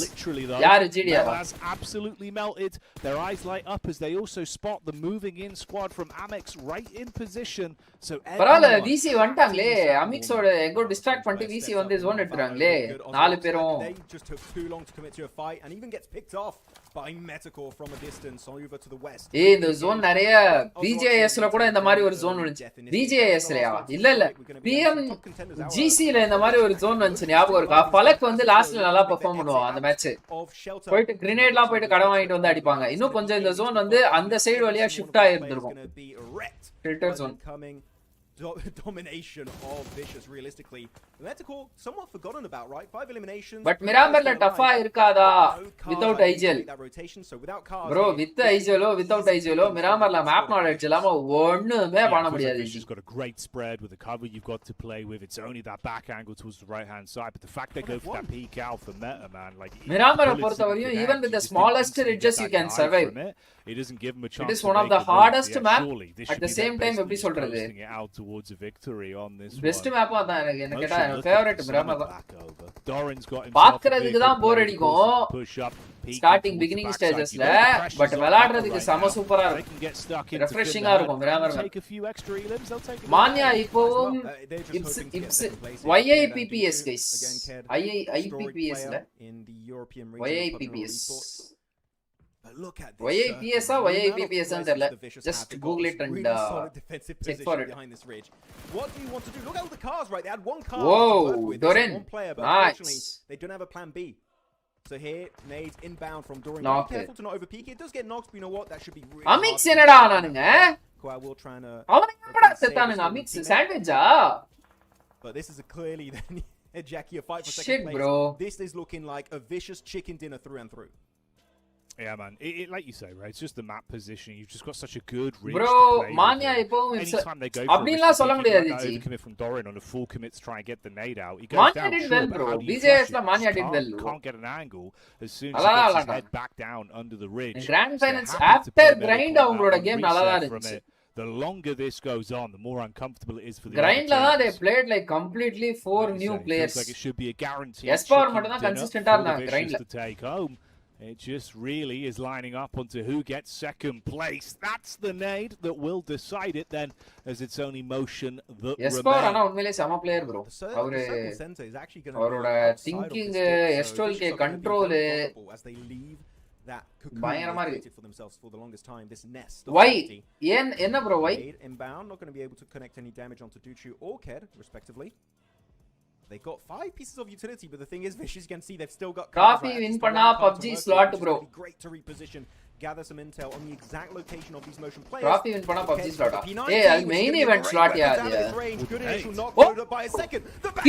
யாரு GTR has absolutely melted. Their eyes light up as they also spot the moving in squad from Amex right in position. So பரவால விசி வந்துட்டாங்களே. அமிக்ஸோட எங்கோ distract பண்ணிட்டு விசி வந்து zone எடுத்துறாங்களே நாலு பேரும். They just took too long to commit to a fight and even gets picked off by Metacore from a distance over to the west. இந்த zone நிறைய பிஜேஎஸ்ல கூட இந்த மாதிரி ஒரு ஜோன் வந்துச்சு. பிஜேஎஸ்லயா இல்ல பிஎம்ஜிசில இந்த மாதிரி ஒரு ஜோன் வந்துச்சு ஞாபகம் இருக்கா? பலக் வந்து லாஸ்ட்ல நல்லா பெர்ஃபார்ம் பண்ணுவான் அந்த மேட்ச். போயிட்டு கிரேனேட்லாம் போயிட்டு கடன் வாங்கிட்டு வந்து அடிப்பாங்க. இன்னும் கொஞ்சம் இந்த ஜோன் வந்து அந்த சைடு வழியா ஷிஃப்ட் ஆயிருந்திருக்கும். Filter zone domination of Vicious, realistically. The Metacore, somewhat forgotten about, right? 5 eliminations. But Miramarla tough-ஆ இருக்காதா without Igel? Bro, with Igel without Igel Miramarla map knowledge இல்லாம ஒண்ணுமே பண்ண முடியாது. Vicious got a great spread with the cover you've got to play with. It's only that back angle towards the right-hand side, but the fact they go for that peek out for meta, man, like Miramarla பொறுத்தவரையும் even with the smallest ridges you can survive. It doesn't give him a chance. It is one of the hardest map. At the same time எப்படி சொல்றது? Towards a victory on this best map அதான் எனக்கு கேட்டா favourite Miramarla. Doran's got பாக்குறதுக்கு தான் போர் அடிக்கும் starting beginning ஸ்டேஜஸ்ல but விளையாடுறதுக்கு செம சூப்பரா இருக்கும் ரெஃப்ரெஷிங்கா இருக்கும் Miramarla. மான்யா இப்போவும் YIPPS guys IPPS ல YIPPS YIPS or YIPPS ன்னு தெரியல. Just Google it and check for it. What do you want to do? Look at all the cars, right? They had one car. Whoa, Doran. One player, but nice. unfortunately, they don't have a plan B. So here, nades inbound from Doran. Be careful to not overpeak it. It does get knocked, but you know what? That should be really Amix என்னடா ஆனானுங்க? Kawhi will try and அவனுக்கு எப்படா செத்தானுங்க Amix சாண்ட்விச்சா? But this is clearly then Jackie a fight for second Shit, place. bro. This is looking like a vicious chicken dinner through and through. Yeah, man. It like you say, right? It's just the map positioning. You've just got such a good reach bro, to play Manya with. இப்போ Anytime they go அப்படிலாம் சொல்ல முடியாது G. Overcommit from Doran on a full commit to try and get the nade out. He Manya down, did sure, well, but bro. how do you BJS flush la it? Manya did Can't- well. Can't get an angle as soon as he நல்லா gets his விளையாண்டான். head back down under the ridge. Grand So finals happy to after play medical grind on that அவங்களோட one, game நல்லா தான் reset from இருந்துச்சு. it. The longer this goes on, the more uncomfortable it is for the Grindல other தான் they teams. played like completely four Like you new say, players. Feels like it should be a guarantee. ESPORTS மட்டும் தான் consistent ஆ இருந்தாங்க grindல. to take home. It just really is lining up onto who gets second place. That's the nade that will decide it then, as it's only motion that ESPORTS ஆனா remains. உண்மையிலேயே செம player bro. அவரு அவரோட thinking S12K control பயங்கரமா இருக்கு. for themselves for the longest time. This nest. Why? என்ன bro why? Inbound, not going to be able to connect any damage onto Duchu or Ked, respectively. They got 5 pieces of utility, but the thing is, Vicious, you can see they've still got Trophy win பண்ணா PUBG slot bro. Great to reposition, gather some intel on the exact location of these motion players. Trophy win பண்ணா PUBG slot. அது main event slot யா அது. Good initial knock followed up by a second. The back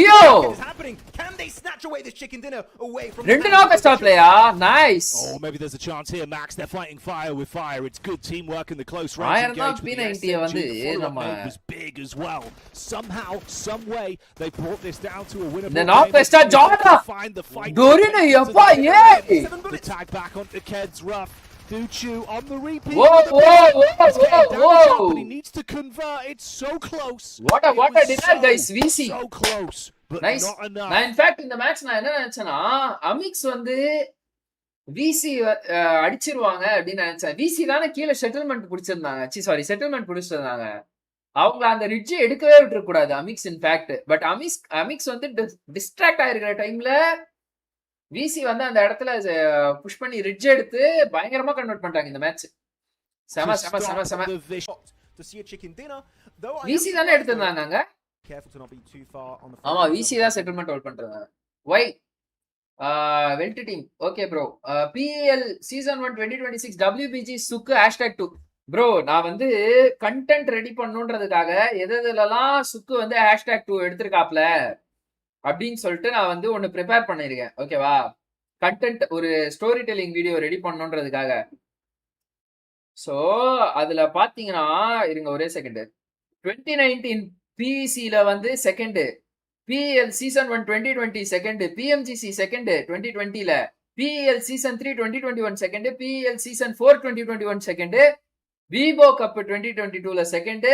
is happening. Can they snatch away this chicken dinner away from ரெண்டு knock stop player. Nice. Oh, maybe there's a chance here, Max. They're fighting fire with fire. It's good teamwork in the close range Iron Man engagement. P90 வந்து The follow-up was big as well. Somehow, some way, they brought this down to a winner. The knock best Jordan. Find the fight. Doran yappa yay. The tag back onto Ked's rough. Duchu on the repeat. Whoa. But he needs to convert. It's so close. What a dinner guys VC. So close, but Nice. not enough. நான் in fact இந்த match நான் என்ன நினைச்சேன்னா Amix வந்து VC அடிச்சிருவாங்க அப்படின்னு நினைச்சேன். VC தானே கீழே செட்டில்மெண்ட் பிடிச்சிருந்தாங்க. செட்டில்மெண்ட் பிடிச்சிருந்தாங்க. அவங்க அந்த ரிட்ஜ் எடுக்கவே விட்டுற கூடாது Amix in fact. But Amix வந்து டிஸ்ட்ராக்ட் ஆயிருக்கிற டைம்ல VC வந்து அந்த இடத்துல புஷ் பண்ணி ரிட்ஜ் எடுத்து பயங்கரமா கன்வெர்ட் பண்ணிட்டாங்க இந்த மேட்ச். செம VC தானே எடுத்திருந்தாங்க. ஆமா VC தான் செட்டில்மெண்ட் ஹோல்ட் பண்றாங்க. Why? Weld team okay bro. PL season 1 2026 WBG சுக்கு #2 ப்ரோ. நான் வந்து கண்டென்ட் ரெடி பண்ணணுன்றதுக்காக எதெல்லாம் சுக்கு வந்து #2 எடுத்திருக்காப்ல அப்படின்னு சொல்லிட்டு நான் வந்து ஒன்னு ப்ரிப்பேர் பண்ணிருக்கேன். ஓகேவா? கண்டென்ட் ஒரு ஸ்டோரி டெல்லிங் வீடியோ ரெடி பண்ணணுன்றதுக்காக. சோ அதுல பாத்தீங்கன்னா இருங்க ஒரே செகண்ட். 2019 PVC-ல வந்து second, PL season 1 2020 second, PMGC second 2020ல, PL season 3 2021 second, PL season 4 2021 second, Vivo cup 2022ல செகண்ட்,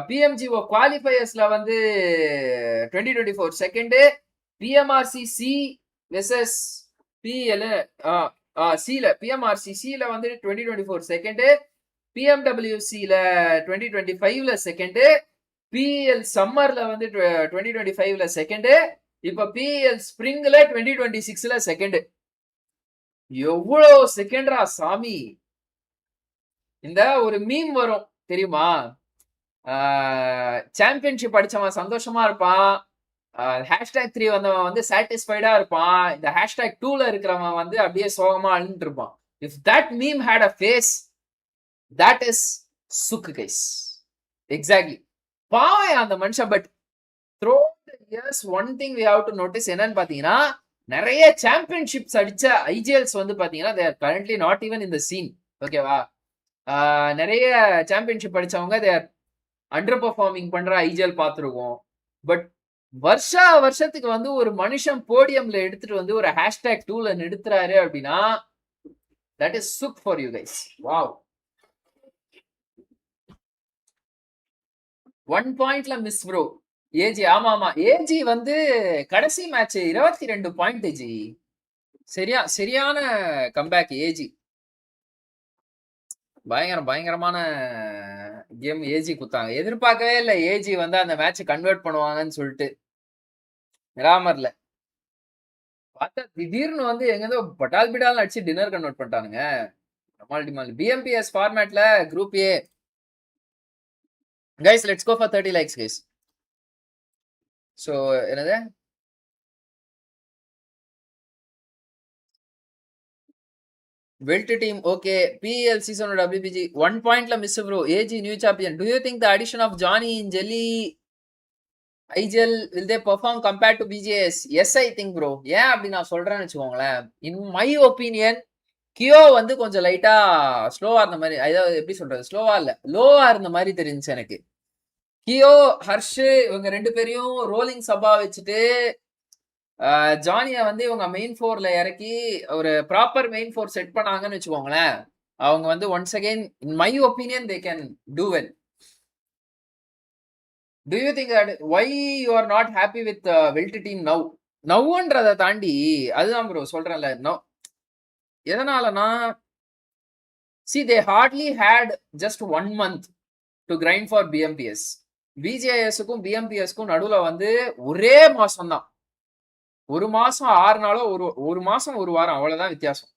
PMGO குவாலிஃபயர்ஸ்ல வந்து 2024 second, PMRC C versus PL சில PMRC சில வந்து 2024 செகண்ட், PMWCல 2025ல செகண்ட், PL சம்மர்ல வந்து 2025ல செகண்ட், இப்ப PL ஸ்ப்ரிங்ல 2026ல செகண்ட். எவ்வளவு செகண்டரா சாமி. இந்த ஒரு மீம் வரும் தெரியுமா? சாம்பியன்ஷிப் அடிச்சவன் சந்தோஷமா இருப்பான், #3 வந்தவன் வந்து சாட்டிஸ்ஃபைடா இருப்பான், இந்த #2ல இருக்கிறவன் வந்து அப்படியே சோகமா அழுந்துட்டு இருப்பான். If that meme had a face, that is Suk guys. Exactly. பாவம் அந்த மனுஷன். But through the years one thing we have to notice என்னன்னு பாத்தீங்கன்னா, நிறைய சாம்பியன்ஷிப்ஸ் அடிச்ச ஐஜிஎல்ஸ் வந்து பாத்தீங்கன்னா they are currently not even in the scene. ஓகேவா? நிறைய சாம்பியன்ஷிப் அடிச்சவங்க தே ஆர் அண்டர் பெர்ஃபார்மிங் பண்ற ஐஜிஎல் பார்த்துருக்கோம். பட் வருஷத்துக்கு வந்து ஒரு மனுஷன் போடியம்ல எடுத்துட்டு வந்து ஒரு ஹேஷ்டேக் டூல நிறுத்துறாரு அப்படின்னா that is soup for you guys. Wow. 1 பாயிண்ட்ல மிஸ் ப்ரோ. ஏஜி ஆமா ஏஜி வந்து கடைசி மேட்ச் 22 பாயிண்ட். ஜி சரியான கம்பேக் ஏஜி. பயங்கரமான கேம் ஏஜி குத்தாங்க. எதிர்பார்க்கவே இல்லை ஏஜி வந்து அந்த மேட்ச் கன்வெர்ட் பண்ணுவாங்கன்னு சொல்லிட்டு. ராமர்ல பார்த்தா திடீர்னு வந்து எங்க பட்டால் பிடால் அடிச்சு டின்னர் கன்வெர்ட் பண்ணிட்டானுங்க. பிஎம்பிஎஸ் ஃபார்மேட்ல group A. Guys let's go for 30 likes guys. So என்னது Wilt team, okay. PL season or WBG. 1 point la miss bro. AG new champion. Do you think the addition of Johnny in Jelly IGL will they perform compared to BJS? Yes, I think bro. ஏன் அப்படி நான் சொல்றேன்னு வச்சுக்கோங்களேன். In my opinion, கியோ வந்து கொஞ்சம் லைட்டா ஸ்லோவா இருந்த மாதிரி, அதாவது எப்படி சொல்றது, ஸ்லோவா இல்ல லோவா இருந்த மாதிரி தெரிஞ்சுச்சு எனக்கு. கியோ ஹர்ஷ் இவங்க 2 பேரையும் ரோலிங் சபா வச்சுட்டு ஜானிய வந்து இவங்க மெயின் 4ல இறக்கி ஒரு ப்ராப்பர் மெயின் 4 செட் பண்ணாங்கன்னு வச்சுக்கோங்களேன். அவங்க வந்து once again in my opinion they can do well. Do you think that why you are not happy with Welt team now? நவ்ன்றதை தாண்டி அதுதான் ப்ரோ சொல்றேன்ல. நவ் எதனாலனா see they hardly had just 1 month to grind for BMPS. BJSக்கும் BMPSக்கும் நடுவுல வந்து ஒரே மாசம் தான். ஒரு மாசம் 6 நாளோ ஒரு மாசம் ஒரு வாரம் அவ்வளவுதான் வித்தியாசம்.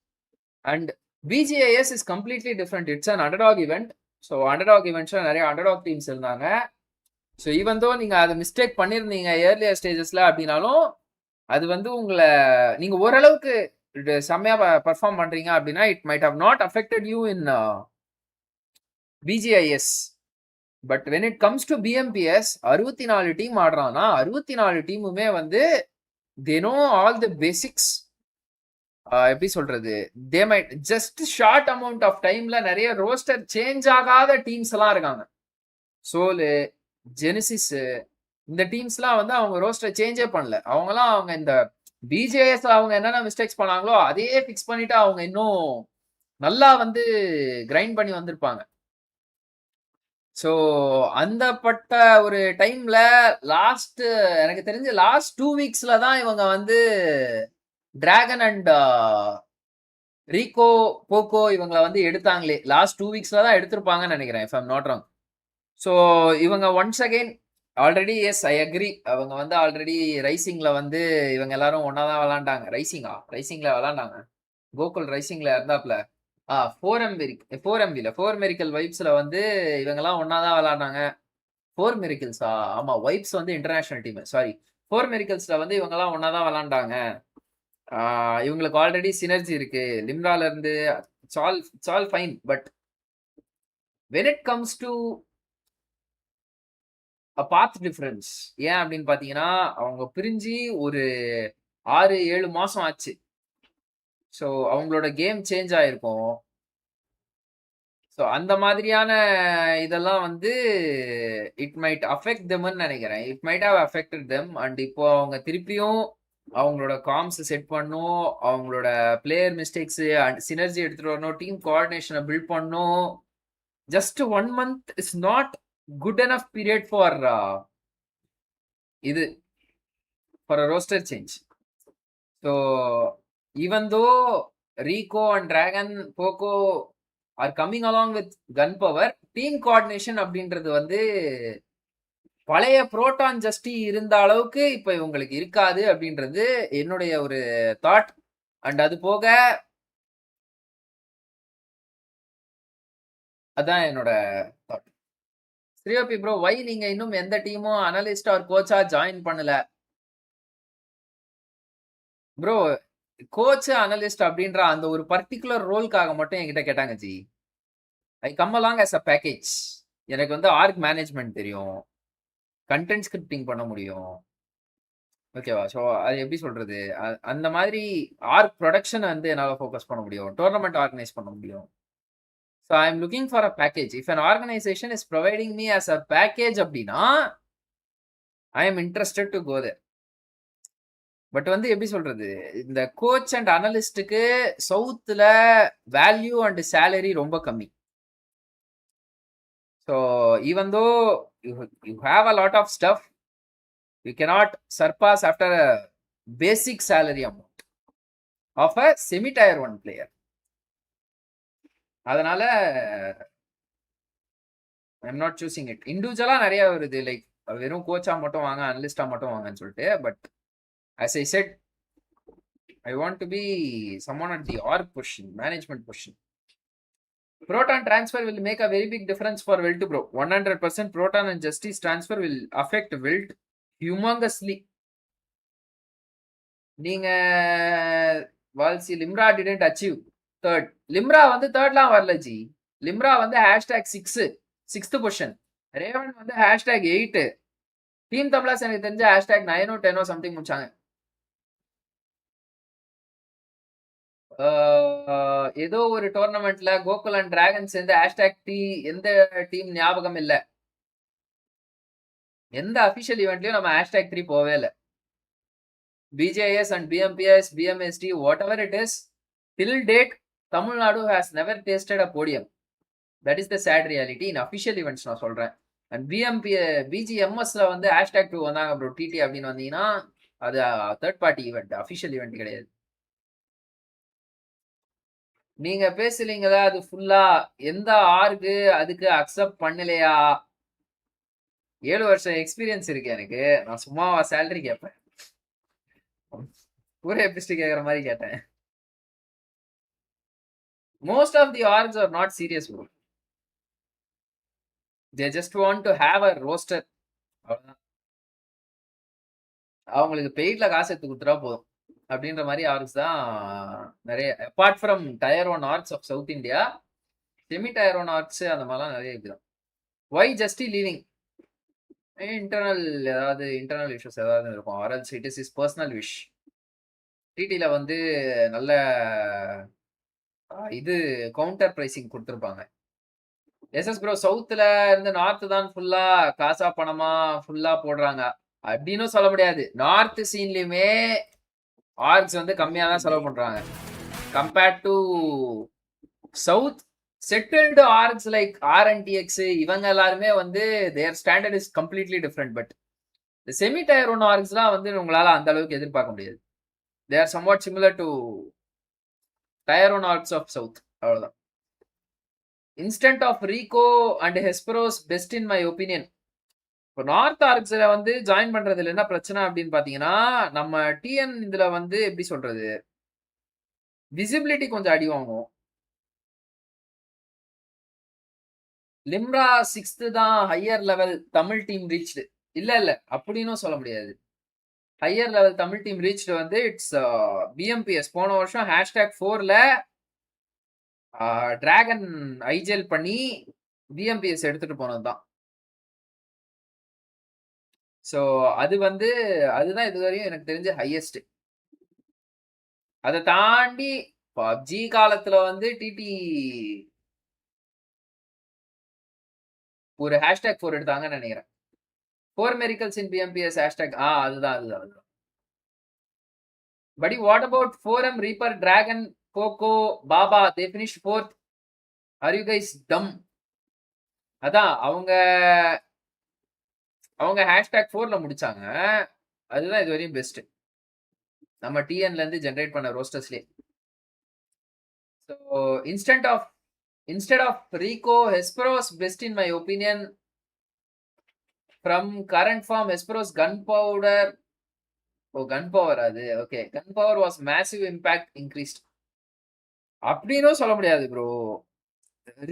And BGIS is completely different. It's an underdog event. So underdog ஈவெண்ட்ஸ்ல நிறைய அண்டர்டாக் டீம்ஸ் இருந்தாங்க. ஸோ ஈவன் தோ நீங்க அதை மிஸ்டேக் பண்ணிருந்தீங்க ஏர்லியர் ஸ்டேஜஸ்ல அப்படின்னாலும் அது வந்து உங்களை நீங்க ஓரளவுக்கு செம்மையா பர்ஃபார்ம் பண்றீங்க அப்படின்னா it might have not affected you in BGIS. But when it comes to BMPS 64 team ஆடுறான்னா 64 டீமுமே வந்து they know all the basics. எப்படி சொல்றது, they might just short amount of timeல நிறைய ரோஸ்டர் சேஞ்ச் ஆகாத டீம்ஸ் எல்லாம் இருக்காங்க. சோலு, ஜெனிசிஸ் இந்த டீம்ஸ்லாம் வந்து அவங்க ரோஸ்டர் சேஞ்சே பண்ணல. அவங்க இந்த BJS அவங்க என்னென்ன மிஸ்டேக்ஸ் பண்ணாங்களோ அதையே ஃபிக்ஸ் பண்ணிட்டு அவங்க இன்னும் நல்லா வந்து கிரைண்ட் பண்ணி வந்திருப்பாங்க. ஸோ அந்த பட்ட ஒரு டைம்ல எனக்கு தெரிஞ்சு லாஸ்ட் 2 வீக்ஸ்ல தான் இவங்க வந்து டிராகன் அண்ட் ரீகோ போக்கோ இவங்களை வந்து எடுத்தாங்களே. லாஸ்ட் 2 வீக்ஸ்ல தான் எடுத்திருப்பாங்கன்னு நினைக்கிறேன் if I'm not wrong. So இவங்க once again already yes I agree, அவங்க வந்து ஆல்ரெடி ரைசிங்ல வந்து இவங்க எல்லாரும் ஒன்னா தான் விளாண்டாங்க. ரைசிங்ல விளாண்டாங்க. கோகுல் ரைசிங்ல இருந்தாப்ல. 4 மெரிக்கல் வைப்ஸ்ல வந்து இவங்கெல்லாம் ஒன்னாதான் விளையாடுறாங்க. 4 மெரிக்கல்ஸா? ஆமா, வைப்ஸ் வந்து இன்டர்நேஷனல் டீம். சாரி, 4 மெரிக்கல்ஸ்ல வந்து இவங்கெல்லாம் ஒன்னாதான் விளையாண்டாங்க. இவங்களுக்கு ஆல்ரெடி சினர்ஜி இருக்கு லிம்ரால இருந்து. சால் fine. But when it comes to path difference, ஏன் அப்படின்னு பாத்தீங்கன்னா அவங்க பிரிஞ்சு ஒரு 6-7 மாசம் ஆச்சு. ஸோ அவங்களோட கேம் சேஞ்ச் ஆயிருக்கும். ஸோ அந்த மாதிரியான இதெல்லாம் வந்து இட் மைட் அஃபெக்ட் தெம்னு நினைக்கிறேன். It might have affected them. And இப்போ அவங்க திருப்பியும் அவங்களோட காம்ஸ் செட் பண்ணும், அவங்களோட பிளேயர் மிஸ்டேக்ஸ் அண்ட் சினர்ஜி எடுத்துட்டு வரணும், டீம் கோஆர்டினேஷனை பில்ட் பண்ணும். Just 1 month is not good enough period for for a roster change. So even though Rico and Dragon Poco are coming along with gunpower, team coordination அப்படின்றது வந்து பழைய proton ஜஸ்டி இருந்த அளவுக்கு இப்ப இவங்களுக்கு இருக்காது அப்படின்றது என்னுடைய ஒரு தாட். அண்ட் அது போக அதான் என்னோட தாட். ஸ்ரீயோபி ப்ரோ, வை நீங்க இன்னும் எந்த டீமும் அனலிஸ்ட் ஆர் கோச்சா ஜாயின் பண்ணல? ப்ரோ, கோச் அனலிஸ்ட் அப்படின்ற அந்த ஒரு பர்டிகுலர் ரோலுக்காக மட்டும் என்கிட்ட கேட்டாங்க G. I come along as a package. எனக்கு வந்து ஆர்க் மேனேஜ்மெண்ட் தெரியும், கண்டென்ட் ஸ்கிரிப்டிங் பண்ண முடியும். ஓகேவா? ஸோ அது எப்படி சொல்றது? அந்த மாதிரி ஆர்க் ப்ரொடக்ஷன் வந்து என்னால ஃபோக்கஸ் பண்ண முடியும். டோர்னமெண்ட் ஆர்கனைஸ் பண்ண முடியும். So I am looking for a package. If an organisation is providing me as a package அப்படின்னா I am interested to go there. But வந்து எப்படி சொல்றது? இந்த கோச் அண்ட் அனலிஸ்ட்டுக்கு சவுத்துல வேல்யூ அண்ட் சேலரி ரொம்ப கம்மி. So even though you have a lot of stuff, you cannot surpass after a basic salary amount of a semi tier 1 player. அதனால I'm not choosing it. இண்டிவிஜுவலா நிறைய வருது, like வெறும் கோச்சா மட்டும் வாங்க, அனலிஸ்டா மட்டும் வாங்கன்னு சொல்லிட்டு. But as I said, I want to be someone at the org position, management position. Proton transfer will make a very big difference for Wilt bro. 100% Proton and Justice transfer will affect Wilt humongously. நீங்க வால்சி Limra didn't achieve third. Limra வந்து தேர்ட்லாம் வரல G. Limra வந்து #6 position. Raven வந்து #8. Team Tamilas எனக்கு தெரிஞ்ச #9 10 something முடிச்சாங்க. ஏதோ ஒரு டோர்னமெண்ட்ல கோகுல் அண்ட் டிராகன்ஸ் சேர்ந்து #T எந்த டீம் ஞாபகம் இல்ல. எந்த அபிஷியல் ஈவெண்ட்லயும் நம்ம #3 போவே இல்லை. BJS and BMPS, BMST, whatever it is, till date, Tamil Nadu has never tasted a podium. That is the sad reality in official events நான் சொல்றேன். And BGMSல வந்து #2 வந்தாங்க ப்ரோ. TT அப்படின்னு வந்தீங்கன்னா அது third party event, official event கிடையாது. நீங்க பேசுறீங்களா அது ஃபுல்லா எந்த ஆர்கு அதுக்கு அக்செப்ட் பண்ணலையா? 7 வருஷம் எக்ஸ்பீரியன்ஸ் இருக்கு எனக்கு. நான் சும்மாவா சேலரி கேட்பேன்? பூரா எபிஸ்ட் கேக்குற மாதிரி கேட்டேன். Most of the orgs are not serious bro. They just want to have a roster. அவங்களுக்கு பெய்ட்ல காசு எடுத்து கொடுத்துட்டா போதும் அப்படின்ற மாதிரி ஆர்க்ஸ் தான் நிறைய. Apart from tier 1 orgs of south India, semi tier 1 orgs அந்த மாதிரிலாம் நிறைய இருக்குதான். Why Justy leaving? Internal issues ஏதாவது இருக்கும். or else it is his personal wish. டிடில வந்து நல்ல இது கவுண்டர் பிரைசிங் கொடுத்துருப்பாங்க. எஸ்எஸ் ப்ரோ சவுத்துல இருந்து நார்த் தான் ஃபுல்லா காசா பணமா ஃபுல்லா போடுறாங்க அப்படின்னு சொல்ல முடியாது. நார்த் சீன்லயுமே ஆர்க்ஸ் வந்து கம்மியா தான் செலவு பண்றாங்க compared to south. Settled orgs like RNTX இவங்க எல்லாருமே வந்து their standard is completely different. But இந்த செமி டயர் 1 ஆர்க்ஸ்லாம் வந்து உங்களால அந்த அளவுக்கு எதிர்பார்க்க முடியாது. They are somewhat similar to Tier 1 arcs of South. அவ்வளவுதான். Instant of Rico and Hesperos best in my opinion. இப்போ நார்த் ஆர்க்ஸ்ல வந்து ஜாயின் பண்றதுல என்ன பிரச்சனை அப்படின்னு பாத்தீங்கன்னா, நம்ம டிஎன் இதுல வந்து எப்படி சொல்றது, விசிபிலிட்டி கொஞ்சம் அடி வாங்கும். லிம்ரா 6th தான் higher level Tamil team reached. இல்ல அப்படின்னு சொல்ல முடியாது. Higher level Tamil team reach வந்து இட்ஸ் BMPS. போன வருஷம் #4ல டிராகன் ஐஜெல் பண்ணி BMPS எடுத்துட்டு போனதுதான். ஸோ அது வந்து அதுதான் இதுவரையும் எனக்கு தெரிஞ்ச ஹையஸ்ட். அதை தாண்டி பப்ஜி காலத்துல வந்து டிடி ஒரு #4 எடுத்தாங்கன்னு நினைக்கிறேன். 4 miracles in BMPS அதுதான். Buddy, what about 4M, Reaper, Dragon, Coco, Baba? They finished 4th. Are you guys dumb? அதான் அவங்க #4ல முடிச்சாங்க. அதுதான் இது வரையும் பெஸ்ட் நம்ம டிஎன்ல இருந்து ஜெனரேட் பண்ண ரோஸ்டர்ஸ்லயே. So instead of Rico, Hesperos best in my opinion. From current form, Hesperos gunpowder. gunpowder அது okay. gunpowder was massive impact increased. அப்படின்னும் சொல்ல முடியாது bro.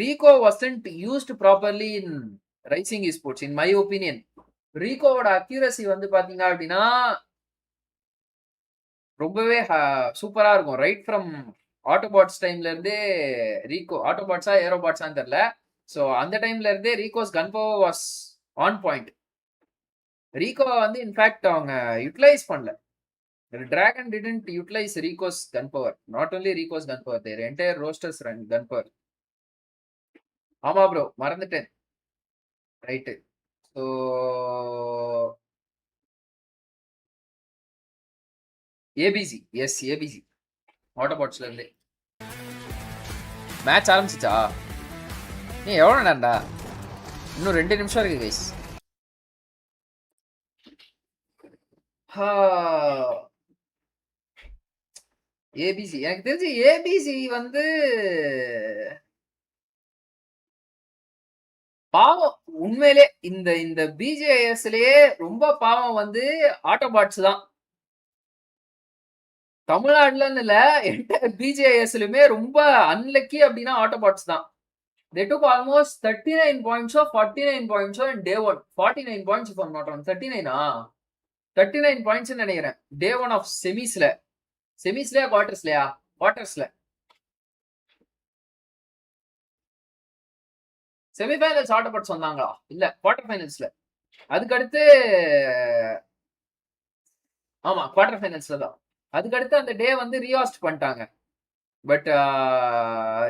Rico wasn't used properly in Rising Esports in my opinion. Ricoவோட accuracy வந்து பாத்தீங்க அப்படின்னா ரொம்பவே சூப்பரா இருக்கும். ரைட் ஃப்ரம் ஆட்டோபாட்ஸ் டைம்ல இருந்தே ரீகோ, ஆட்டோபாட்ஸா ஏரோபாட்ஸான்னு தெரியல. ஸோ அந்த டைம்ல இருந்தே ரீகோஸ் கன்பவர் வாஸ் ஆன் பாயிண்ட். Rico வந்து இன்ஃபேக்ட் அவங்க யூட்டிலைஸ் பண்ணல. Dragon didn't utilize Rico's gunpowder. Not only Rico's gunpowder, their entire roasters run gunpowder. ஆமா ப்ரோ, மறந்துட்டேன். Right. So ABC, yes ABC ஆட்டோபாட்ஸ்ல இருந்து மேட்ச் ஆரம்பிச்சிச்சா? நீ எவ்வளோ நேரம்டா? இன்னும் 2 நிமிஷம் இருக்கு கைஸ். ஏபிசி எனக்கு தெரிஞ்சு ஏபிசி வந்து பாவம். உண்மையிலே இந்த இந்த பிஜேஎஸ்லயே ரொம்ப பாவம் வந்து ஆட்டோபாட்ஸ் தான். தமிழ்நாடுலன்னு இல்ல, என்டையர் பிஜேஎஸ்லுமே ரொம்ப அன்லக்கி அப்படின்னா ஆட்டோபாட்ஸ் தான். They took almost 39 points or 49 points in day 1. 49 points if I'm not wrong. 39 points நினைக்கிறேன். Day 1 of semisல. செமிஸ்லயா குவார்டர்ஸ்லயா? குவார்டர்ஸ்ல. செமிஃபைனல்ஸ் ஆட்டோபாட்ஸ் வந்தாங்களா? இல்ல, குவார்டர் ஃபைனல்ஸ்ல. அதுக்கடுத்து ஆமா குவார்டர் ஃபைனல்ஸ்ல தான். அதுக்கடுத்து அந்த டே வந்து ரீஹாஸ்ட் பண்ணிட்டாங்க. But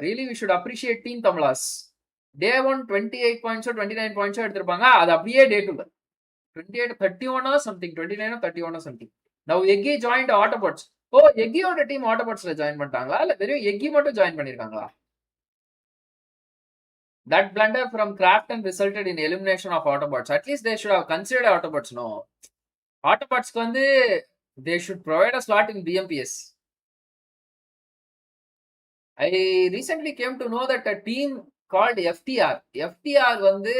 really we should appreciate team Tamilas. Day 1 28 பாயிண்ட்ஸோ 29 பாயிண்ட்ஸோ எடுத்திருப்பாங்க. அது அப்படியே day 2 28 31 something 29 31 something. Now Ekki joined Autobots. ஓ, எக்கியோட டீம் ஆட்டோபாட்ஸ்ல ஜாயின் பண்ணிட்டாங்களா இல்ல வெறும் எக்கி மட்டும் ஜாயின் பண்ணிருக்காங்களா? That blunder from Crafton resulted in elimination of Autobots. At least they should have considered Autobots. No, Autobots வந்து they should provide a slot in BMPS. I recently came to know that a team called FTR வந்து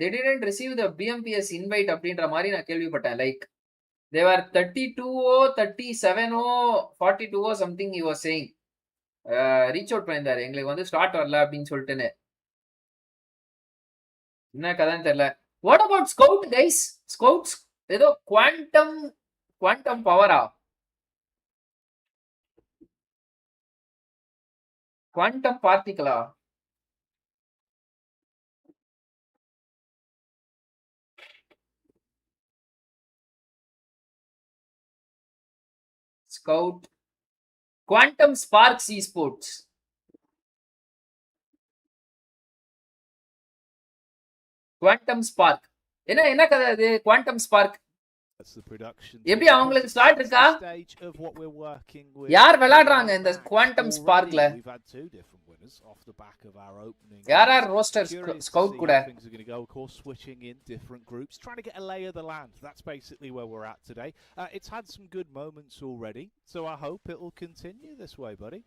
they didn't receive the BMPS invite அப்படின்ற மாதிரி நான் கேள்விப்பட்டேன். Like they were 32 37 42 something he was saying. Reach out பண்ணியிருந்தாரு, எங்களுக்கு வந்து start வரல அப்படின்னு சொல்லிட்டுன்னு. என்ன கதைன்னு தெரியல. What about Scout guys? Scouts ஏதோ குவாண்டம் பவரா? குவாண்டம் பார்ட்டிகளா? Scout quantum sparks esports. Quantum spark என்ன கதை அது? குவாண்டம் ஸ்பார்க் எப்படி அவங்களுக்கு ஸ்லாட் இருக்கா? யார் விளையாடுறாங்க இந்த குவாண்டம் ஸ்பார்க்ல? யார் ரோஸ்டர் ஸ்கவுட் கூட? Things are going to go, of course, switching in different groups, trying to get a lay of the land. That's basically where we're at today. It's had some good moments already, so I hope it will continue this way, buddy.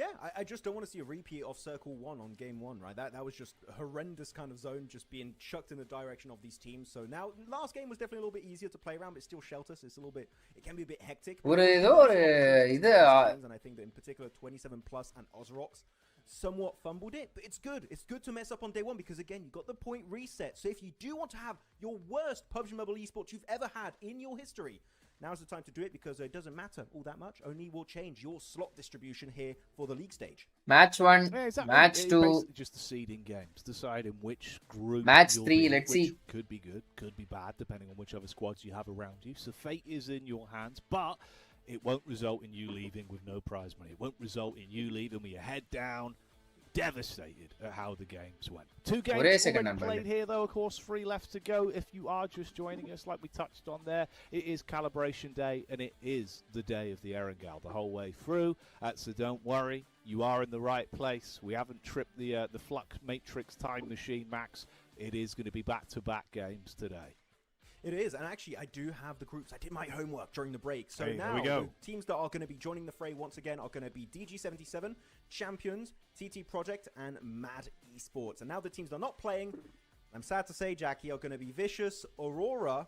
Yeah, I just don't want to see a repeat of Circle 1 on Game 1, right? That was just a horrendous kind of zone just being chucked in the direction of these teams. So now, last game was definitely a little bit easier to play around, but still shelters. It's a little bit, it can be a bit hectic. And I think that in particular, 27 Plus and Ozrox somewhat fumbled it, but it's good. It's good to mess up on day 1 because, again, you got the point reset. So if you do want to have your worst PUBG Mobile esports you've ever had in your history, now's the time to do it because it doesn't matter all that much. Only will change your slot distribution here for the league stage. Match 1, exactly. Match 2. Just the seeding games, deciding which group. Match 3, let's see. Could be good, could be bad, depending on whichever squads you have around you. So fate is in your hands, but it won't result in you leaving with no prize money. It won't result in you leaving with your head down, devastated at how the games went. 2 games already played here, though, of course, 3 left to go. If you are just joining us, like we touched on there, it is calibration day, and it is the day of the Erangel the whole way through. So don't worry, you are in the right place. We haven't tripped the Flux Matrix time machine, Max. It is going to be back-to-back games today. It is, and actually I do have the groups. I did my homework during the break. So now we go. The teams that are going to be joining the fray once again are going to be DG77, Champions, TT Project, and Mad Esports. And now the teams that are not playing, I'm sad to say, Jackie, are going to be Vicious, Aurora,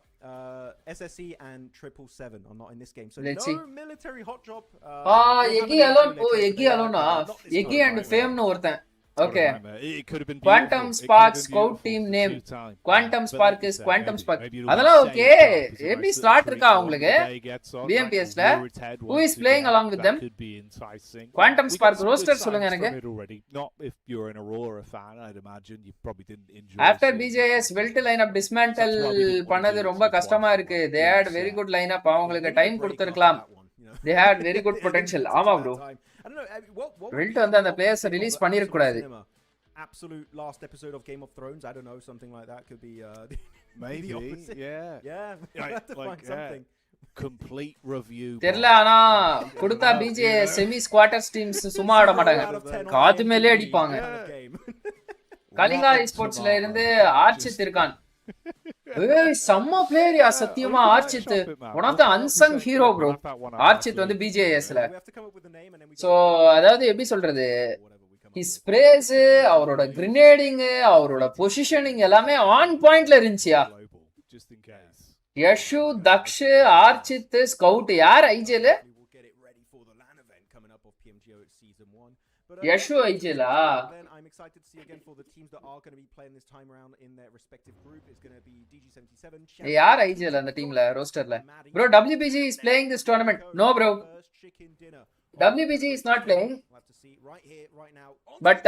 SSE, and 777 are not in this game. So Let's no see. military hot drop. Eggy alone. Oh, Eggy alone. Eggy and Fame no orthan. Okay. It could have been Quantum beautiful. Spark It could have been Scout beautiful team for name. 2 times. Quantum But Spark like you is said, Quantum Spark. maybe it'll be அதெல்லாம் saved okay. up as a எப்படி nice slot little இருக்கா treat for when உங்களுக்கு the day gets on, right? BMPS ல? We'll rear its head Who once is playing again. along with That them? could be enticing. Quantum We got Spark some good roster signs சொல்லுங்க from எனக்கு. it already. Not if you're an Aurora fan, I'd imagine you probably didn't enjoy After seeing BJS that. Weld lineup dismantle That's why we didn't want to பண்ணது do it ரொம்ப too கஷ்டமா twice இருக்கு. around. They Big had very set. good lineup. அவங்களுக்கு They need a time break கொடுத்திருக்கலாம். after that one, you know. They had very good They didn't potential. give it ஆமா to bro. that time. I don't know. What would weld be வந்து your அந்த players pick of release the பண்ணிர absolute கூடாது. cinema? Absolute last episode of Game of Thrones. I don't know, something like that could be Maybe, the opposite. yeah. Yeah, we have to find something. Complete review. தெரியல ஆனா கொடுத்தா BJS semis quarters teams சும்மா ஆட மாட்டாங்க. காது மேலே அடிப்பாங்க. கலிங்கா எஸ்போர்ட்ஸ்ல இருந்து ஆர்ச்சித் இருக்கான். ஏய் செம்ம பிளேயர் யா சத்தியமா Archit. One of the unsung hero bro. Archit வந்து BJSல. சோ அதாவது எப்படி சொல்றது? ஹிஸ் ஸ்ப்ரேஸ், அவரோட கிரனேடிங், அவரோட பொசிஷனிங் எல்லாமே ஆன் பாயிண்ட்ல இருந்துச்சியா. யஷு, தக்ஷ், ஆர்ச்சித், ஸ்கவுட் யார் ஐஜேல? Yashu ஐஜேலா? I'm excited to see again for the teams that are going to be playing this time around in their respective group. It's going to be DG77. யார் ஐஜேல அந்த டீம்ல ரோஸ்டர்ல? Bro, WBG is playing this tournament. No bro. WBG is not playing. But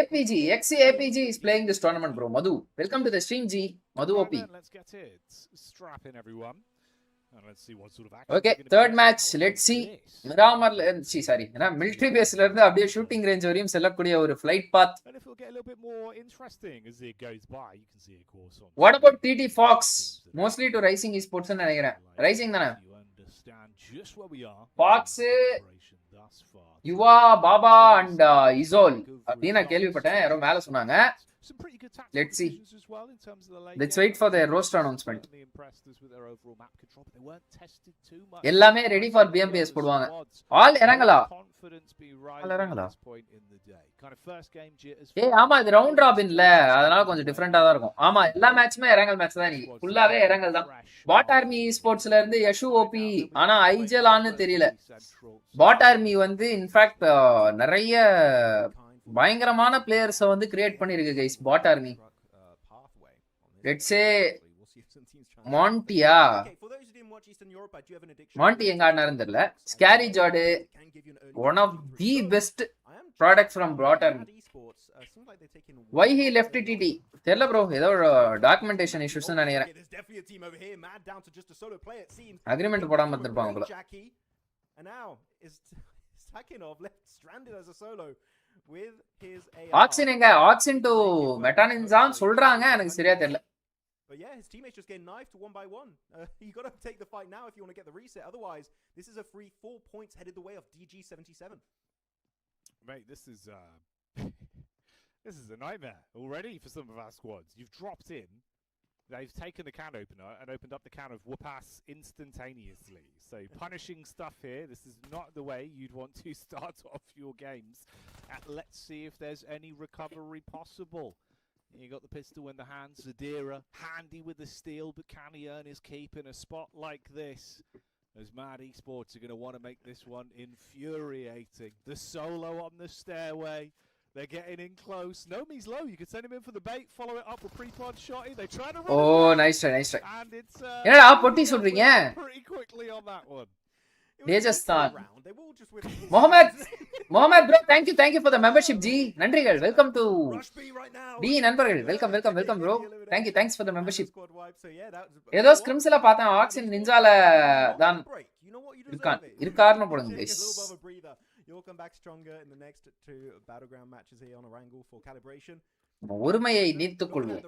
APG, ex-APG is playing this tournament bro. Madhu, welcome to the stream G. Madhu OP. Let's get it. Strap in everyone. And let's see what sort of action. Okay, third match. Let's see. Miramar, sorry, military base la irundhu அப்படியே shooting range வரையும் செல்லக்கூடிய ஒரு flight path. And if it'll get a little bit more interesting as it goes by, you can see of course on. What about TT Fox? Mostly to Rising Esports னு நினைக்கிறேன். Rising தானே? You understand just where we are. Fox, Yuva, Baba and Izol அப்படி நான் கேள்விப்பட்டேன். யாரோ மேல சொன்னாங்க. Let's see. Let's wait for their roster announcement. எல்லாமே ரெடி ஃபார் BMPS போடுவாங்க. ஆல் இறங்கலா? ஆல் இறங்கலா? ஏய் ஆமா இது ரவுண்ட் ராபின்ல, அதனால கொஞ்சம் டிஃபரெண்டா தான் இருக்கும். ஆமா எல்லா மேட்ச்மே இறங்கல் மேட்ச் தான். நீ ஃபுல்லாவே இறங்கல் தான். பாட் ஆர்மி ஸ்போர்ட்ஸ்ல இருந்து யஷு ஓபி, ஆனா ஐஜலான்னு தெரியல. பாட் ஆர்மி வந்து இன்ஃபேக்ட் நிறைய பயங்கரமான பிளேயர்ஸை வந்து கிரியேட் பண்ணிருக்கு guys Bot Army. Let's say மாண்டியா. மாண்டி எங்க ஆடினாருன்னு தெரியல. ஸ்கேரி ஜார்டு, one of the best product from Bot Army. Why he left TT? தெரியல ப்ரோ, ஏதோ டாக்குமெண்டேஷன் இஷ்யூஸ் நினைக்கிறேன். அக்ரிமெண்ட் போடாம இருந்திருப்பாங்க போல. ஆக்சின் எங்க? ஆக்சின் டு மெட்டானின்ஸான் சொல்றாங்க, எனக்கு சரியா தெரியல. But yeah, his teammates just getting knifed one by one. You got to take the fight now if you want to get the reset. Otherwise, this is a free 4 points headed the way of DG77. Mate, this is this is a nightmare already for some of our squads. You've dropped in. They've taken the can opener and opened up the can of Whoopass instantaneously. So punishing stuff here. This is not the way you'd want to start off your games. Let's see if there's any recovery possible. You got the pistol in the hand. Zadira handy with the steel, but can he earn his keep in a spot like this? As Mad Esports are going to want to make this one infuriating. The solo on the stairway. They're getting in close. Nomi's low. You could send him in for the bait. Follow it up with pre-pod shotty. They try to run. Oh, nice try, nice try. And it's என்னடா பொட்டி சொல்றீங்க? Pretty quickly on that one. Rajasthan. Mohammed bro, thank you for the membership G. நன்றிகள். Welcome to D நண்பர்கள். Welcome bro. Thanks for the membership. ஏதோ ஸ்கிரிம்ஸ்ல பார்த்தேன் auxin நிஞ்சால தான் இருக்கார்னு போடுங்க guys. You'll come back stronger in the next 2 battleground matches here on Orangle for calibration. ஒருமையை நீர்த்துக் கொள்வோம்.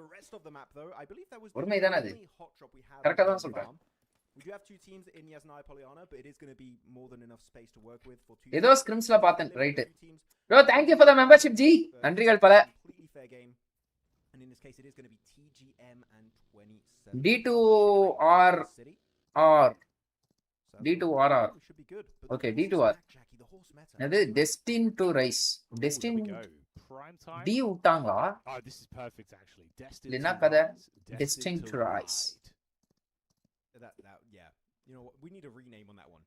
ஒருமை தானே அது? கரெக்ட்டா தான் சொல்றேன். We do have 2 teams in Yasnaya Polyana, but it is going to be more than enough space to work with for 2. ஏதோ ஸ்கிரிம்ஸ்ல பார்த்தேன் right. bro thank you for the membership G. நன்றிகள் பல. Completely fair game. And in this case it is going to be TGM and 27. D2R D2RR. Okay, D2R. அது Destined to Rise. Destined D விட்டாங்களா? This is perfect actually. என்ன கதை? Destined to Rise. Yeah. You know what? We need a rename on that one.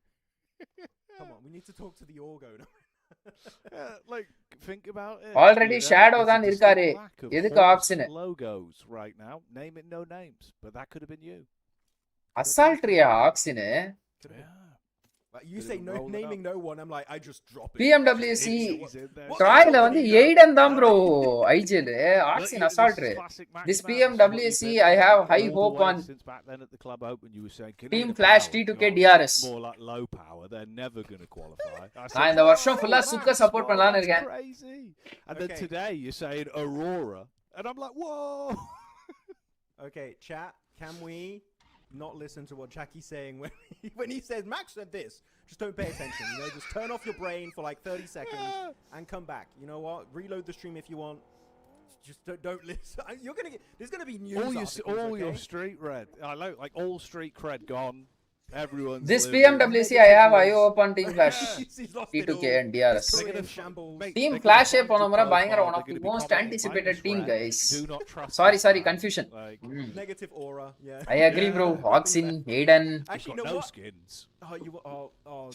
Come on, we need to talk to the org owner. Like think about it. Already shadow There's a தான் இருக்காரு. distinct lack of எதுக்கு focused auxin? logos right now. Name it, no names, but that could have been you. அசால்ட்ரியா Axin? Yeah. Like you say no naming no one, I'm like I just drop it. PMWC He's in there. ட்ரைல வந்து Aidan தான் bro IGL Axin assaulter. This PMWC I have high hope on Since back then at the club open, you were saying Team Flash T2K DRS. more like low power. They're never going to qualify. நான் இந்த வருஷம் ஃபுல்லா சுக்க support பண்ணலாம்னு இருக்கேன். Crazy. And then today you're saying Aurora, and I'm like, whoa. Okay, chat. Can we not listen to what Jackie's saying when he says Max said this? Just don't pay attention. You know, just turn off your brain for like 30 seconds and come back. You know what? Reload the stream if you want. Just don't listen. You're gonna get. There's gonna be news. All your street cred. I like all street cred gone. Everyone's This living. PMWC I have high hope on Team Flash T2K and DRS. Team Flash போன முறை பயங்கர one of the most anticipated team guys. Sorry confusion. Negative aura. Yeah. I agree bro. Oxin, Aiden. Actually, no skins.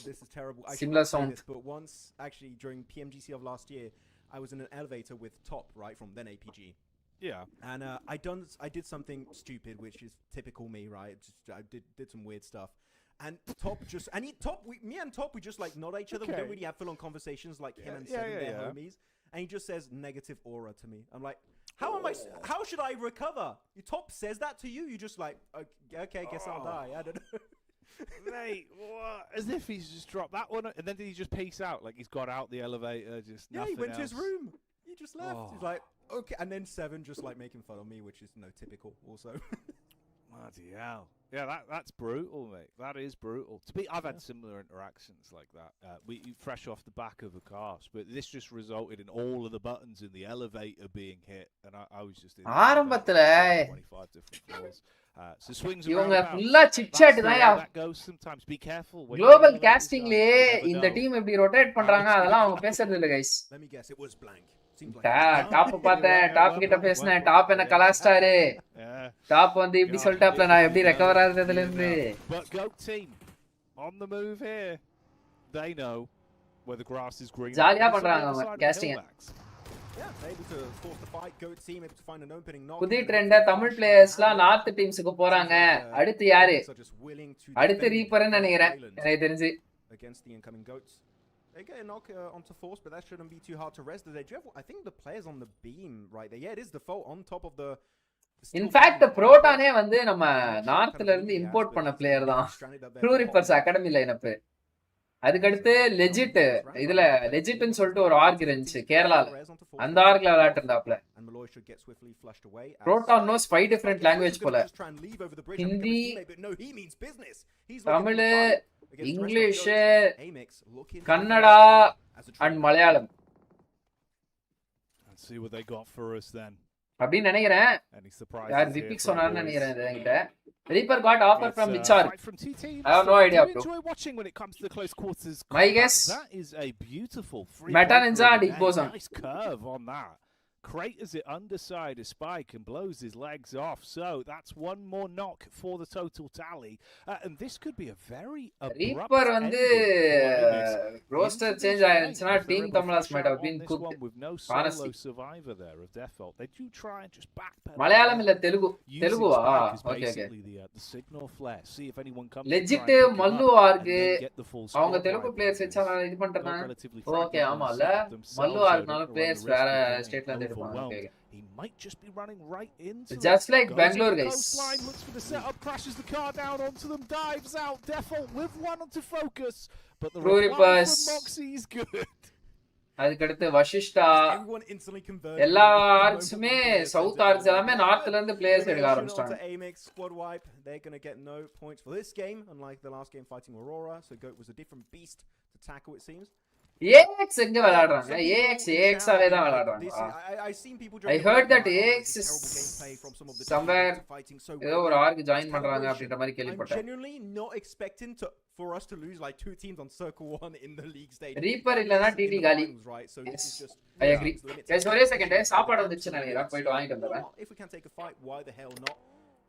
This is terrible. I Similar say sound. this, but once actually during PMGC of last year, I was in an elevator with Top, right, from then APG. Yeah. And I did something stupid, which is typical me, right? I did some weird stuff. And Top me and Top, we just like nod at each other. We don't really have full-on conversations like him and Seven, they're homies. And he just says negative aura to me. I'm like, how should I recover? Your Top says that to you. You just like, okay, guess I'll die. I don't know. Mate, what? As if he's just dropped that one, and then did he just peace out? Like he's got out the elevator, just nothing he went to his else? room. He just left. He's like, okay, and then Seven just like making fun of me, which is typical also. Bloody hell. Yeah, that's brutal, mate. That is brutal. I've had similar interactions like that. We fresh off the back of a cast, but this just resulted in all of the buttons in the elevator being hit, and I was just in 25 different floors. So swings இவங்க around. ஃபுல்லா chit-chat தான். That goes sometimes. Be careful. Global castingலயே இந்த team எப்படி rotate பண்றாங்க அதெல்லாம் அவங்க பேசுறது இல்ல guys. Let me guess, it was blank. Top பார்த்தேன், டாப் கிட்ட பேசினேன், டாப் என்ன கலாஸ்டாரு. டாப் வந்து இப்படி சொல்லிட்டாப்ல, நான் எப்படி ரெக்கவர் ஆகுறதுல இருந்து. But GOAT team on the move here. They know where the grass is green. ஜாலியா பண்றாங்க அவங்க casting. Yeah, able to force the fight. GOAT team able to find an opening knock. புதிய trend Tamil பிளேயர்ஸ்லாம் north டீம்ஸ்க்கு போறாங்க. அடுத்து யாரு? அடுத்து ரீப்பர்னு நினைக்கிறேன் எனக்கு தெரிஞ்சு. Against the incoming GOATs. They get a knock onto Force, but that shouldn't be too hard to rest. I think the players on the beam right there. Yeah, it is the fault on top of the. In fact, புரோட்டானே வந்து நம்ம நார்த்ல இருந்து import பண்ண player தான். True repairs academy lineup. அதுக்கடுத்து legit இதுல லெஜிட்னு சொல்லிட்டு ஒரு arc இருந்துச்சு கேரளால. அந்த ஆர்க்ல விளையாட்டு இருந்தாப்ல. புரோட்டான் நோஸ் 5 டிஃபரண்ட் லாங்குவேஜ் போல. Hindi, Tamil, English, Kannada and Malayalam. Let's see what they got for us then. அப்படின்னு நினைக்கிறேன். யார் ரிபிக் சொன்னார்னு நினைக்கிறேன் என்கிட்ட. Reaper got offer from which org? I have no idea, bro. Enjoy watching when it comes to the close quarters. My guess. That is a beautiful free. Meta Ninja and Igboson. Nice curve on that. Craters it underside a spike and blows his legs off. So that's one more knock for the total tally. And this could be a very abrupt Reaper வந்து roster change ஆயிருந்துச்சுனா team Tamizh might have been cooked. with no solo survivor there of Default. They do try and just backpedal. Malayalam இல்ல தெலுங்குவா? Okay. The signal flare. See if anyone comes. Legit Mallu arc அவங்க Telugu players வச்சா இது பண்றாங்க. Okay ஆமால மல்லு ஆர்க்னால players வேற ஸ்டேட்ல இருந்து Okay. He might just be running right into just like Bangalore guys. Coastline, looks for the setup, crashes the car down onto them, dives out. Default with one onto focus, but the reply from Moxie is good. அதுக்கடுத்து வசிஷ்டா எல்லா ஆர்க்ஸுமே south arcs எல்லாமே நார்த்ல இருந்து players எடுக்க ஆரம்பிச்சிட்டாங்க. Amex squad wipe. They're going to get no points for this game, unlike the last game fighting Aurora. So GOAT was a different beast to tackle, it seems. AX எங்க விளையாடுறாங்க? AX ஆவே தான் விளையாடுறாங்க. I heard that AX is somewhere ஏதோ ஒரு arc join பண்றாங்க அப்படின்ற மாதிரி கேள்விப்பட்டேன். Genuinely not expecting for us to lose like 2 teams on Circle 1 in the league stage. Reaper இல்லனா TT காலி. So this is just I agree. Guys, ஒரே second சாப்பாடு வந்துச்சு நினைக்கிறேன். போய் வாங்கிட்டு வந்துறேன். If we can take a fight, why the hell not?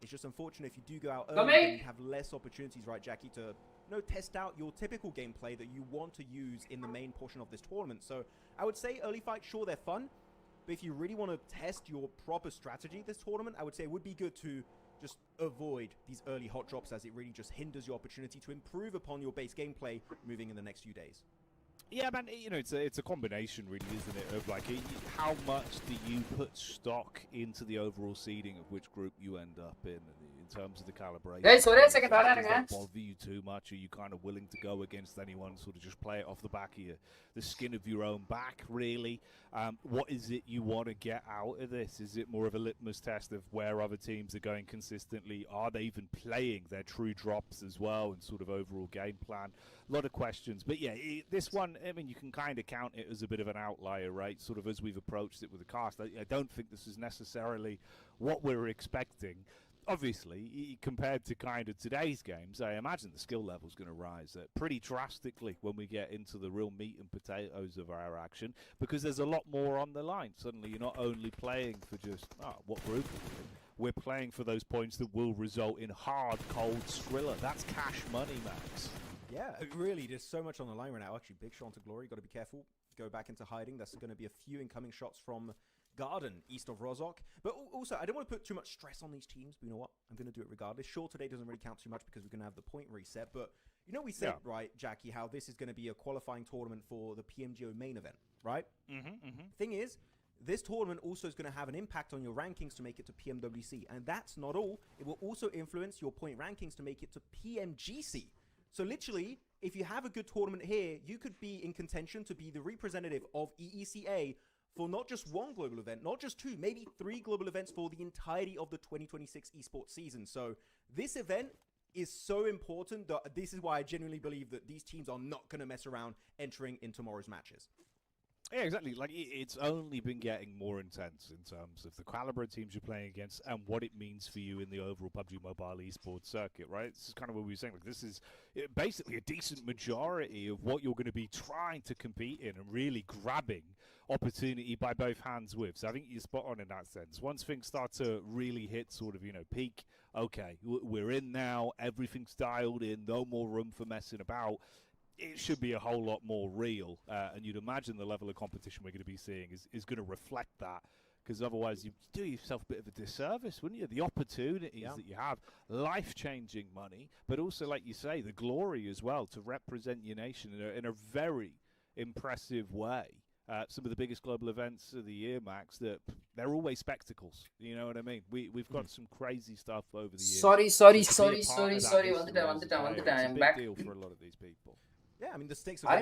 It's just unfortunate if you do go out early, then you have less opportunities, right, Jackie, to test out your typical gameplay that you want to use in the main portion of this tournament. So I would say early fights, sure, they're fun, but if you really want to test your proper strategy this tournament, I would say it would be good to just avoid these early hot drops, as it really just hinders your opportunity to improve upon your base gameplay moving in the next few days. Yeah, man, you know, it's a combination, really, isn't it, of like how much do you put stock into the overall seeding of which group you end up in terms of the calibration. Guys, ஒரே second Does வரானுங்க. that bother you too much? Are you kind of willing to go against anyone, sort of just play it off the back of the skin of your own back, really? What is it you want to get out of this? Is it more of a litmus test of where other teams are going consistently? Are they even playing their true drops as well, and sort of overall game plan? A lot of questions. But yeah, this one, I mean, you can kind of count it as a bit of an outlier, right? Sort of as we've approached it with the cast. I don't think this is necessarily what we're expecting. Obviously, compared to kind of today's games, I imagine the skill level is going to rise pretty drastically when we get into the real meat and potatoes of our action, because there's a lot more on the line. Suddenly, you're not only playing for just, what group are we in? We're playing for those points that will result in hard, cold Skrilla. That's cash money, Max. Yeah, really, there's so much on the line right now. Actually, big shot onto Glory. Got to be careful. Go back into hiding. There's going to be a few incoming shots from Garden, east of Rozok. But also, I don't want to put too much stress on these teams, but you know what? I'm going to do it regardless. Sure, today doesn't really count too much because we're going to have the point reset. But, you know, we said, right, Jackie, how this is going to be a qualifying tournament for the Pmgo main event, right? Thing is, this tournament also is going to have an impact on your rankings to make it to PMWC. And that's not all. It will also influence your point rankings to make it to PMGC. So literally, if you have a good tournament here, you could be in contention to be the representative of EECA for not just one global event, not just two, maybe 3 global events for the entirety of the 2026 esports season. So this event is so important that this is why I genuinely believe that these teams are not going to mess around entering in tomorrow's matches. Yeah, exactly. Like, it's only been getting more intense in terms of the caliber of teams you're playing against and what it means for you in the overall PUBG Mobile esports circuit, right? This is kind of what we were saying. Like, this is basically a decent majority of what you're going to be trying to compete in and really grabbing opportunity by both hands with. So I think you're spot on in that sense. Once things start to really hit sort of, peak, okay, we're in now, everything's dialed in, no more room for messing about. It should be a whole lot more real, and you'd imagine the level of competition we're going to be seeing is going to reflect that, because otherwise you do yourself a bit of a disservice, wouldn't you? The opportunities that you have, life-changing money, but also, like you say, the glory as well to represent your nation in a very impressive way. Some of the biggest global events of the year, Max, that they're always spectacles. You know what I mean? We've got some crazy stuff over the years. Sorry. வந்துட்டேன். I'm back. Big deal for a lot of these people. Yeah, I mean, the stakes are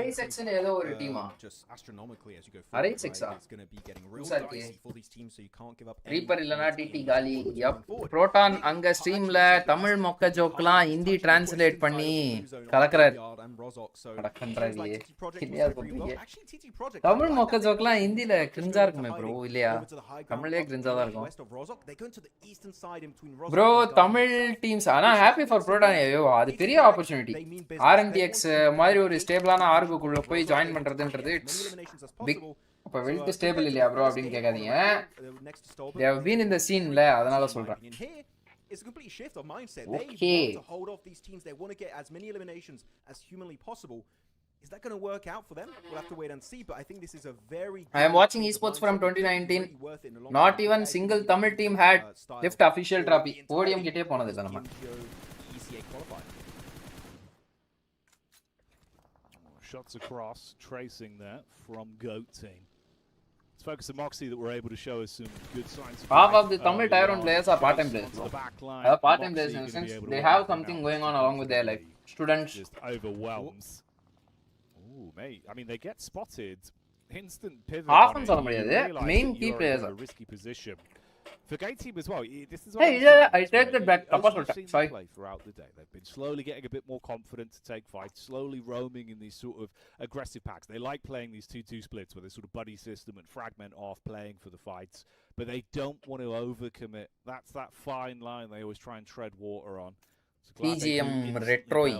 just astronomically as you go forward. Right? It's going to be getting real dicey for these teams, so you can't give up Reaper இல்லனா DD காலி. Proton அங்க ஸ்ட்ரீம்ல தமிழ் மொக்க ஜோக்லாம் Hindi translate பண்ணி கலக்குறாரு. தமிழ் மொக்க ஜோக்லாம் ஹிந்தில கிரிஞ்சா இருக்குமே bro, இல்லையா? தமிழ்லயே கிரிஞ்சா தான் இருக்கும் ப்ரோ. தமிழ் டீம்ஸ் ஆனா ஹாப்பி ஃபார் புரோட்டான். ஐயோ, அது பெரிய ஆப்பர்ச்சுனிட்டி. ஆர்என்டிஎக்ஸ் மாதிரி ஒரு ஸ்டேபிளான ஆர்குக்குள்ள போய் ஜாயின் பண்றதுன்றது இட்ஸ் பிக். அப்ப வெல்ட் ஸ்டேபிள் இல்லையா ப்ரோ அப்படின்னு கேட்காதீங்க. they have been in the sceneல, அதனால சொல்றேன். It's a complete shift of mindset. Okay. They want to hold off these teams. They want to get as many eliminations as humanly possible. Is that going to work out for them? We'll have to wait and see, but I think this is a very I am watching esports from 2019. Not even single Tamil team had lift official trophy. Podium கிட்டே போனது இல்ல நம்ம. Shots across, tracing that from GOAT team. Let's focus on Moxie that were able to show us some good signs. Half of the Tamil Tier 1 players are part-time players. Part-time players in the sense they have something going on along with their life. Students. Just overwhelms. Ooh, mate. I mean, they get spotted. Instant pivot. Half on சொல்ல முடியாது. Main key players are a risky position. For Gate team as well, this is I take that back. Sorry. Throughout the day, they've been slowly getting a bit more confident to take fights, slowly roaming in these sort of aggressive packs. They like playing these 2-2 splits where they sort of buddy system and fragment off, playing for the fights, but they don't want to overcommit. That's that fine line they always try and tread water on. PGM Retroi.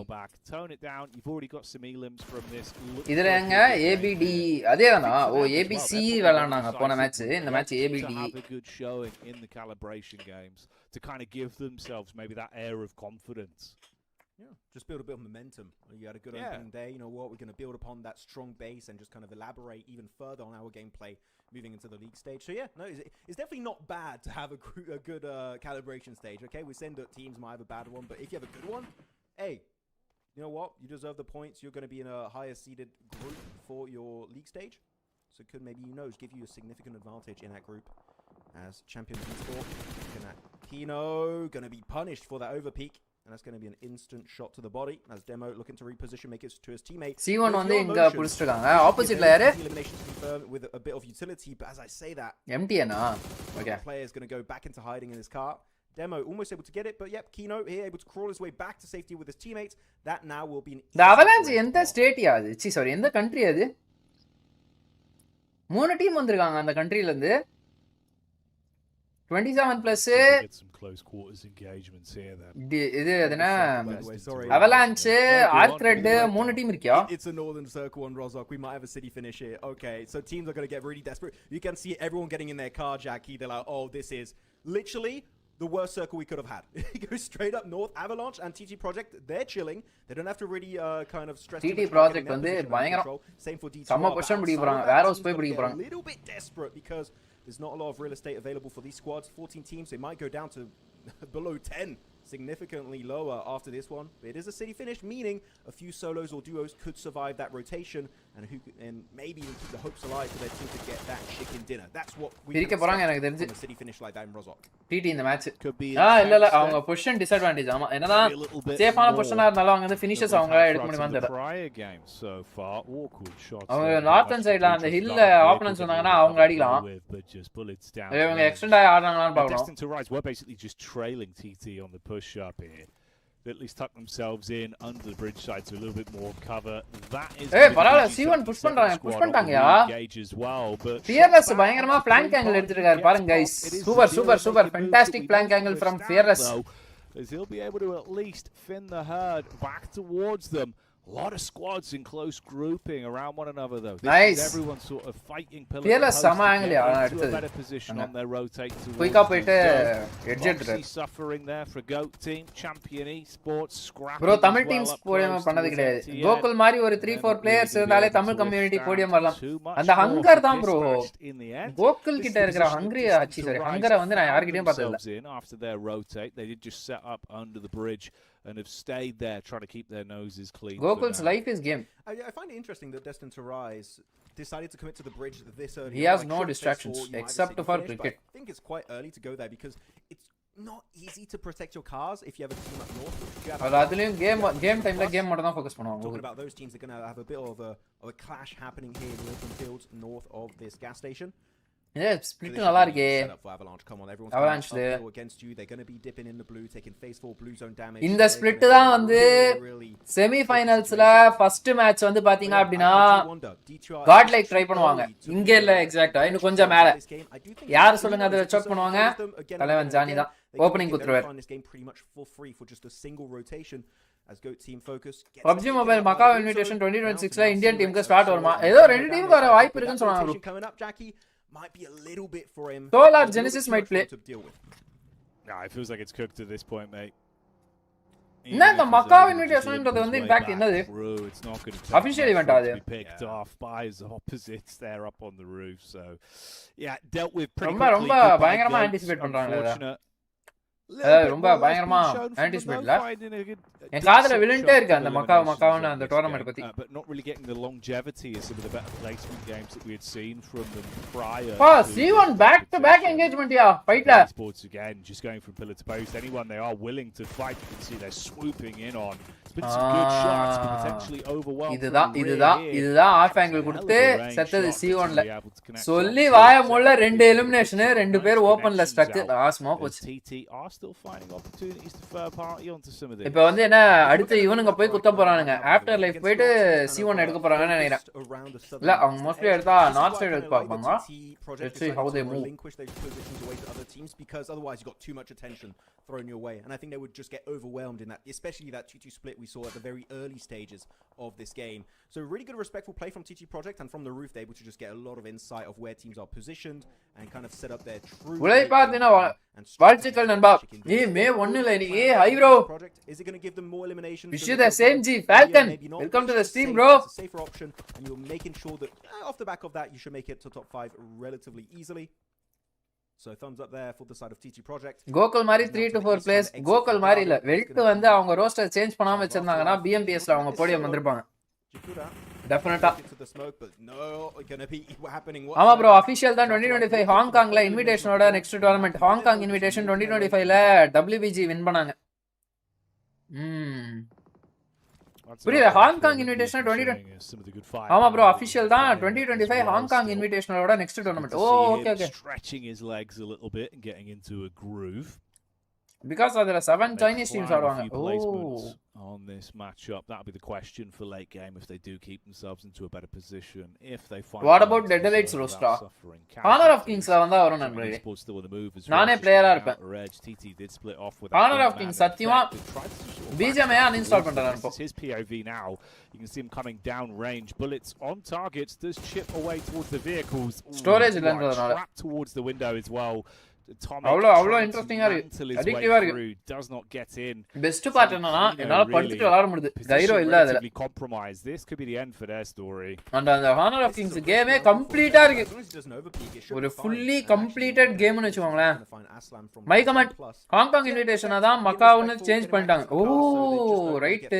Tone it down. You've already got some elims from this. இதுல எங்க ABD அதேதானா ஓ ABC விளையாடுனாங்க போன match இந்த match ABD have a good showing in the calibration games to kind of give themselves maybe that air of confidence. Yeah, just build a bit of momentum. You had a good opening day. You know what? We're going to build upon that strong base and just kind of elaborate even further on our gameplay moving into the league stage. So yeah, no, it's definitely not bad to have a good calibration stage. Okay, we send that teams might have a bad one, but if you have a good one, hey, you know what? You deserve the points. You're going to be in a higher seeded group for your league stage. So it could maybe, give you a significant advantage in that group. As champions eSport, looking at Kino, going to be punished for that overpeak. And that's going to be an instant shot to the body. As Demo looking to reposition, make it to his teammate. C1 வந்து இங்க புடிச்சிட்டாங்க ஆப்போசிட்ல யாரு eliminations confirmed with a bit of utility, but as I say that MTNா okay player is going to go back into hiding in his car. Demo almost able to get it, but yep, Kino here able to crawl his way back to safety with his teammates. That now will be an the Avalanche எந்த state அது sorry எந்த country அது மூணு team வந்திருக்காங்க அந்த கண்ட்ரில இருந்து 27 plus get some close quarters engagements here then. இது எதுனா Avalanche Arcred மூணு டீம் இருக்கியா It's a northern circle on Rozhok. We might have a city finish here. Okay, so teams are going to get really desperate. You can see everyone getting in their car, Jackie. They're like, oh, this is literally the worst circle we could have had. It goes straight up north. Avalanche and TT Project, they're chilling. They don't have to really kind of stress. TT Project வந்து பயங்கரம் same for DT. சம position பிடிக்க போறாங்க வேற house போய் பிடிக்க போறாங்க a little bit desperate because there's not a lot of real estate available for these squads. 14 teams, they might go down to below 10, significantly lower after this one. But it is a city finish, meaning a few solos or duos could survive that rotation and maybe even keep the hopes alive for their team to get that chicken dinner. That's what we பிரிக்க போறாங்க எனக்கு தெரிஞ்சு a city finish like that in Rozhok. TT இந்த match இல்ல அவங்க position disadvantage ஆமா என்னதான் சேஃபான பொசிஷனா இருந்தாலும் அவங்க வந்து ஃபினிஷர்ஸ் அவங்க எடுக்க முடியுமா தெரியல அவங்க நார்த்தன் சைடுல அந்த ஹில்ல ஆப்பனன்ஸ் வந்தாங்கன்னா அவங்க அடிக்கலாம் இவங்க எக்ஸ்டெண்ட் ஆகி ஆடுறாங்களான்னு பார்க்கணும் we're basically just trailing TT on the push up here. They at least tuck themselves in under the bridge side to a little bit more cover. That is பரவாயில்ல C1 push பண்ணிட்டாங்கயா as well, but Fearless பயங்கரமா flank angle எடுத்துட்டாரு பாருங்க guys super fantastic flank angle from Fearless as he'll be able to at least fin the herd back towards them. A lot of squads in close grouping around one another though. Nice. Everyone sort of fighting pillar Fearless sama angle to a better position on their rotate to quick up போயிட்டு edge எடுத்துட்டாரு suffering there for goat team champion esports scrap bro Tamil teams podium பண்ணது கிடையாது கோகுல் மாதிரி ஒரு 3-4 players இருந்தாலே Tamil community podium வரலாம் அந்த hunger தான் bro கோகுல் கிட்ட இருக்கிற ஹங்கரி ஆச்சி சாரி ஹங்கரை வந்து நான் யார்கிட்டயும் பார்த்தது இல்ல after their rotate they did just set up under the bridge and have stayed there trying to keep their noses clean. Gokul's life is game. I find it interesting that Destined to Rise decided to commit to the bridge this early. He has no distractions except for cricket. I think it's quite early to go there because it's not easy to protect your cars if you have a team up north. அதுலயும் game timeல game மட்டும் தான் focus பண்ணுவாங்க. Talking about those teams are going to have a bit of a clash happening here in the open fields north of this gas station. Yeah, split நல்லா இருக்கே Avalanche against you. They're going to be dipping in the blue, taking phase 4 blue zone damage. இந்த split தான் வந்து semi ஃபைனல்ஸ்ல first match வந்து பாத்தீங்க அப்படினா God like try பண்ணுவாங்க இங்க இல்ல எக்ஸாக்ட்டா இன்னும் கொஞ்சம் மேல யார் சொல்லுங்க அத செக் பண்ணுவாங்க தலைவன் ஜானி தான் opening குத்துறாரு as goat team focus PUBG Mobile Macau invitation 2026 ல இந்தியன் டீமுக்கு ஸ்டார்ட் வருமா ஏதோ ரெண்டு டீமுக்கு வர வாய்ப்பு இருக்குன்னு சொன்னாங்க coming up Jackie might be a little bit for him. Solar Genesis might play. Nah, it feels like it's cooked at this point, mate. The Macau invitation is in fact என்னது it's not going to official event அது picked off by his opposites there up on the roof, so yeah, dealt with pretty quickly. ரொம்ப பயங்கரமா anticipate பண்றாங்க ரொம்ப பயங்கரமா ஆன்டிசிபேட்ல என் காதுல விழுண்டே இருக்கு அந்த மக்காவன அந்த டோர்னமென்ட் பத்தி but not really getting the longevity as some of the better placement games that we had seen from them prior. C1 back to back engagement yeah ஃபைட்ல sports again just going from pillar to post anyone they are willing to fight. You can see they're swooping in on. It's been some good shots to potentially overwhelm. இதுதான் of angle கொடுத்து செத்தது C1 ல சொல்லி வாய மூல ரெண்டு elimination ரெண்டு பேர் ஓபன்ல ஸ்ட்ரக் ஆஸ்மா போச்சு. TT are still finding opportunities to third party onto some of this. இப்போ வந்து என்ன அடுத்து இவனுங்க போய் குத்த போறானுங்க ஆஃப்டர் லைஃப் போயிட்டு C1 எடுக்க போறாங்கன்னு நினைக்கிறேன் இல்ல அவங்க மோஸ்ட்லி எடுத்தா நார்த் சைடு எடுத்து பார்ப்பாங்க let's see how they move because otherwise you got too much attention thrown your way and I think they would just get overwhelmed in that, especially that 2-2 split we saw at the very early stages of this game. So really good respectful play from TT Project, and from the roof they're able to just get a lot of insight of where teams are positioned and kind of set up their true உலை பாத்தீனா வாழ்த்துக்கள் நண்பா மே 1 ல நீ hi bro is it going to give them more eliminations? wish you the same G Falcon welcome to the stream bro. It's a safer option and you're making sure that off the back of that you should make it to top 5 relatively easily. So thumbs up there for the side of TT Project. Gokul mari 3 to 4 place Gokul mari இல்ல weld வந்து அவங்க roster change பண்ணாம வச்சிருந்தாங்கன்னா BMPS ல அவங்க podium வந்திருப்பாங்க டெஃபினட்டா. ஆமா bro official தான் 2025 ஹாங்காங்ல இன்விடேஷனோட நெக்ஸ்ட் டோர்னமெண்ட் ஹாங்காங் இன்விடேஷன் 2025 ல WBG வின் பண்ணாங்க. புரியல ஹாங்காங் இன்விடேஷன் 2020 ஆமா ப்ரோ அபிஷியல் தான் 2025 ஹாங்காங் இன்விடேஷனோட next tournament. Oh okay okay stretching his legs a little bit and getting into a groove because there are 7 Chinese teams ஆடுவாங்க. On this matchup, that'll be the question for late game if they do keep themselves into a better position. If they find what about Dead Elites roster? Honor of Kings la vanda varum nandre naane player ah irpen. Honor of Kings satyama BGM uninstall பண்றான் இப்போ. His POV now. You can see him coming down range. Bullets on targets. Does chip away towards the vehicles. Storage இல்லன்றதனால trapped towards the window as well. அவ்வளோ இன்ட்ரெஸ்டிங்கா இருக்கு அடிக்டிவா இருக்கு. does not get in. Best part என்னன்னா என்னால படுத்துட்டு விளையாட முடியுது தைரியம் இல்ல அதுல. Compromise. This could be the end for their story. and the Honor of Kings கேமே கம்ப்ளீட்டா இருக்கு ஒரு fully completed கேம்னு வெச்சுக்கோங்களேன். மை கமெண்ட் ஹாங்காங் இன்விடேஷனை தான் மக்காவுன்னு சேஞ்ச் பண்ணிட்டாங்க. ஓ ரைட்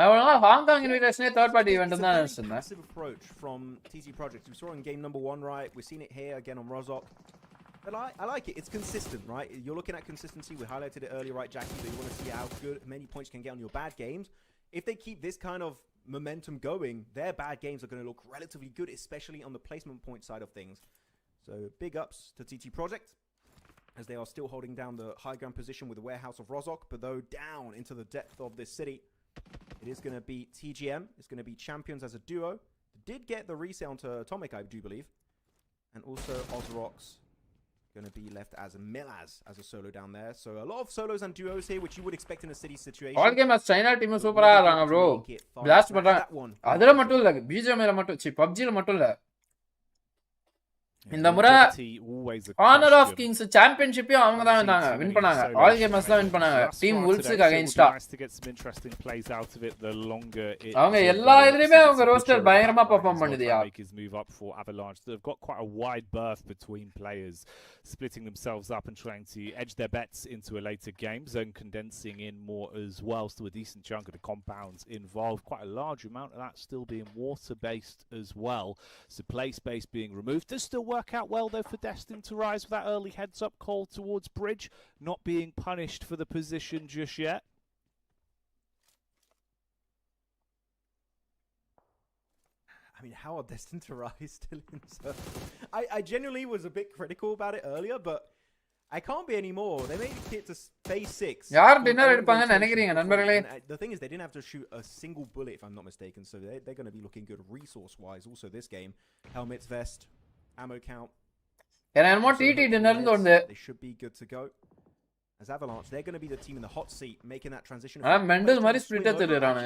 அவ்வளோ ஹாங்காங் இன்விடேஷனே தேர்ட் பார்ட்டி ஈவென்ட் தான் நினைச்சேன். Massive approach from TT Project. We saw in game number 1, right? We've seen it here again on Rozok. But I like it. It's consistent, right? You're looking at consistency. We highlighted it earlier, right, Jackie? That you want to see how good many points you can get on your bad games. If they keep this kind of momentum going, their bad games are going to look relatively good, especially on the placement point side of things. So big ups to TT Project, as they are still holding down the high ground position with the warehouse of Rozok, but though down into the depth of this city. It is going to be TGM. It's going to be champions as a duo. They did get the resale onto Atomic, I do believe. And also Ozrox going to be left as Milaz as a solo down there. So a lot of solos and duos here, which you would expect in a city situation. All game as China team super ஆடுறாங்க bro. Blast பண்றாங்க. அதுல மட்டும் இல்ல BGM ல மட்டும் PUBG ல மட்டும் இல்ல. இந்த முறை Honor of Kings சாம்பியன்ஷிப்பையும் அவங்க தான் வந்தாங்க வின் பண்ணாங்க. ஆல் கேமர்ஸ் தான் வின் பண்ணாங்க டீம் வுல்ஸ்க்கு அகைன்ஸ்டா. அவங்க எல்லா இதுலயுமே அவங்க ரோஸ்டர் பயங்கரமா perform பண்ணுதியா. They've got quite a wide berth between players, splitting themselves up and trying to edge their bets into a later game, zone condensing in more as well. Still a decent chunk of the compounds involved, quite a large amount of that still being water based as well. So play space being removed. Does still work out well though for Destin to rise with that early heads up call towards Bridge, not being punished for the position just yet. I mean, how are Destin to rise still in circle? I genuinely was a bit critical about it earlier, but I can't be anymore. They made it to phase 6. யார் dinner எடுப்பாங்கன்னு நினைக்கிறீங்க நண்பர்களே? The thing is, they didn't have to shoot a single bullet, if I'm not mistaken. So they're going to be looking good resource-wise. Also, this game, helmets, vest, ammo count. என்னமோ TT dinner வந்து they should be good to go. As Avalanche, they're going to be the team in the hot seat, making that transition. Mental மாதிரி split எடுத்துறாங்க.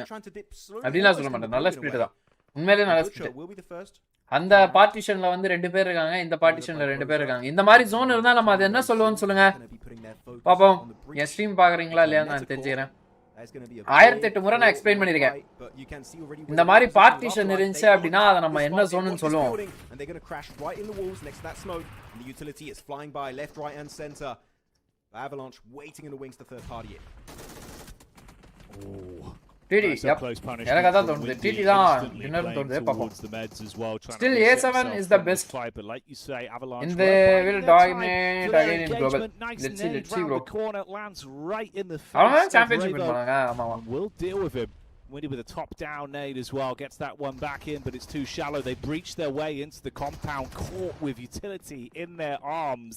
அப்படிலாம் சொல்ல மாட்டேன், நல்ல split தான். உண்மையிலேயே நல்ல ஸ்பிளிட். அந்த பார்ட்டிஷன்ல வந்து 2 பேர் இருக்காங்க, இந்த பார்ட்டிஷன்ல 2 பேர் இருக்காங்க. இந்த மாதிரி ஜோன் இருந்தா நம்ம அது என்ன சொல்லுவோம்னு சொல்லுங்க பாப்போம். என் ஸ்ட்ரீம் பாக்குறீங்களா இல்லையா நான் தெரிஞ்சுக்கிறேன். 1008 முறை நான் எக்ஸ்பிளைன் பண்ணிருக்கேன். இந்த மாதிரி பார்ட்டிஷன் இருந்துச்சு அப்படின்னா அதை நம்ம என்ன ஜோன்னு சொல்லுவோம். Avalanche waiting in the wings to third party it. Oh. TT, yep. எனக்கு அதான் தோணுது. TT தான் டின்னர் தோணுது பாப்போம். Still A7 is the best. But like you say, Avalanche in the will dominate again in global. Let's see bro. Corner lands right in the face. அவன் championship பண்ணாங்க. ஆமா. We'll deal with him. Windy with a top-down nade as well, gets that one back in, but it's too shallow. They breach their way into the compound, caught with utility in their arms.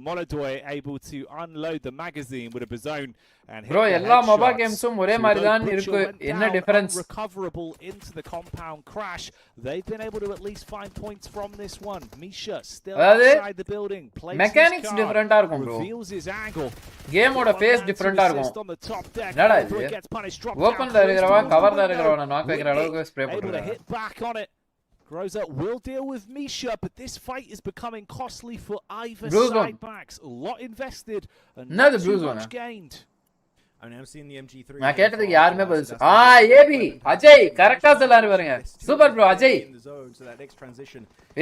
Molodoi able to unload the magazine with a bazone and hit Bro, the எல்லா mobile headshots. games ஒரே So மாதிரி although தான் Butcher இருக்கு. went என்ன down difference? unrecoverable into the compound crash, they've been able to at least find points from this one. Misha still அதாவது outside the building, plays mechanics his different card, ஆ இருக்கும் bro. reveals his angle. Game ஓட face One man different to ah assist இருக்கும். on the top deck. என்னடா Although இது? it gets punished, drop Open down ல close இருக்கிறவன் towards cover the ல window. இருக்கிறவனை knock வைக்கிற அளவுக்கு spray Able to போட்டுருக்காங்க. hit back on it. Grows up will deal with Misha, but this fight is becoming costly for either Bruise side one. backs. A lot invested and No, not the too bruise much one. gained. I mean, I'm seeing the MG3. நான் கேட்டதுக்கு யாருமே பதில் சொல்ல. AB Ajay கரெக்ட்டா சொல்லாரு பாருங்க. Super bro Ajay.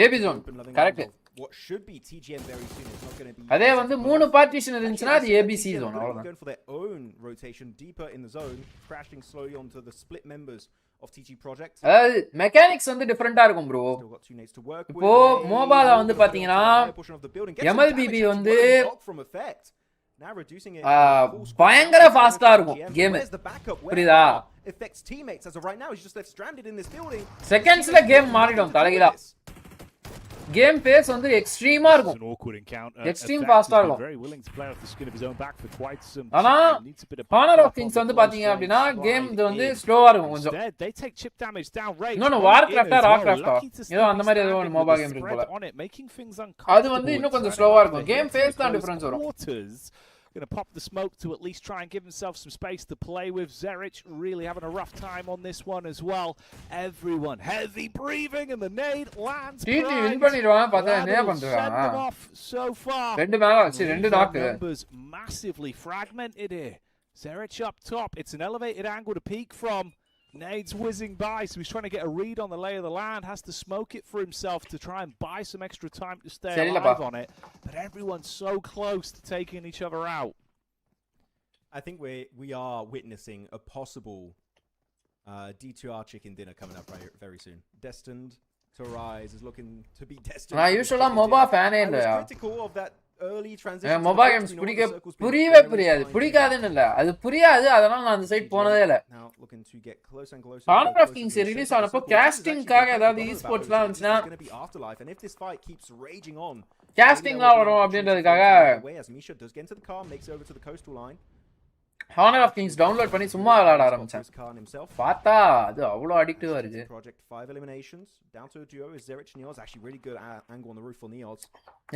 AB zone correct. What should be TGM very soon is not going to be. அதே வந்து மூணு பார்ட்டிஷன் இருந்துச்சுனா அது ஏபிசி ஜோன் அவ்வளவுதான். Going for their own rotation deeper in the zone, crashing slowly onto the split members of TG Project. அதாவது mechanics வந்து டிஃபரண்டா இருக்கும் bro. இப்போ மோபால வந்து பாத்தீங்கன்னா எம்எல்பிபி வந்து பயங்கர ஃபாஸ்டா இருக்கும் கேம். புரியுதா? செகண்ட்ஸ்ல கேம் மாறிடும் தலைகீழா. Game pace வந்து எக்ஸ்ட்ரீமா இருக்கும். எக்ஸ்ட்ரீம் ஃபாஸ்டா இருக்கும். ஆனா ஹானர் ஆஃப் கிங்ஸ் வந்து பாத்தீங்க அப்படினா கேம் இது வந்து ஸ்லோவா இருக்கும் கொஞ்சம். இன்னொன்னு வார்கிராஃப்டா ராக்ராஃப்டா ஏதோ அந்த மாதிரி ஏதோ ஒரு மொபைல் கேம் இருக்கு போல. அது வந்து இன்னும் கொஞ்சம் ஸ்லோவா இருக்கும். கேம் பேஸ் தான் டிஃபரன்ஸ் வரும். Going to pop the smoke to at least try and give himself some space to play with. Zerich really having a rough time on this one as well. Everyone heavy breathing and the nade lands. TT win பண்ணிடுவான் பார்த்தா என்ன பண்றாங்க? So far. ரெண்டு மேல வச்சு ரெண்டு knock. Numbers massively fragmented here. Zerich up top. It's an elevated angle to peek from. Nade's whizzing by, so he's trying to get a read on the lay of the land. Has to smoke it for himself to try and buy some extra time to stay alive on it. But everyone's so close to taking each other out. I think we are witnessing a possible D2R chicken dinner coming up very soon. Destined to rise is looking to be destined. நான் யூசுவலா மொபா ஃபேனே இல்ல. Critical of that early transition. Mobile games புரியவே புரியாது. பிடிக்காதுன்னு இல்ல. அது புரியாது. அதனால நான் அந்த சைடு போனதே இல்ல. Now looking to get closer and closer. Honor of Kings release ஆனப்போ காஸ்டிங்காக ஏதாவது esportsலாம் வந்துச்சுனா and if this fight keeps raging on, காஸ்டிங்லாம் வரும் அப்படின்றதுக்காக as Misha does get into the car, makes over to the coastal line. Honor of Kings download பண்ணி சும்மா விளையாட ஆரம்பிச்சேன். பார்த்தா அது அவ்வளவு அடிக்டிவா இருக்கு. Project 5 eliminations down to a duo is Zerich Neos. Actually really good angle on the roof for Neos.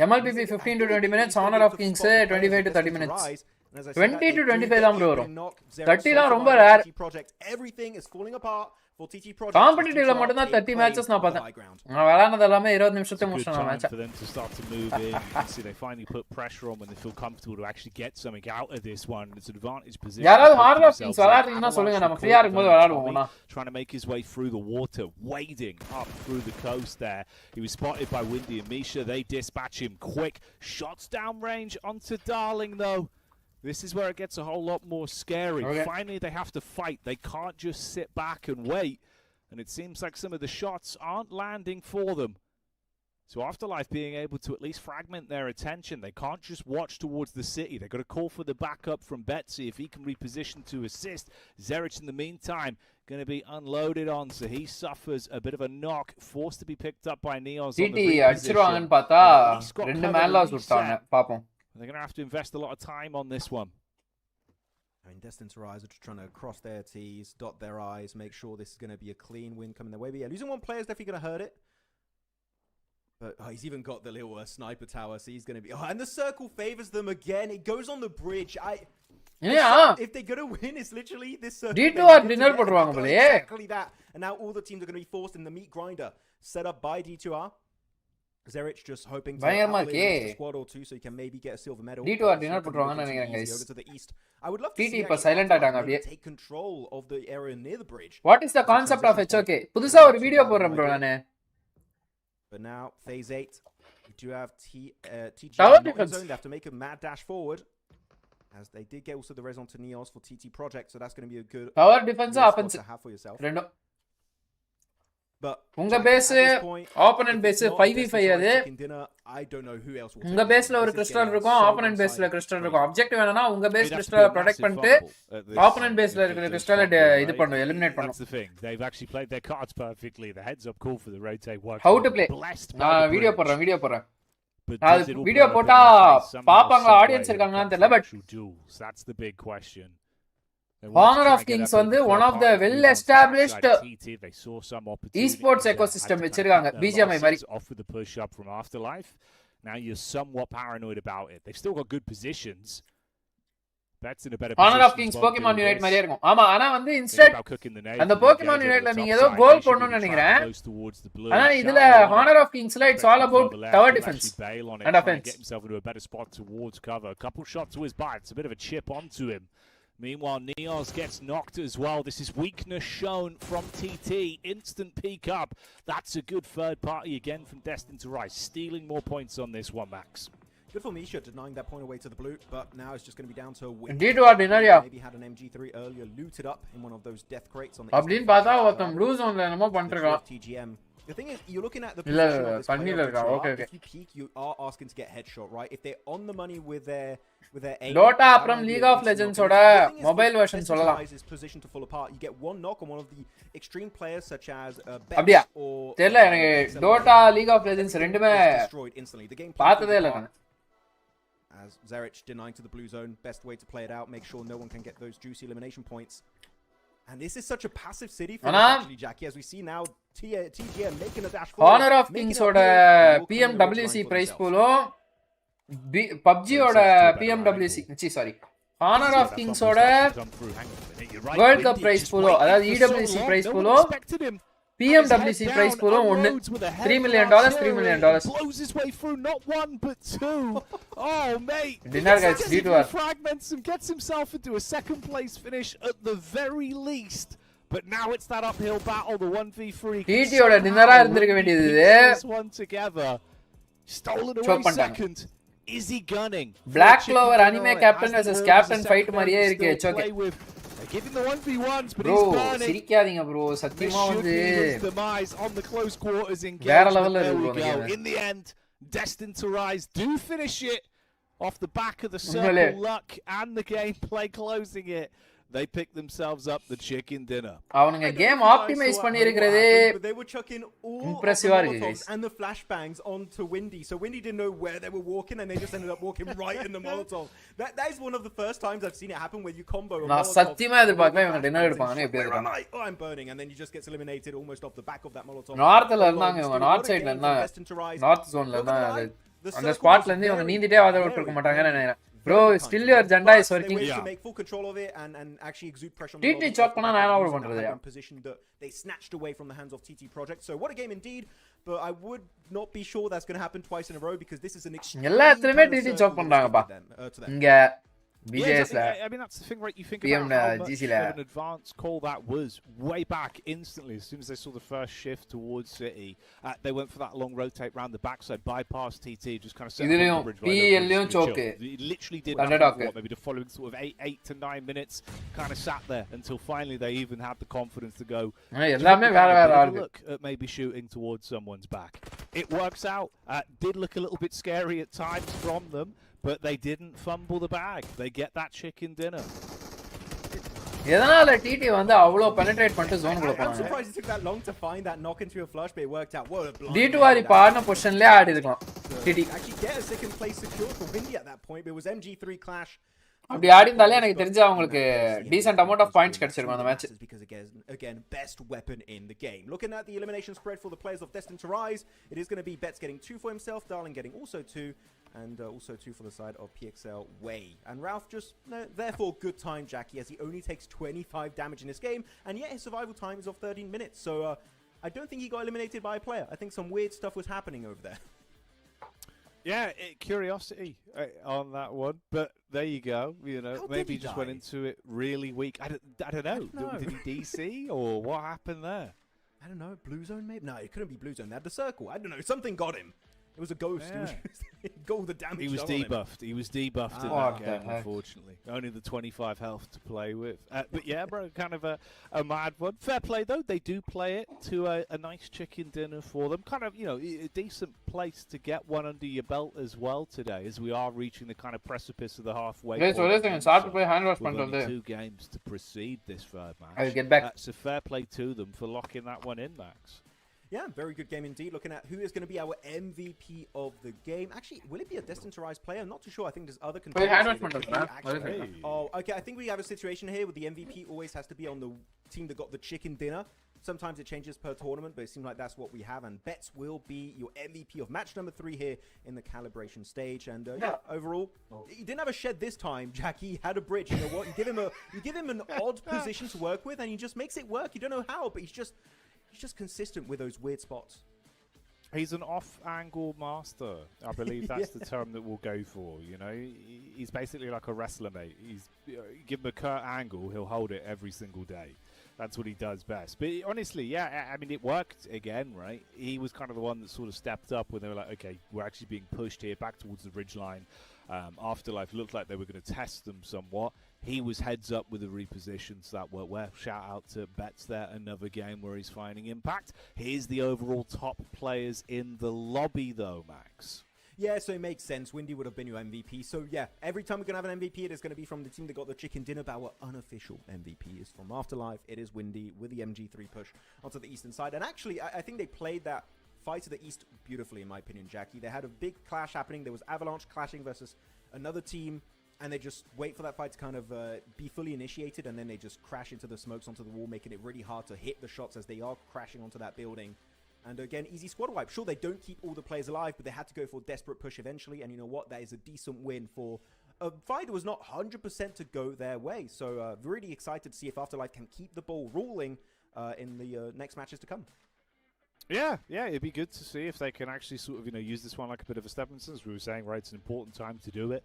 MLPP 15 to 20 minutes, Honor of Kings 25 to 30 minutes. 20 to 25 தான் bro வரும். 30 தான் ரொம்ப rare. Everything is falling apart. காம்படிட்டிவ்ல மட்டும் தான் 30 matches நான் பார்த்தேன். நான் விளையாடுனது எல்லாமே 20 நிமிஷத்துல முடிச்சேன் match. For them to start to move in, you can see they finally put pressure on when they feel comfortable to actually get something out of this one. It's an advantage position. யாராவது Honor of Kings விளையாடுறீங்கன்னா சொல்லுங்க, நம்ம ஃப்ரீயா இருக்கும்போது விளையாடுவோம். Trying to make his way through the water, wading up through the coast there. He was spotted by Windy and Misha. They dispatch him quick. Shots downrange onto Darling though. This is where it gets a whole lot more scary. Okay. Finally, they have to fight. They can't just sit back and wait. And it seems like some of the shots aren't landing for them. So Afterlife being able to at least fragment their attention. They can't just watch towards the city. They've got to call for the backup from Betsy if he can reposition to assist. Zerich in the meantime going to be unloaded on. So he suffers a bit of a knock. Forced to be picked up by Neos on the reposition. They're going to have to invest a lot of time on this one. I mean, Destined to Rise are just trying to cross their T's, dot their I's, make sure this is going to be a clean win coming their way. But yeah, losing one player is definitely going to hurt it. But he's even got the little sniper tower, so he's going to be... Oh, and the circle favors them again. It goes on the bridge. Yeah. If they're going to win, it's literally this circle. D2R dinner exactly that. And now all the teams are going to be forced in the meat grinder set up by D2R. Zerich just hoping to outlive a squad or two so he can maybe get a silver medal. D2R dinner போட்றாங்கன்னு நினைக்கிறேன் guys. Over to the east. I would love to see இப்ப silent ஆயிட்டாங்க அப்படியே. Take control of the area near the bridge. What is the concept of HOK? புதுசா ஒரு video போடுறேன் bro நானு. But now phase 8 we do have TG Tower zone. They have to make a mad dash forward. As they did get also the res onto Neos for TT Project, so that's going to be a good tower defense offense to have for yourself. But உங்க Jackie, base at this point, opponent if base it's not 5v5 Destiny's அது chicken dinner, I don't know who else will உங்க take பேஸ்ல this. ஒரு This is crystal getting இருக்கும் so opponent பேஸ்ல one-sided. Crystal இருக்கும் objective என்னன்னா உங்க base It'd have to be கிறிஸ்டலை a ப்ரொடெக்ட் massive பண்ணிட்டு fumble at this opponent point பேஸ்ல if இருக்கிற it does கிறிஸ்டலை fumble, இது right? பண்ணும் எலிமினேட் That's பண்ணும் the thing. They've actually played their cards perfectly. The heads up call for the rotate works. How to play Blessed by நான் the video bridge. போடுறேன் But அது does it all video burn up in போட்டா their face somehow, பாப்பாங்களா some audience way when it இருக்காங்களான்னு comes to தெரியல but actual duels? That's the big question. They want to Honor try of and get Kings up வந்து into one third of the party well moves onto the established backside of TT. They saw some opportunities esports there, had ecosystem to kind of வச்சிருக்காங்க cut their BGMI மாதிரி losses off with the push up from Afterlife. Now you're somewhat paranoid about it. They've still got good positions. Bet's in a better Honor position of Kings as well to Pokemon do Unite this. மாதிரியே இருக்கும் ஆமா ஆனா வந்து Think instant about cooking the nade அந்த from the Pokemon engage over Uniteல the நீங்க top ஏதோ side. Goal They should பண்ணனும்னு be நினைக்கிறேன் trapped close towards the blue. ஆனா இதுல Shadow over Honor of Kingsல it's all about Expecting from the left, tower he'll defense actually bail on it, and try and offense. get himself into a better spot towards cover. A couple shots to his bite. It's a bit of a chip onto him. Meanwhile, Neos gets knocked as well. This is weakness shown from TT. Instant peek up. That's a good third party again from Destined to Rise. Stealing more points on this one, Max. Good for Misha denying that point away to the blue, but now it's just going to be down to a win. D2 or dinner, yeah. Maybe had an MG3 earlier looted up in one of those death crates on the அப்படின்னு பார்த்தா ஒருத்தன் blue ஜோன்ல என்னமோ பண்ணிருக்கான் TGM. The thing is, you're looking at the இல்ல position of this பண்ணில player. இருக்கா okay okay If you peek, you are asking to get headshot, right? If they're on the money with their aim. Dota அப்புறம் League of Legends ஓட mobile version சொல்லலாம். Is positioned to fall apart. You get one knock on one of the extreme players such as அப்படியா or தெரியல எனக்கு Dota League of Legends ரெண்டுமே destroyed instantly. The game பார்த்ததே இல்ல நான். As Zerich denying to the blue zone, best way to play it out, make sure no one can get those juicy elimination points. And this is such a passive city for us, actually, Jackie, as we see now TGM making a dash forward. Honor of Kings ஓட PMWC prize pool-ம் PUBG ஓட PMWC sorry Honor of Kings ஓட World Cup prize pool அதாவது EWC prize pool-ம் PMWC prize pool-ம் ஒன்னு $3 million $3 million blows his way through not one but two. Oh mate, dinner guys D2 fragments and gets himself into a second place finish at the very least. But now it's that uphill battle, the 1v3. TT ஓட டின்னரா இருந்திருக்க வேண்டியது this one together. Stolen away second. Is he gunning? Black Clover anime captain versus captain fight மாதிரியே இருக்கு okay giving the 1v1s, but bro, he's burning. சிரிக்காதீங்க bro சத்தியமா வந்து demise on the close quarters engagement. வேற லெவல்ல There இருக்கு we go. In the end, Destined to Rise do finish it off the back of the circle luck and the gameplay closing it. They pick themselves up the chicken dinner. அவனுங்க game optimise பண்ணி இருக்குறது they were chucking all impressive of the Molotovs and the flashbangs onto Windy, so Windy didn't know where they were walking and they just ended up walking right in the Molotov. That is one of the first times I've seen it happen where you combo a நான் சத்தியமா எதிர்பார்க்கல இவங்க dinner எடுப்பாங்கன்னு எப்படி இருக்காங்க oh I'm burning and then you just gets eliminated almost off the back of that Molotov. நார்த்ல இருந்தாங்க இவங்க north சைடுல இருந்தாங்க நார்த் ஜோன்ல இருந்தாங்க அந்த ஸ்பாட்ல இருந்து இவங்க நீந்திட்டே வாத விட்டு இருக்க மாட்டாங்கன்னு நினைக்கிறேன் bro still your agenda is working to make full control of it and actually exude pressure on the TT choke பண்ணா நான் என்ன பண்றது position that they snatched away from the hands of TT Project. So what a game indeed, but I would not be sure that's going to happen twice in a row because this is an extreme எல்லா இடத்துலயுமே TT choke பண்றாங்கப்பா இங்க BJS I mean that's the thing, right? You think about how much of an advanced call that was way back instantly as soon as they saw the first shift towards City. They went for that long rotate round the backside, bypass TT, just kind of set up the bridge right choke. It literally did that maybe the following sort of 8 to 9 minutes, kind of sat there until finally they even had the confidence to go look at maybe shooting towards someone's back. It works out. Did look a little bit scary at times from them, but they didn't fumble the bag. They get that chicken dinner. எதனால DD வந்து அவ்ளோ penetrate பண்ணிட்டு zone குள்ள போறாங்க I'm surprised it took that long to find that knock into a flush, but it worked out. What a blind. D2 ஆரி பான பொசிஷன்லயே ஆடி இருக்கலாம் DD actually get a second place secured for Windy at that point. It was MG3 clash. அப்படி ஆடி இருந்தாலே எனக்கு தெரிஞ்ச அவங்களுக்கு descent amount of points கிடைச்சிருக்கும் அந்த match because again best weapon in the game. Looking at the elimination spread for the players of Destined to Rise, it is going to be Betts getting 2 for himself, Darling getting also 2 and also 2 for the side of PXL Way. And Ralph just therefore good time Jackie as he only takes 25 damage in this game and yet his survival time is of 13 minutes. So I don't think he got eliminated by a player. I think some weird stuff was happening over there. Yeah, curiosity on that one, but there you go. You know, maybe he just went into it really weak. I don't know. Did he DC or what happened there? I don't know. Blue zone maybe? No, it couldn't be blue zone. They had the circle. I don't know. Something got him. It was a ghost. Yeah. It was got all the damage. He was done on him. debuffed. He was debuffed in What that the game, heck? unfortunately. Only the 25 health to play with. But yeah, bro, kind of a mad one. Fair play, though. They do play it to a nice chicken dinner for them. Kind of, a decent place to get one under your belt as well today, as we are reaching the kind of precipice of the halfway point. start to play hand wash With only பண்றது. 2 games to precede this third match. I'll get back. So fair play to them for locking that one in, Max. Yeah, very good game indeed. Looking at who is going to be our MVP of the game. Actually, will it be a Destined to Rise player? I'm not too sure. I think there's other Wait, hand wash contenders. பண்றது. Actually- Oh, okay. I think we have a situation here where the MVP always has to be on the team that got the chicken dinner. Sometimes it changes per tournament, but it seems like that's what we have. And Betts will be your MVP of match number 3 here in the calibration stage. And yeah, overall, he didn't have a shed this time, Jackie. He had a bridge. You know what? You give him an odd position to work with, and he just makes it work. You don't know how, but he's just consistent with those weird spots. He's an off-angle master. I believe that's the term that we'll go for. He's basically like a wrestler, mate. Give him a curt angle, he'll hold it every single day. That's what he does best. But honestly, yeah, I mean, it worked again, right? He was kind of the one that sort of stepped up when they were like, okay, we're actually being pushed here back towards the ridgeline. Afterlife looked like they were going to test them somewhat. He was heads up with the repositions that worked well. Shout out to Betts there, another game where he's finding impact. Here's the overall top players in the lobby, though, Max. Yeah, so it makes sense. Windy would have been your MVP. So yeah, every time we're going to have an MVP, it is going to be from the team that got the chicken dinner. But our unofficial MVP is from Afterlife. It is Windy with the MG3 push onto the eastern side. And actually, I think they played that fight to the east beautifully, in my opinion, Jackie. They had a big clash happening. There was Avalanche clashing versus another team. And they just wait for that fight to kind of be fully initiated. And then they just crash into the smokes onto the wall, making it really hard to hit the shots as they are crashing onto that building. And again, easy squad wipe. Sure, they don't keep all the players alive, but they had to go for a desperate push eventually. And you know what? That is a decent win for a fight that was not 100% to go their way. So really excited to see if Afterlife can keep the ball rolling in the next matches to come. Yeah, it'd be good to see if they can actually sort of, use this one like a bit of a stepping stone. As we were saying, right, it's an important time to do it.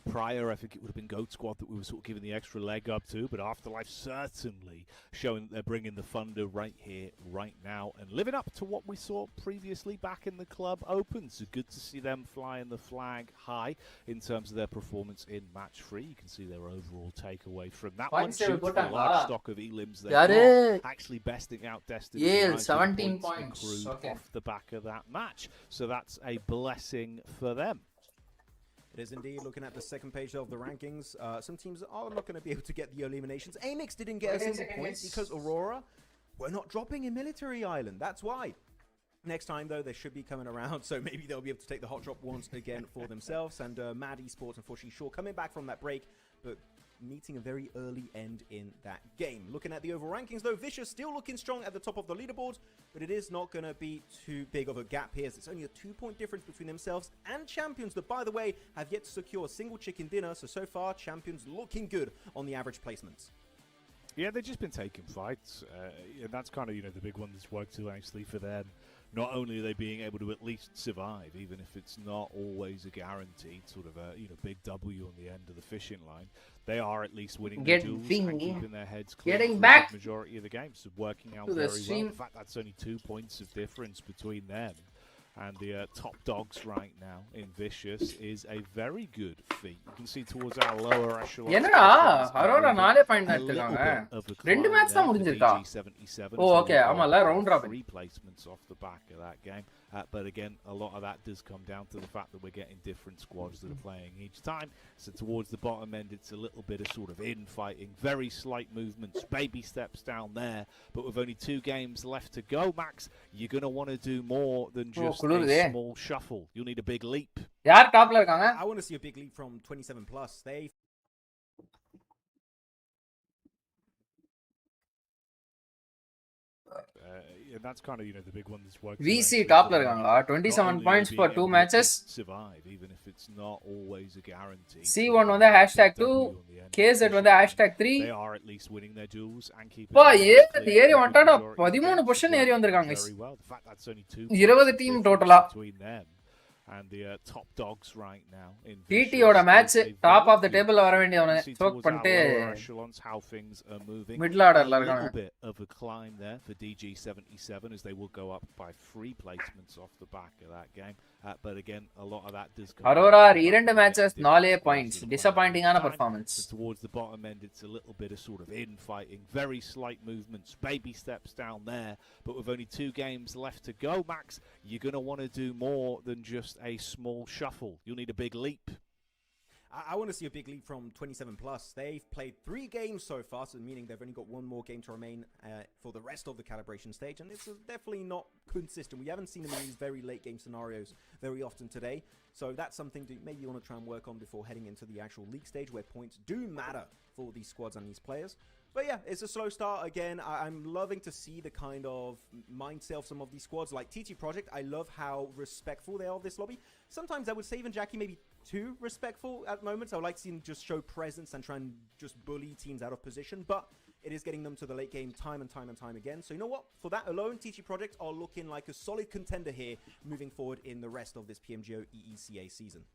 Prior, I think it would have been Goat Squad that we were sort of giving the extra leg up to, but Afterlife certainly showing that they're bringing the thunder right here, right now, and living up to what we saw previously back in the Club Open. So good to see them flying the flag high in terms of their performance in match 3. You can see their overall takeaway from that one. Shoots the large stock of elims there, actually besting out Destiny. Yale, 17 points. Okay. Off the back of that match, so that's a blessing for them. It is indeed. Looking at the second page of the rankings, some teams are not going to be able to get the eliminations. Amix didn't get a single point because Aurora were not dropping in Military Island. That's why. Next time, though, they should be coming around, so maybe they'll be able to take the hot drop once again for themselves. And Mad Esports, unfortunately, sure, coming back from that break, but meeting a very early end in that game. Looking at the overall rankings, though, Vicious still looking strong at the top of the leaderboard, but it is not going to be too big of a gap here. It's only a 2-point difference between themselves and Champions that, by the way, have yet to secure a single chicken dinner. So far, Champions looking good on the average placements. Yeah, they've just been taking fights, and that's kind of, the big one that's worked too nicely for them. Not only are they being able to at least survive, even if it's not always a guaranteed sort of a big W on the end of the fishing line, they are at least winning their duels and keeping their heads clear for the majority of the games, so working out very well. In fact, that's only 2 points of difference between them and the top dogs right now in Vicious is a very good feat. You can see towards our lower echelon. என்னடா Arora 4 point எடுத்துட்டாங்க. 2 match தான் முடிஞ்சிருக்கா. Oh, okay. ஆமால round robin. 3 placements off the back of that game. But again, a lot of that does come down to the fact that we're getting different squads that are playing each time. So towards the bottom end, it's a little bit of sort of infighting, very slight movements, baby steps down there. But with only 2 games left to go, Max, you're going to want to do more than just a small shuffle. You'll need a big leap. யார் டாப்ல இருக்காங்க? I want to see a big leap from 27 plus. And that's kind of the big one that's worked. VC டாப்ல இருக்காங்களா? 27 points for 2 matches. Survive even if it's not always a guarantee. C1 வந்து #2, KZ வந்து #3. They are at least winning their duels and keeping. பா ஏறி வந்துட்டாடா 13 position ஏறி வந்திருக்காங்க. 20 team டோட்டலா. Between them. and the top dogs right now in TT ஓட match top of the டேபிள்ல வர வேண்டியவனே ஸ்ட்ரோக் பண்ணிட்டு how things are moving. Middle ஆர்டர்ல A இருக்காங்க. little bit of a climb there for DG77 as they will go up by 3 placements off the back of that game. But again, a lot of that does come. Aurora இரண்டு matches 4 points டிசப்பாயிண்டிங்கான performance. Towards the bottom end, it's a little bit of sort of infighting, very slight movements, baby steps down there. But with only 2 games left to go, Max, you're going to want to do more than just a small shuffle. You'll need a big leap. I want to see a big leap from 27 plus. They've played 3 games so far, so meaning they've only got 1 more game to remain for the rest of the calibration stage, and it's definitely not consistent. We haven't seen them in these very late game scenarios very often today, so that's something to maybe you want to try and work on before heading into the actual league stage, where points do matter for these squads and these players. But yeah, it's a slow start again. I'm loving to see the kind of mindset of some of these squads. Like TT Project, I love how respectful they are of this lobby. Sometimes I would say even Jackie maybe too respectful at moments. I would like to see them just show presence and try and just bully teams out of position. But it is getting them to the late game time and time again. So you know what? For that alone, TT Project are looking like a solid contender here moving forward in the rest of this Pmgo EECA season.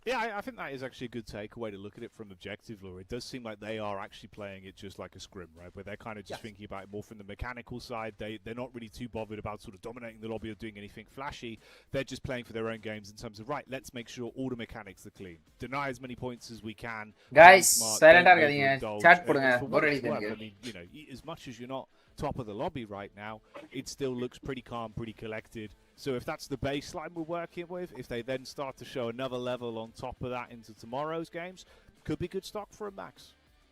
Yeah, I think that is actually a good takeaway to look at it from objective lore. It does seem like they are actually playing it just like a scrim, right? Where they're kind of just thinking about it more from the mechanical side. They're not really too bothered about sort of dominating the lobby or doing anything flashy. They're just playing for their own games in terms of, right, let's make sure all the mechanics are clean. Deny as many points as we can. Guys, smart, silent don't ஆகாதீங்க. overindulge. Chat And போடுங்க. for what it's Bore worth, அடிக்குதுங்க. I mean, you know, as much as you're not top of the lobby right now, it still looks pretty calm, pretty collected. So if that's the baseline we're working with, if they then start to show another level on top of that into tomorrow's games, could be good stock for a Max.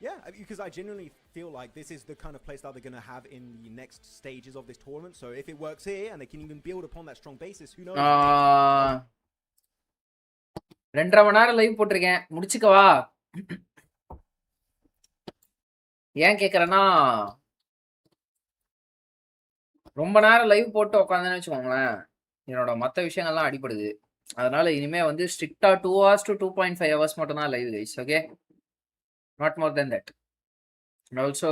Yeah, because I genuinely feel like this is the kind of play style they're going to have in the next stages of this tournament. So if it works here and they can even build upon that strong basis, who knows? 2.5 மணி நேரம் live போட்டிருக்கேன், முடிச்சுக்கவா? ஏன் கேக்குறேன்னா, ரொம்ப நேரம் live போட்டு உட்காந்தேன்னு வச்சுக்கோங்களேன், என்னோட மற்ற விஷயங்கள்லாம் அடிபடுது. அதனால இனிமே வந்து ஸ்ட்ரிக்டா 2 hours to 2.5 hours மட்டும் தான் live guys. Okay, not more then that. And also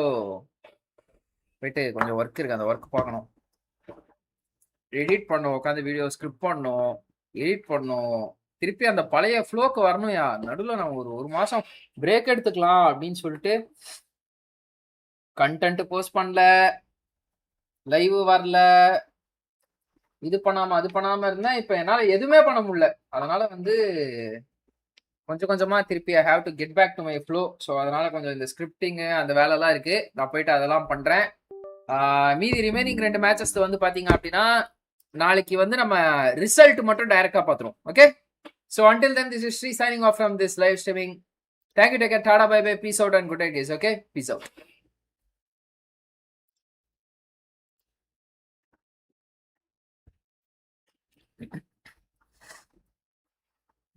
போயிட்டு கொஞ்சம் ஒர்க் இருக்கு, அந்த ஒர்க் பார்க்கணும். எடிட் பண்ணணும், உட்காந்து வீடியோ ஸ்கிரிப்ட் பண்ணணும், எடிட் பண்ணணும், திருப்பி அந்த பழைய ஃப்ளோக்கு வரணும். நடுவில் நான் ஒரு மாசம் பிரேக் எடுத்துக்கலாம் அப்படின்னு சொல்லிட்டு கண்டென்ட் போஸ்ட் பண்ணல, லைவ் வரல, இது பண்ணாம அது பண்ணாம இருந்தா இப்ப என்னால எதுவுமே பண்ண முடியல. அதனால வந்து கொஞ்சம் கொஞ்சமா திருப்பி I have to get back to my flow. So அதனால கொஞ்சம் இந்த ஸ்கிரிப்டிங் அந்த வேலைலாம் இருக்கு, நான் போயிட்டு அதெல்லாம் பண்றேன். மீதி ரிமைனிங் 2 மேட்சஸ் வந்து பாத்தீங்க அப்படின்னா நாளைக்கு வந்து நம்ம ரிசல்ட் மட்டும் டைரக்டா பாத்துருவோம். Okay, so until then this is Sri signing off from this live streaming. Thank you, take care, tada, bye bye, peace out and good night guys. Okay, peace out.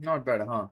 Not bad, huh?